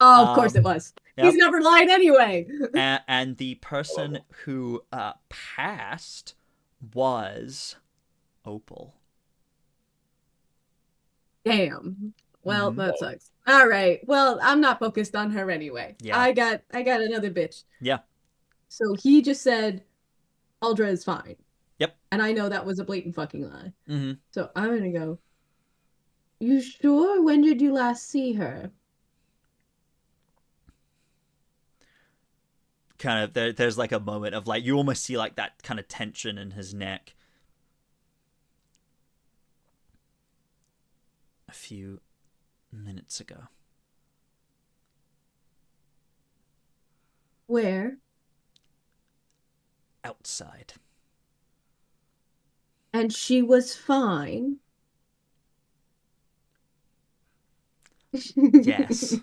[SPEAKER 6] Oh, of course it was.
[SPEAKER 3] Yep.
[SPEAKER 6] He's never lied anyway.
[SPEAKER 3] And the person who passed was Opal.
[SPEAKER 6] Damn. Well,
[SPEAKER 3] Mhm.
[SPEAKER 6] that sucks. All right. Well, I'm not focused on her anyway.
[SPEAKER 3] Yeah.
[SPEAKER 6] I got another bitch.
[SPEAKER 3] Yeah.
[SPEAKER 6] So he just said Taldra is fine.
[SPEAKER 3] Yep.
[SPEAKER 6] And I know that was a blatant fucking lie.
[SPEAKER 3] Mm-hmm.
[SPEAKER 6] So I'm gonna go. You sure? When did you last see her?
[SPEAKER 3] Kind of there's like a moment of like you almost see like that kind of tension in his neck. A few minutes ago.
[SPEAKER 6] Where?
[SPEAKER 3] Outside.
[SPEAKER 6] And she was fine.
[SPEAKER 3] Yes.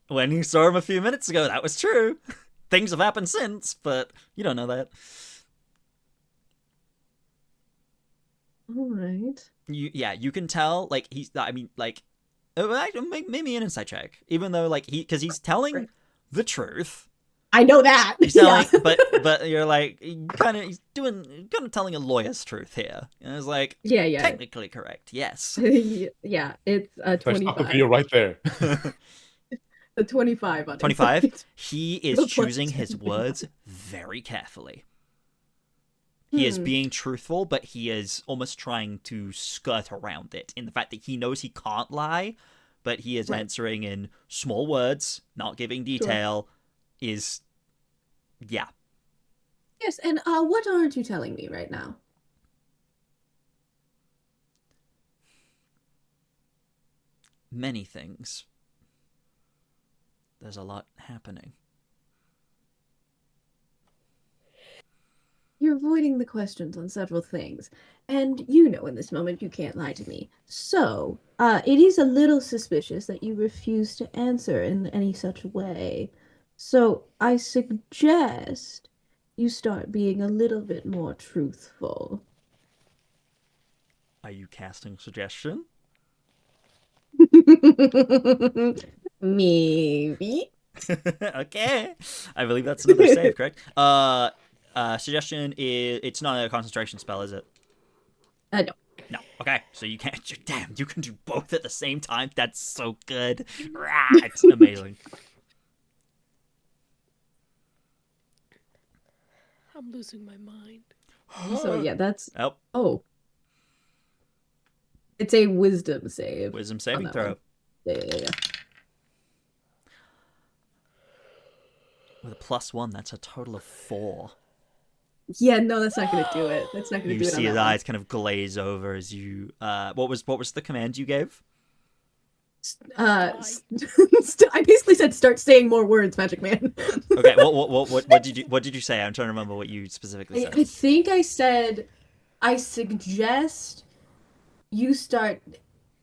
[SPEAKER 3] When you saw him a few minutes ago, that was true. Things have happened since, but you don't know that.
[SPEAKER 6] All right.
[SPEAKER 3] You can tell, like, maybe an insight check. Even though, like, because he's telling the truth.
[SPEAKER 6] I know that.
[SPEAKER 3] He's telling, but you're like, he's telling a lawyer's truth here. And it's like,
[SPEAKER 6] Yeah.
[SPEAKER 3] technically correct, yes.
[SPEAKER 6] Yeah, it's a
[SPEAKER 1] There's not
[SPEAKER 6] 25.
[SPEAKER 1] video right there.
[SPEAKER 6] A 25 on
[SPEAKER 3] 25?
[SPEAKER 6] insight.
[SPEAKER 3] He is
[SPEAKER 6] Of course.
[SPEAKER 3] choosing his words very carefully. He is being truthful, but he is almost trying to skirt around it in the fact that he knows he can't lie, but he is answering in small words, not giving detail, is... Yeah.
[SPEAKER 6] Yes, and what aren't you telling me right now?
[SPEAKER 3] Many things. There's a lot happening.
[SPEAKER 6] You're avoiding the questions on several things, and you know in this moment you can't lie to me. So, it is a little suspicious that you refuse to answer in any such way. So, I suggest you start being a little bit more truthful.
[SPEAKER 3] Are you casting suggestion?
[SPEAKER 6] Maybe.
[SPEAKER 3] Okay. I believe that's another save, correct? Suggestion is it's not a concentration spell, is it?
[SPEAKER 6] No.
[SPEAKER 3] No. Okay. So you can't. Damn, you can do both at the same time. That's so good. Right. Amazing.
[SPEAKER 5] I'm losing my mind.
[SPEAKER 6] So yeah, that's
[SPEAKER 3] Oh.
[SPEAKER 6] It's a wisdom save.
[SPEAKER 3] Wisdom saving throw.
[SPEAKER 6] Yeah.
[SPEAKER 3] With a +1, that's a total of 4.
[SPEAKER 6] Yeah, no, that's not gonna do it. That's not gonna
[SPEAKER 3] You
[SPEAKER 6] do it.
[SPEAKER 3] see his eyes kind of glaze over as you. What was the command you gave?
[SPEAKER 6] I basically said start saying more words, Magic Man.
[SPEAKER 3] Okay. What did you say? I'm trying to remember what you specifically said.
[SPEAKER 6] I think I said I suggest you start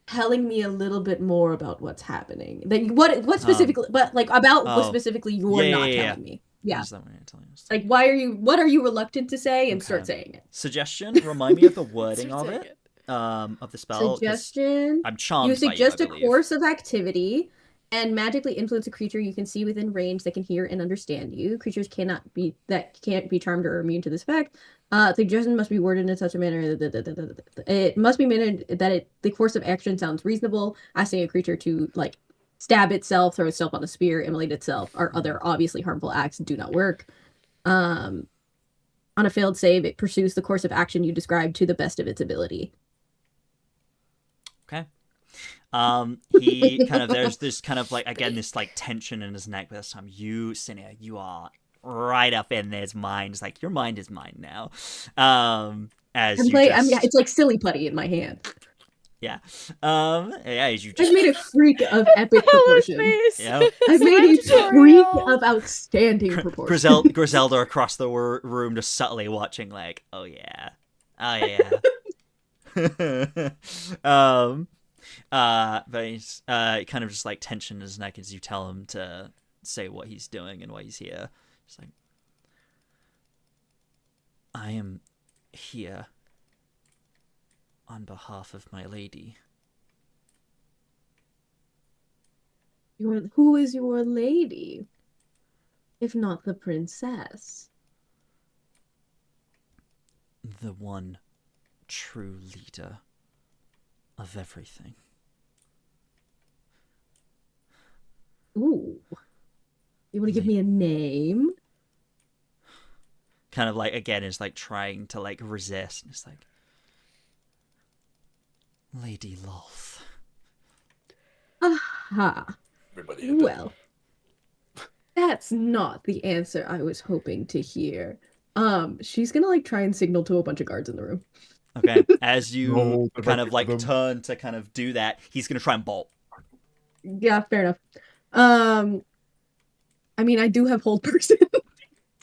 [SPEAKER 6] telling me a little bit more about what's happening. That what specifically, but like about what specifically you're not telling me. Yeah. Like what are you reluctant to say and start saying it.
[SPEAKER 3] Suggestion, remind me of the wording of it. Of the spell.
[SPEAKER 6] Suggestion.
[SPEAKER 3] I'm charmed.
[SPEAKER 6] You suggest
[SPEAKER 3] by
[SPEAKER 6] a course of activity and magically influence a creature you can see within range that can hear and understand you. Creatures can't be charmed or immune to this effect. The suggestion must be worded in such a manner that it must be mannered that the course of action sounds reasonable. Asking a creature to like stab itself, throw itself on a spear, immolate itself, or other obviously harmful acts do not work. On a failed save, it pursues the course of action you described to the best of its ability.
[SPEAKER 3] Okay. He kind of there's this kind of like again this like tension in his neck, but this time you, Sinia, you are right up in his mind. It's like your mind is mine now.
[SPEAKER 6] It's like silly putty in my hand.
[SPEAKER 3] Yeah. As you just
[SPEAKER 6] I've made a freak of epic proportions.
[SPEAKER 3] Yeah.
[SPEAKER 6] I've made a freak of outstanding proportions.
[SPEAKER 3] Griselda across the room just subtly watching like, oh yeah. But he's kind of just like tension in his neck as you tell him to say what he's doing and why he's here. It's like, I am here on behalf of my lady.
[SPEAKER 6] Who is your lady, if not the princess?
[SPEAKER 3] The one true leader of everything.
[SPEAKER 6] Ooh. You want to give me a name?
[SPEAKER 3] Kind of like, again, is like trying to like resist. It's like, Lady Lolth.
[SPEAKER 6] Aha. Well, that's not the answer I was hoping to hear. She's gonna like try and signal to a bunch of guards in the room.
[SPEAKER 3] Okay, as you kind of like turn to kind of do that, he's gonna try and bolt.
[SPEAKER 6] Yeah, fair enough. I mean, I do have hold person.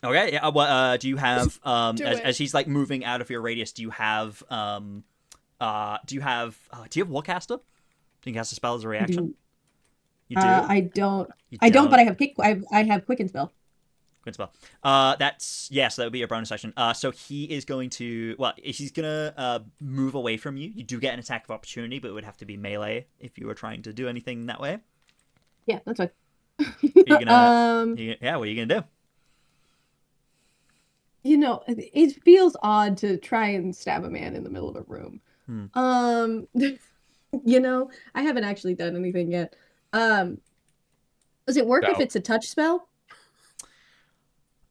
[SPEAKER 3] Okay, yeah. What do you have? As he's like moving out of your radius, do you have Warcaster? Do you cast a spell as a reaction? You do.
[SPEAKER 6] I don't. I don't. But I have Quicken Spell.
[SPEAKER 3] Quicken Spell. So that would be your bonus action. So he is going to. Well, he's gonna move away from you. You do get an attack of opportunity, but it would have to be melee if you were trying to do anything that way.
[SPEAKER 6] Yeah, that's fine.
[SPEAKER 3] What are you gonna do?
[SPEAKER 6] You know, it feels odd to try and stab a man in the middle of a room. You know, I haven't actually done anything yet. Does it work if it's a touch spell?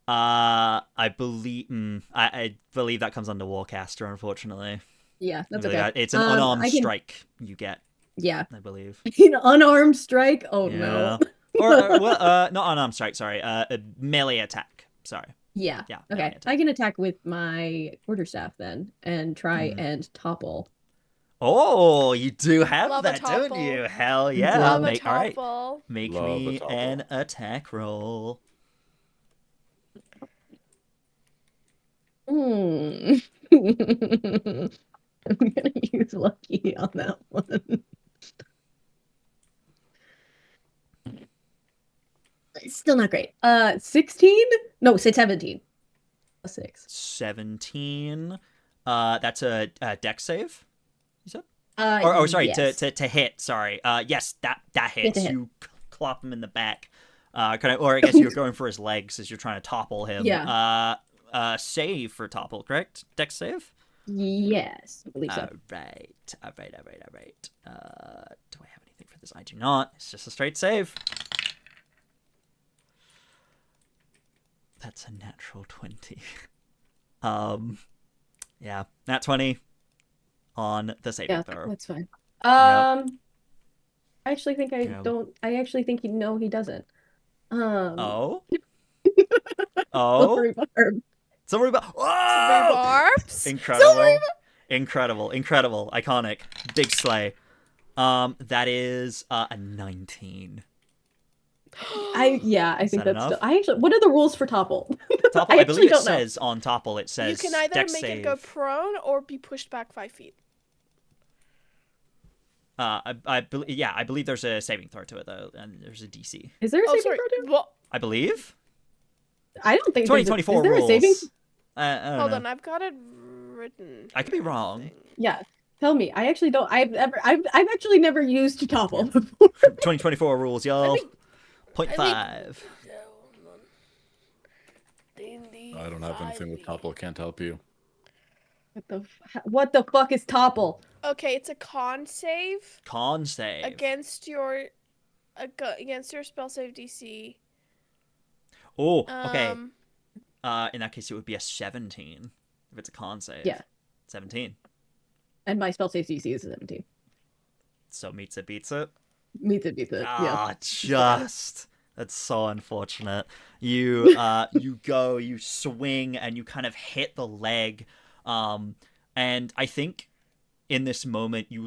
[SPEAKER 3] I believe I believe that comes under Warcaster, unfortunately.
[SPEAKER 6] Yeah, that's okay.
[SPEAKER 3] It's an unarmed strike you get.
[SPEAKER 6] Yeah,
[SPEAKER 3] I believe.
[SPEAKER 6] An unarmed strike? Oh no.
[SPEAKER 3] or not unarmed strike. Sorry, a melee attack. Sorry.
[SPEAKER 6] Yeah. Okay, I can attack with my quarterstaff then and try and topple.
[SPEAKER 3] Oh, you do have
[SPEAKER 5] Love
[SPEAKER 3] that, don't you? Hell yeah!
[SPEAKER 5] Love
[SPEAKER 3] Make
[SPEAKER 5] me
[SPEAKER 3] an attack roll.
[SPEAKER 6] I'm gonna use lucky on that one. Still not great. 16? No, say 17. A 6.
[SPEAKER 3] 17. That's a dex save. You said?
[SPEAKER 6] Yes.
[SPEAKER 3] To hit. Sorry. Yes, that hits. You clop him in the back. Or I guess you're going for his legs as you're trying to topple him.
[SPEAKER 6] Yeah.
[SPEAKER 3] Save for topple, correct? Dex save?
[SPEAKER 6] Yes, I believe so.
[SPEAKER 3] All right. Do I have anything for this? I do not. It's just a straight save. That's a natural 20. Yeah, nat 20 on the saving throw.
[SPEAKER 6] That's fine.
[SPEAKER 3] Yep.
[SPEAKER 6] I actually think I don't. I actually think he doesn't.
[SPEAKER 3] Oh.
[SPEAKER 6] Silvery barb.
[SPEAKER 3] Silvery barb.
[SPEAKER 5] Silvery barbs.
[SPEAKER 3] Incredible, iconic, big slay. That is a 19.
[SPEAKER 6] I think that's
[SPEAKER 3] enough?
[SPEAKER 6] still. I actually. What are the rules for topple?
[SPEAKER 3] Topple, I believe it says on topple. It says
[SPEAKER 5] You can either
[SPEAKER 3] dex
[SPEAKER 5] make
[SPEAKER 3] save.
[SPEAKER 5] it go prone or be pushed back 5 feet.
[SPEAKER 3] I believe there's a saving throw to it though, and there's a DC.
[SPEAKER 6] Is there a saving throw to it?
[SPEAKER 5] Well,
[SPEAKER 3] I believe.
[SPEAKER 6] I don't think
[SPEAKER 3] 2024
[SPEAKER 6] is there
[SPEAKER 3] rules.
[SPEAKER 6] a saving?
[SPEAKER 3] I don't
[SPEAKER 5] hold
[SPEAKER 3] know.
[SPEAKER 5] on, I've got it written.
[SPEAKER 3] I could be wrong.
[SPEAKER 6] Yeah. Tell me. I actually don't. I've actually never used topple before.
[SPEAKER 3] 2024 rules, y'all. 0.5.
[SPEAKER 1] I don't have anything with topple. Can't help you.
[SPEAKER 6] What the fuck is topple?
[SPEAKER 5] Okay, it's a con save.
[SPEAKER 3] Con save.
[SPEAKER 5] Against your spell save DC.
[SPEAKER 3] Oh, okay. In that case, it would be a 17 if it's a con save.
[SPEAKER 6] Yeah.
[SPEAKER 3] 17.
[SPEAKER 6] And my spell save DC is a 17.
[SPEAKER 3] So meets it, beats it.
[SPEAKER 6] Meets it, beats it. Yeah.
[SPEAKER 3] Just. That's so unfortunate. You you swing, and you kind of hit the leg. And I think in this moment you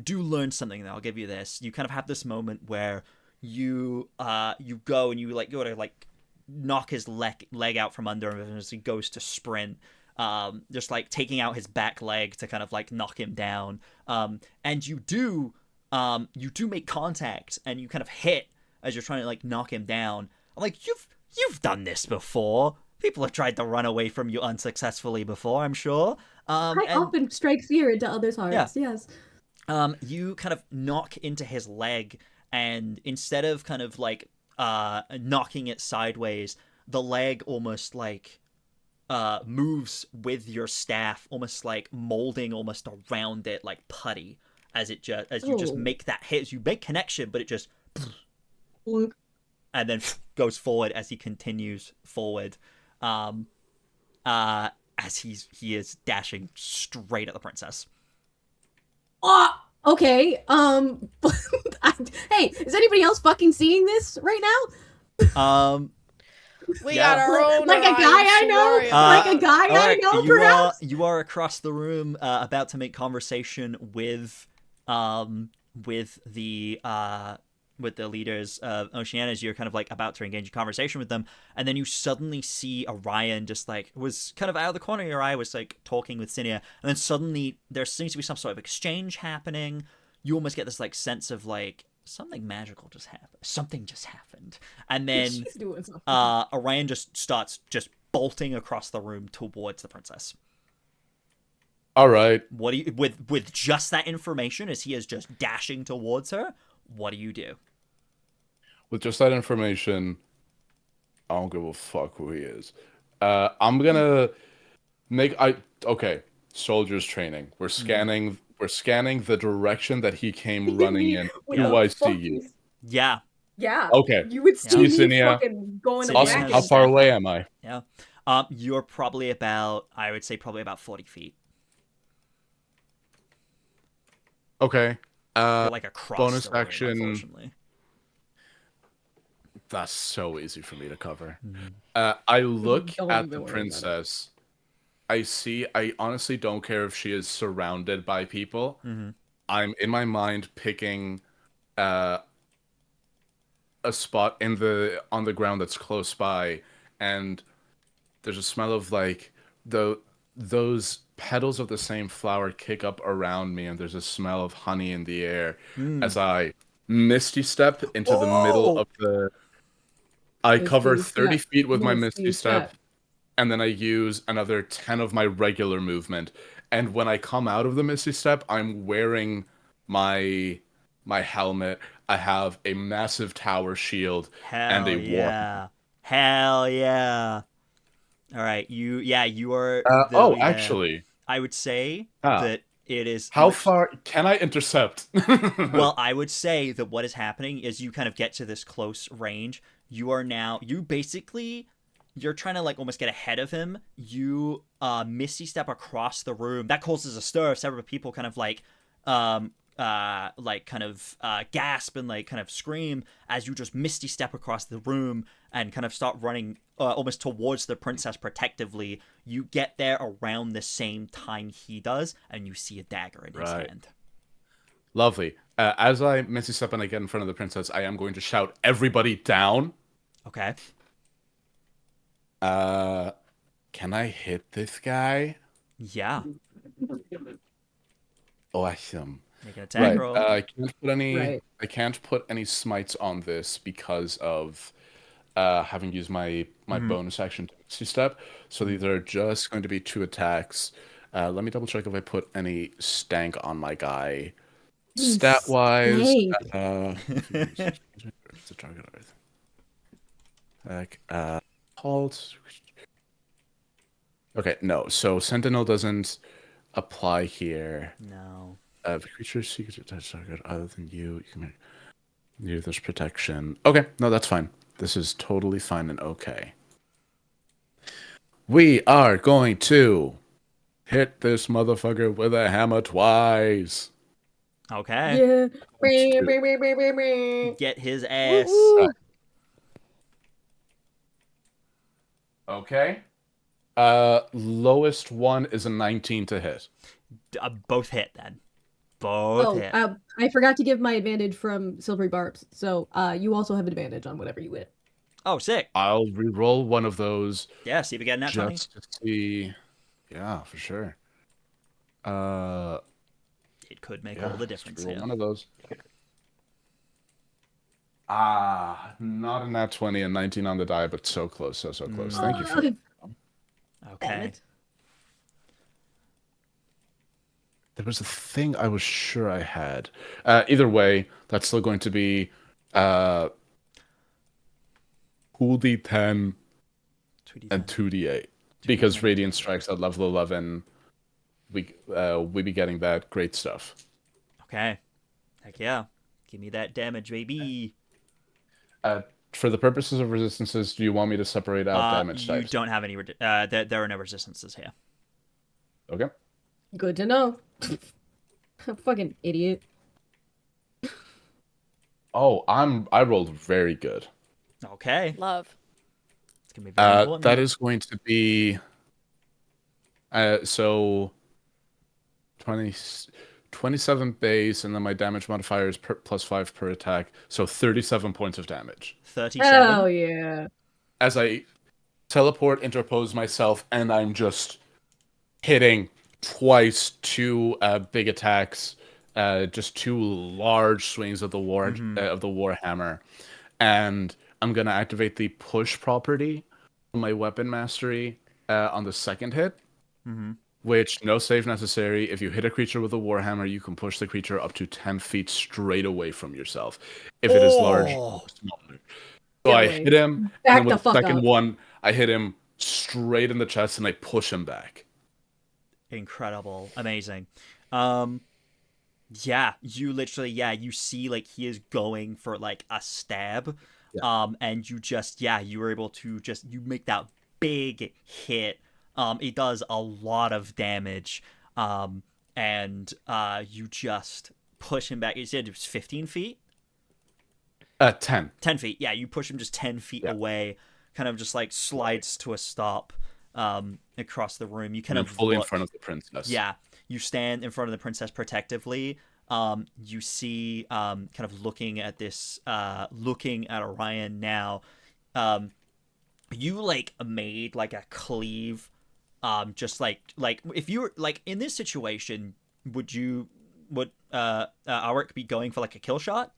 [SPEAKER 3] do learn something, and I'll give you this. You kind of have this moment where you go and you go to knock his leg out from under him as he goes to sprint. Just taking out his back leg to kind of knock him down. And you do make contact, and you kind of hit as you're trying to knock him down. I'm like, you've done this before. People have tried to run away from you unsuccessfully before, I'm sure.
[SPEAKER 6] I often strike fear into others' hearts. Yeah. Yes.
[SPEAKER 3] You kind of knock into his leg, and instead of kind of knocking it sideways, the leg almost moves with your staff, almost molding almost around it like putty, as you just make that hit. As you make connection, but it just and then goes forward as he continues forward, as he is dashing straight at the princess.
[SPEAKER 6] Okay. Hey, is anybody else fucking seeing this right now?
[SPEAKER 5] We got our own
[SPEAKER 6] a guy I know. Perhaps
[SPEAKER 3] you are across the room, about to make conversation with the leaders of Oceania, as you're kind of about to engage in conversation with them, and then you suddenly see Orion just was kind of out of the corner of your eye, was talking with Sinia, and then suddenly there seems to be some sort of exchange happening. You almost get this sense of something magical just happened. Something just happened. And then Orion just starts bolting across the room towards the princess.
[SPEAKER 1] All right.
[SPEAKER 3] What do you with just that information, as he is just dashing towards her? What do you do?
[SPEAKER 1] With just that information, I don't give a fuck who he is. I'm gonna soldiers training. We're scanning the direction that he came running in. Do I see you?
[SPEAKER 3] Yeah.
[SPEAKER 6] Yeah.
[SPEAKER 1] Okay.
[SPEAKER 6] You would see me
[SPEAKER 1] Sinia.
[SPEAKER 6] fucking going to
[SPEAKER 1] Awesome. How far away am I?
[SPEAKER 3] Yeah. You're probably about 40 feet.
[SPEAKER 1] Okay.
[SPEAKER 3] Across
[SPEAKER 1] bonus
[SPEAKER 3] the room,
[SPEAKER 1] action.
[SPEAKER 3] Unfortunately.
[SPEAKER 1] That's so easy for me to cover. I look at the princess. I honestly don't care if she is surrounded by people.
[SPEAKER 3] Mm-hmm.
[SPEAKER 1] I'm in my mind picking a spot on the ground that's close by, and there's a smell of those petals of the same flower kick up around me, and there's a smell of honey in the air as I misty step into the middle of the... I cover 30 feet with my misty step, and then I use another 10 of my regular movement. And when I come out of the misty step, I'm wearing my helmet. I have a massive tower shield
[SPEAKER 3] Hell
[SPEAKER 1] and a
[SPEAKER 3] yeah. Hell yeah. All right, you are
[SPEAKER 1] war.
[SPEAKER 3] literally there.
[SPEAKER 1] Actually,
[SPEAKER 3] I would say
[SPEAKER 1] Ah.
[SPEAKER 3] that it is
[SPEAKER 1] how far can I intercept?
[SPEAKER 3] Well, I would say that what is happening is you kind of get to this close range. You're trying to like almost get ahead of him. You misty step across the room. That causes a stir of several people kind of like gasp and like kind of scream as you just misty step across the room and kind of start running almost towards the princess protectively. You get there around the same time he does, and you see a dagger in his hand.
[SPEAKER 1] Lovely. As I misty step and I get in front of the princess, I am going to shout, "Everybody down!"
[SPEAKER 3] Okay.
[SPEAKER 1] Can I hit this guy?
[SPEAKER 3] Yeah.
[SPEAKER 1] Awesome.
[SPEAKER 3] Make an attack roll.
[SPEAKER 1] I can't put any smites on this because of having used my bonus action to step. So these are just going to be 2 attacks. Let me double check if I put any stank on my guy. Stat wise, it's a target. Halt. Okay, no. So Sentinel doesn't apply here.
[SPEAKER 3] No.
[SPEAKER 1] The creature seeks to touch target other than you. You can make there's protection. Okay, no, that's fine. This is totally fine and okay. We are going to hit this motherfucker with a hammer twice.
[SPEAKER 3] Okay.
[SPEAKER 6] Yeah.
[SPEAKER 3] Get his ass.
[SPEAKER 1] Okay. Lowest one is a 19 to hit.
[SPEAKER 3] Both hit then. Both hit.
[SPEAKER 6] I forgot to give my advantage from Silvery Barbs, so you also have advantage on whatever you hit.
[SPEAKER 3] Oh, sick.
[SPEAKER 1] I'll re-roll one of those.
[SPEAKER 3] Yeah, see if you get that 20.
[SPEAKER 1] Just to see. Yeah, for sure.
[SPEAKER 3] It could make all the difference here.
[SPEAKER 1] One of those. Not in that 20 and 19 on the die, but so close, so close. Thank you for that.
[SPEAKER 3] Okay.
[SPEAKER 1] There was a thing I was sure I had. Either way, that's still going to be 2d10 and 2d8. Because Radiant Strikes at level 11, we be getting that great stuff.
[SPEAKER 3] Okay. Heck yeah. Give me that damage, baby.
[SPEAKER 1] For the purposes of resistances, do you want me to separate out damage types?
[SPEAKER 3] You don't have any... there are no resistances here.
[SPEAKER 1] Okay.
[SPEAKER 6] Good to know. Fucking idiot.
[SPEAKER 1] Oh, I rolled very good.
[SPEAKER 3] Okay.
[SPEAKER 2] Love.
[SPEAKER 3] It's gonna be very important.
[SPEAKER 1] That is going to be so 27 base, and then my damage modifier is +5 per attack, so 37 points of damage.
[SPEAKER 3] 37.
[SPEAKER 6] Oh yeah.
[SPEAKER 1] As I teleport, interpose myself, and I'm just hitting twice 2 big attacks, just 2 large swings of the warhammer, and I'm gonna activate the push property on my weapon mastery on the second hit, which no save necessary. If you hit a creature with a warhammer, you can push the creature up to 10 feet straight away from yourself, if it is large or smaller. So I hit him, and then with the second one, I hit him straight in the chest, and I push him back.
[SPEAKER 3] Incredible. Amazing. Yeah, you literally, you see like he is going for like a stab. Yeah. And you just, you were able to you make that big hit. It does a lot of damage. And you just push him back. You said it was 15 feet?
[SPEAKER 1] 10.
[SPEAKER 3] 10 feet. Yeah, you push him just 10 feet away, kind of just like slides to a stop across the room. You kind of
[SPEAKER 1] fully in front of the princess.
[SPEAKER 3] Yeah, you stand in front of the princess protectively. You see, kind of looking at this, looking at Orion now. You like made like a cleave, just like if you were like in this situation, would Alaric be going for like a kill shot?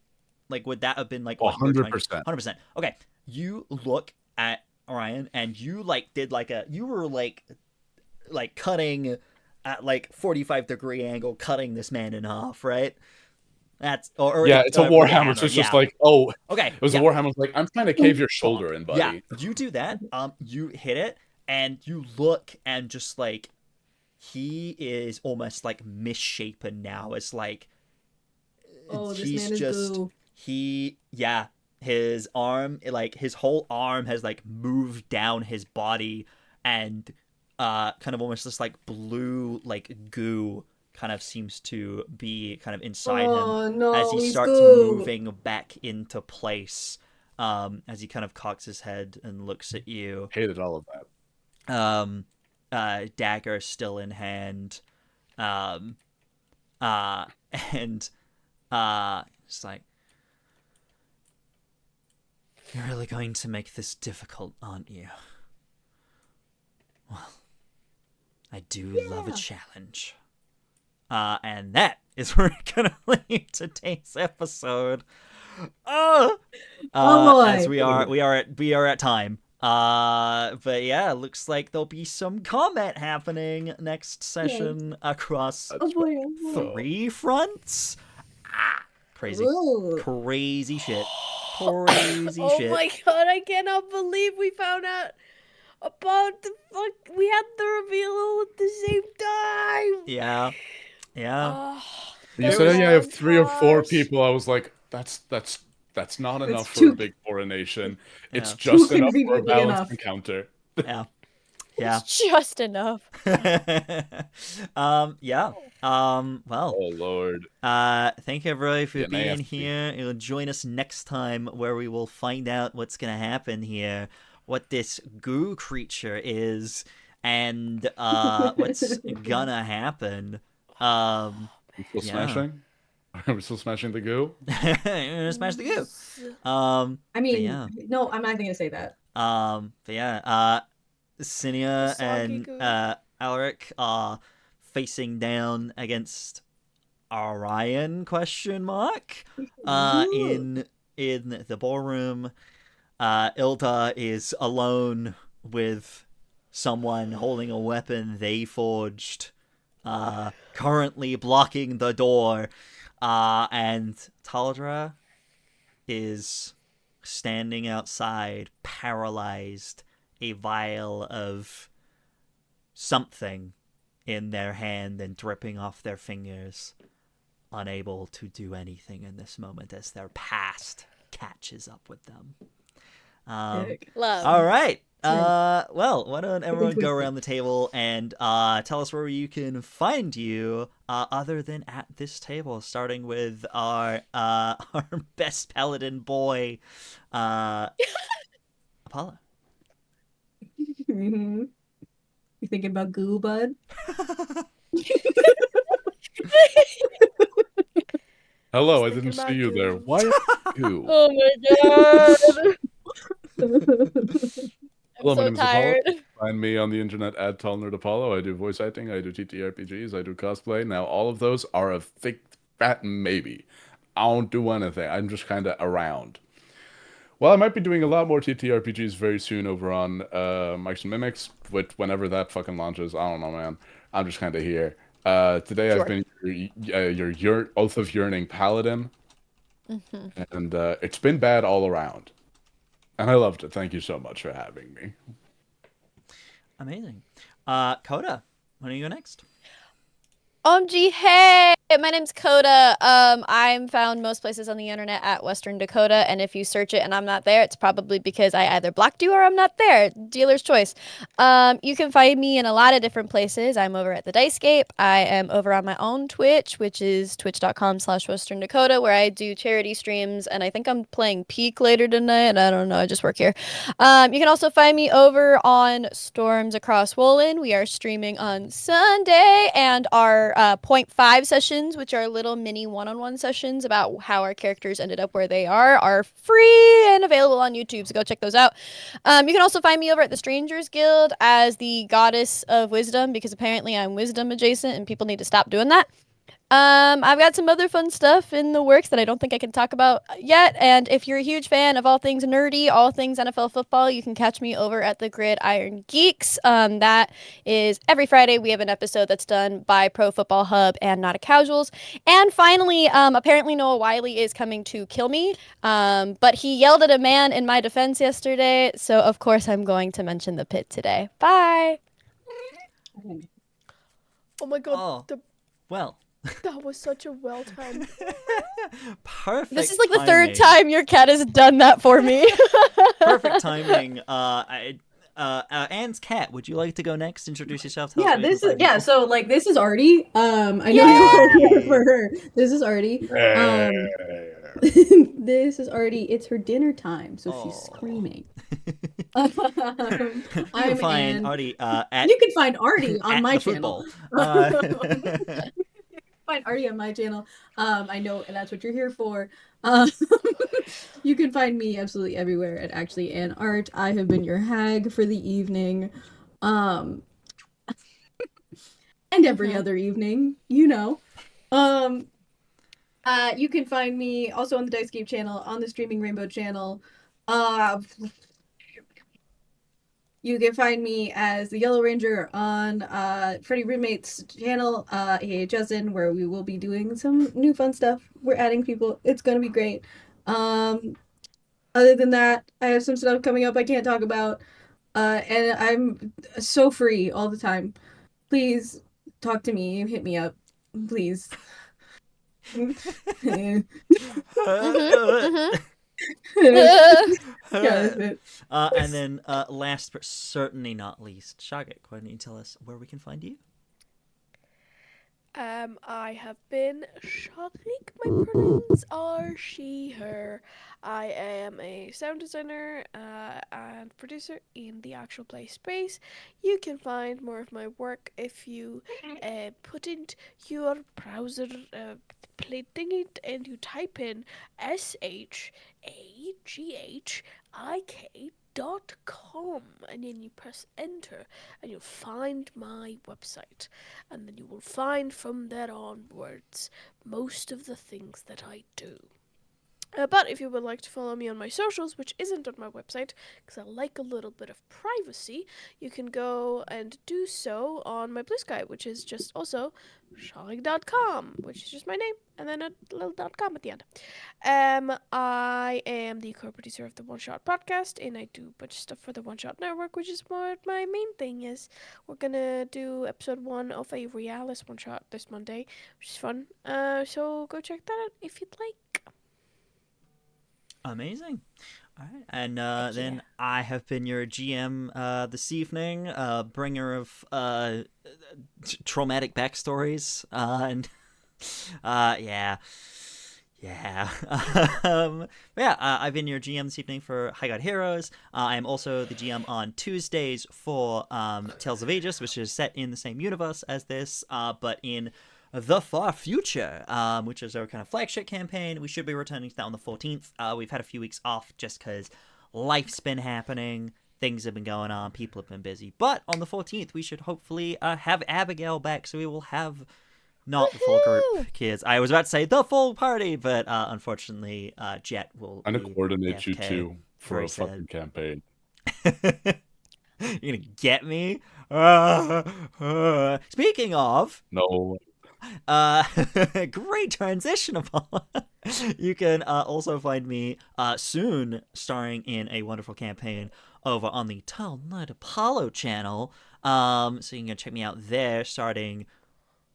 [SPEAKER 3] Like, would that have been like
[SPEAKER 1] 100%?
[SPEAKER 3] 100%. Okay, you look at Orion and you like did like you were like cutting at like 45-degree angle, cutting this man in half, right? That's
[SPEAKER 1] it's a warhammer. So it's just like, oh,
[SPEAKER 3] okay.
[SPEAKER 1] It was a warhammer. It's like, I'm trying to cave your shoulder in, buddy.
[SPEAKER 3] Yeah, you do that. You hit it, and you look, and just like he is almost like misshapen now. It's like
[SPEAKER 6] this man is goo.
[SPEAKER 3] His arm, like his whole arm has like moved down his body, and kind of almost this like blue like goo kind of seems to be kind of inside him as he starts moving back into place, as he kind of cocks his head and looks at you.
[SPEAKER 1] Hated all of that.
[SPEAKER 3] Dagger still in hand, and it's like, you're really going to make this difficult, aren't you? Well, I do love a challenge. And that is where we're gonna leave today's episode. As we are at time. But yeah, looks like there'll be some combat happening next session across 3 fronts. Crazy shit.
[SPEAKER 5] Oh my god, I cannot believe we found out about we had the reveal all at the same time.
[SPEAKER 3] Yeah.
[SPEAKER 1] You said, I have 3 or 4 people. I was like, that's not enough for a big coronation. It's just enough for a balanced encounter.
[SPEAKER 3] Yeah.
[SPEAKER 2] It's just enough.
[SPEAKER 3] Well.
[SPEAKER 1] Oh Lord.
[SPEAKER 3] Thank you everybody for being here. You'll join us next time where we will find out what's gonna happen here, what this goo creature is, and what's gonna happen.
[SPEAKER 1] Still smashing? Are we still smashing the goo?
[SPEAKER 3] You're gonna smash the goo.
[SPEAKER 6] I mean, no, I'm not even gonna say that.
[SPEAKER 3] Sinia and Alaric are facing down against Orion ? In the ballroom. Ilda is alone with someone holding a weapon they forged, currently blocking the door, and Taldra is standing outside, paralyzed, a vial of something in their hand and dripping off their fingers, unable to do anything in this moment as their past catches up with them.
[SPEAKER 2] Love.
[SPEAKER 3] All right. Well, why don't everyone go around the table and tell us where you can find you other than at this table, starting with our best paladin boy, Apollo.
[SPEAKER 6] You thinking about goo, bud?
[SPEAKER 1] Hello, I didn't see you there. Why goo?
[SPEAKER 2] Oh my god.
[SPEAKER 1] Hello, my
[SPEAKER 2] so
[SPEAKER 1] name is
[SPEAKER 2] tired.
[SPEAKER 1] Apollo. Find me on the internet at tallnerdapollo. I do voice acting, I do TTRPGs, I do cosplay. Now, all of those are a thick, fat maybe. I don't do anything. I'm just kind of around. Well, I might be doing a lot more TTRPGs very soon over on Mics and Mimics, whenever that fucking launches. I don't know, man. I'm just kind of here. Today I've been your Oath of Yearning Paladin, and it's been bad all around. And I loved it. Thank you so much for having me.
[SPEAKER 3] Amazing. Coda, when do you go next?
[SPEAKER 2] OMG, hey! My name's Coda. I'm found most places on the internet at Western Dakota, and if you search it and I'm not there, it's probably because I either blocked you or I'm not there. Dealer's choice. You can find me in a lot of different places. I'm over at the Dicescape. I am over on my own Twitch, which is twitch.com/Western Dakota, where I do charity streams, and I think I'm playing Peak later tonight. I don't know. I just work here. You can also find me over on Storms Across Wolin. We are streaming on Sunday, and our 0.5 sessions, which are little mini one-on-one sessions about how our characters ended up where they are free and available on YouTube, so go check those out. You can also find me over at the Strangers Guild as the Goddess of Wisdom, because apparently I'm wisdom adjacent and people need to stop doing that. I've got some other fun stuff in the works that I don't think I can talk about yet. And if you're a huge fan of all things nerdy, all things NFL football, you can catch me over at the Gridiron Geeks. That is every Friday. We have an episode that's done by Pro Football Hub and Not a Casuals. And finally, apparently Noah Wiley is coming to kill me. But he yelled at a man in my defense yesterday. So of course I'm going to mention the pit today. Bye.
[SPEAKER 5] Oh my god.
[SPEAKER 3] Oh, well.
[SPEAKER 5] That was such a well-timed.
[SPEAKER 3] Perfect.
[SPEAKER 2] This is like the
[SPEAKER 3] timing.
[SPEAKER 2] third time your cat has done that for me.
[SPEAKER 3] Perfect timing. Anne's cat. Would you like to go next? Introduce yourself. Tell us
[SPEAKER 6] Yeah,
[SPEAKER 3] where you
[SPEAKER 6] this
[SPEAKER 3] can
[SPEAKER 6] is
[SPEAKER 3] find you.
[SPEAKER 6] so like this is Artie. I know you're here for her. This is Artie. This is Artie. It's her dinner time, so she's screaming.
[SPEAKER 3] You can find Artie at
[SPEAKER 6] You can find Artie on
[SPEAKER 3] at
[SPEAKER 6] my
[SPEAKER 3] the
[SPEAKER 6] channel.
[SPEAKER 3] football.
[SPEAKER 6] Find Artie on my channel. I know, and that's what you're here for. You can find me absolutely everywhere at actuallyanne art. I have been your hag for the evening, and every other evening, you know. You can find me also on the Dice Game channel, on the Streaming Rainbow channel. You can find me as the Yellow Ranger on Freddy Roommate's channel, AHSN, where we will be doing some new fun stuff. We're adding people. It's going to be great. Other than that, I have some stuff coming up I can't talk about. And I'm so free all the time. Please talk to me. Hit me up. Please.
[SPEAKER 3] And then last but certainly not least, Shagit, why don't you tell us where we can find you?
[SPEAKER 5] I have been Shagrik. My pronouns are she, her. I am a sound designer and producer in the actual play space. You can find more of my work if you put into your browser play thingy and you type in shagik.com and then you press enter and you'll find my website, and then you will find from there onwards most of the things that I do. But if you would like to follow me on my socials, which isn't on my website, because I like a little bit of privacy, you can go and do so on my Blue Sky, which is just also shagik.com, which is just my name, and then a little .com at the end. I am the co-producer of the One Shot podcast, and I do a bunch of stuff for the One Shot Network, which is what my main thing is. We're gonna do episode 1 of a Realis One Shot this Monday, which is fun. So go check that out if you'd like.
[SPEAKER 3] Amazing. All right. And then I have been your GM this evening, bringer of traumatic backstories. And I've been your GM this evening for Highguard Heroes. I am also the GM on Tuesdays for Tales of Aegis, which is set in the same universe as this, but in the far future, which is our kind of flagship campaign. We should be returning to that on the 14th. We've had a few weeks off just because life's been happening, things have been going on, people have been busy. But on the 14th, we should hopefully have Abigail back, so we will have not the full group, kids. I was about to say the full party, but unfortunately, Jet will
[SPEAKER 1] I'm gonna coordinate you
[SPEAKER 3] AFK,
[SPEAKER 1] two for a
[SPEAKER 3] very
[SPEAKER 1] fucking campaign.
[SPEAKER 3] You're gonna get me? Speaking of...
[SPEAKER 1] No.
[SPEAKER 3] Great transition, Apollo. You can also find me soon starring in a wonderful campaign over on the tallnerdapollo channel. So you can go check me out there starting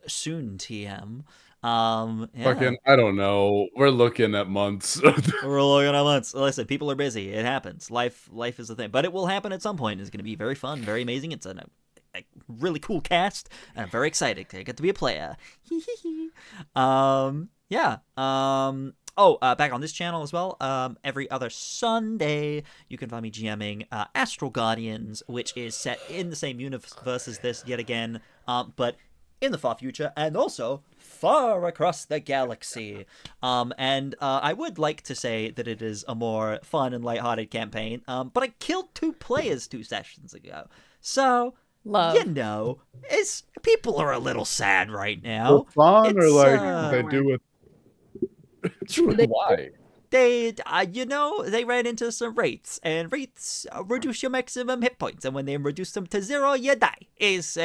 [SPEAKER 3] soon, TM.
[SPEAKER 1] Fucking, I don't know. We're looking at months.
[SPEAKER 3] We're looking at months. Listen, people are busy. It happens. Life is a thing. But it will happen at some point. It's going to be very fun, very amazing. It's a really cool cast, and I'm very excited to get to be a player. Back on this channel as well, every other Sunday you can find me GMing Astral Guardians, which is set in the same universe as this yet again, but in the far future, and also far across the galaxy. I would like to say that it is a more fun and lighthearted campaign, but I killed 2 players 2 sessions ago. So,
[SPEAKER 2] Love.
[SPEAKER 3] You know, people are a little sad right now.
[SPEAKER 1] For fun or
[SPEAKER 3] It's,
[SPEAKER 1] like they do it? Why?
[SPEAKER 3] They ran into some wraiths, and wraiths reduce your maximum hit points, and when they reduce them to 0, you die. Is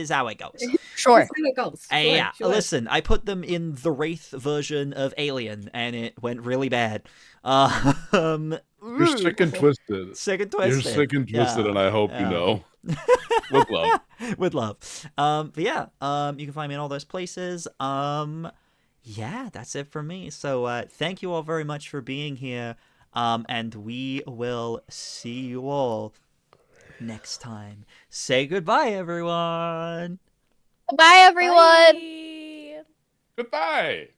[SPEAKER 3] how it goes.
[SPEAKER 2] Sure.
[SPEAKER 4] That's how it goes.
[SPEAKER 3] Yeah,
[SPEAKER 4] Sure.
[SPEAKER 3] listen, I put them in the wraith version of Alien, and it went really bad.
[SPEAKER 1] You're sick and twisted.
[SPEAKER 3] Sick and twisted.
[SPEAKER 1] You're sick and twisted, and I hope you know. With love.
[SPEAKER 3] With love. But yeah, you can find me in all those places. Yeah, that's it for me. So thank you all very much for being here. And we will see you all next time. Say goodbye, everyone.
[SPEAKER 2] Bye, everyone.
[SPEAKER 5] Bye.
[SPEAKER 1] Goodbye.